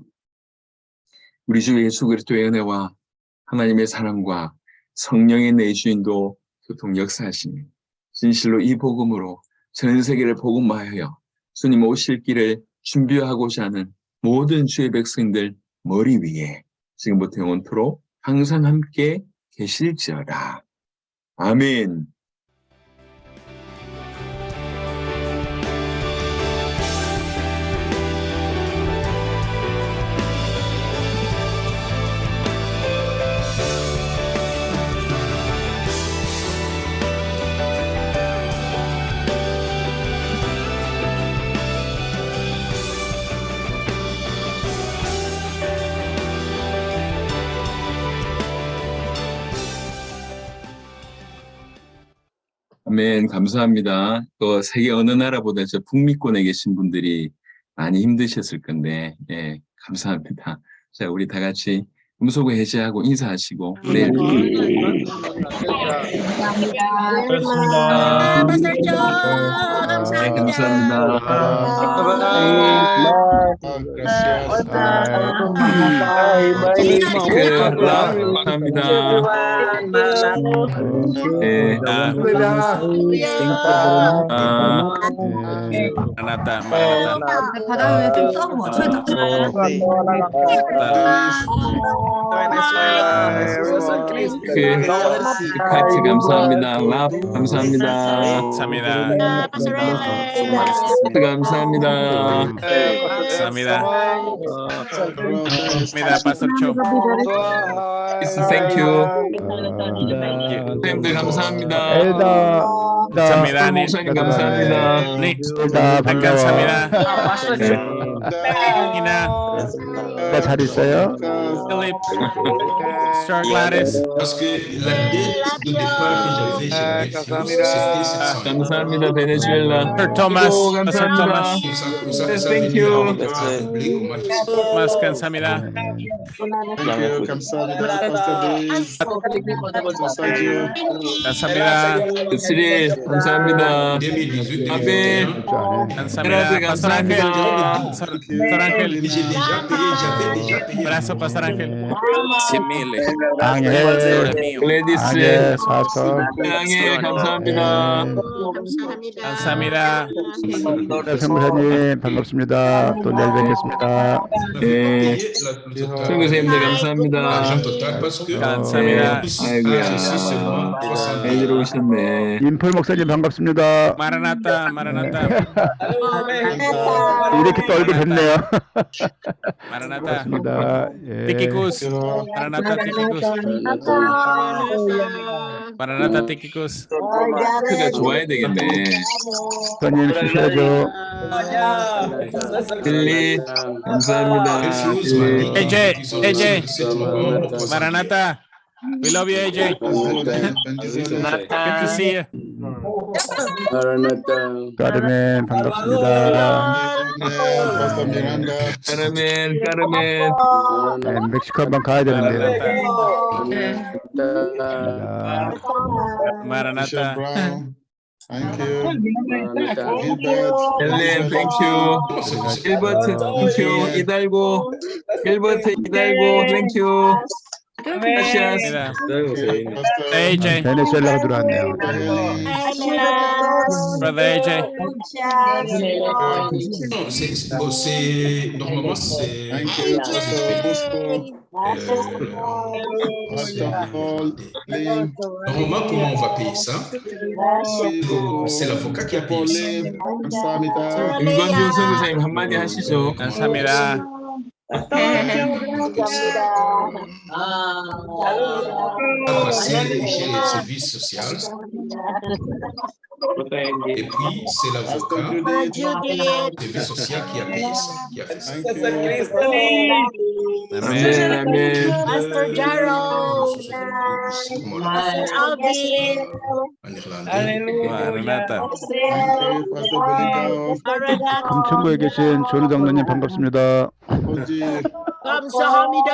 우리 주 예수 그리스도의 은혜와 하나님의 사랑과 성령의 내주인도 교통 역사하시니 진실로 이 복음으로 전 세계를 복음화하여 주님 오실 길을 준비하고자 하는 모든 주의 백성들 머리 위에 지금부터 영원토록 항상 함께 계실지어다. 아멘. 아멘, 감사합니다. 또 세계 어느 나라보다 저 북미권에 계신 분들이 많이 힘드셨을 건데, 예, 감사합니다. 자, 우리 다 같이 음소거 해제하고 인사하시고, 내일 네, 감사합니다. 감사합니다. 네, Maranatha, Maranatha. 카트 감사합니다. 랍 감사합니다. 감사합니다. 감사합니다. 감사합니다. 감사합니다. Pastor Cho. Thank you. 선생님들 감사합니다. 엘다 감사합니다. 네. 목사님 감사합니다. 네. 엘다 반가워. 감사합니다. 이나, 잘 있어요? Philip, Sir Gladys. Parce que la dette de départ que j'avais chez mes fils, c'était 700 000. 감사합니다. 베네수엘라. Sir Thomas, 오, Sir Thomas. Thank you. Thomas, 감사합니다. 감사합니다. 스리 감사합니다. 2018, 아멘. 감사합니다. Pastor Angel. Pastor Angel. mais j'ai déjà payé. Brazo, Pastor Angel. angel, 글래디스. angel, 파스터. 양해 감사합니다. 감사합니다. 성부사님 반갑습니다. 또 내일 뵙겠습니다. 네. 선교사님들 감사합니다. L'argent total parce que 감사합니다. 아이고야. ceci seulement 300 잘 000. 들어오셨네. 인풀 목사님 반갑습니다. Maranatha, Maranatha. 이렇게 또 얼굴 뵙네요. Maranatha. 반갑습니다. 예. Tikikus. Maranatha, Tikikus. Maranatha, Tikikus. 크가 좋아야 되겠네. 목사님 쉬셔야죠. 빌리 감사합니다. 빌리. AJ, AJ. Maranatha. We love you, AJ. Good to see you. 까르멘 반갑습니다. 까르멘, 까르멘. 네, 멕시코 한번 가야 되는데요. Maranatha. 헬렌, 땡큐. 길버트, 땡큐. 이달고. 길버트, 이달고, 땡큐. gracias. AJ. 베네수엘라가 들어왔네요. Brother AJ. Normalement, c'est normalement, comment on va payer ça? C'est l'avocat qui a payé ça. 윤건준 선교사님 한마디 하시죠. 감사합니다. Passer chez les services sociaux. Et puis, c'est l'avocat du service social qui a payé ça, qui a fait ça. 아멘, 아멘. En irlandais. Maranatha. 금천구에 계신 조은우 장로님 반갑습니다. 감사합니다.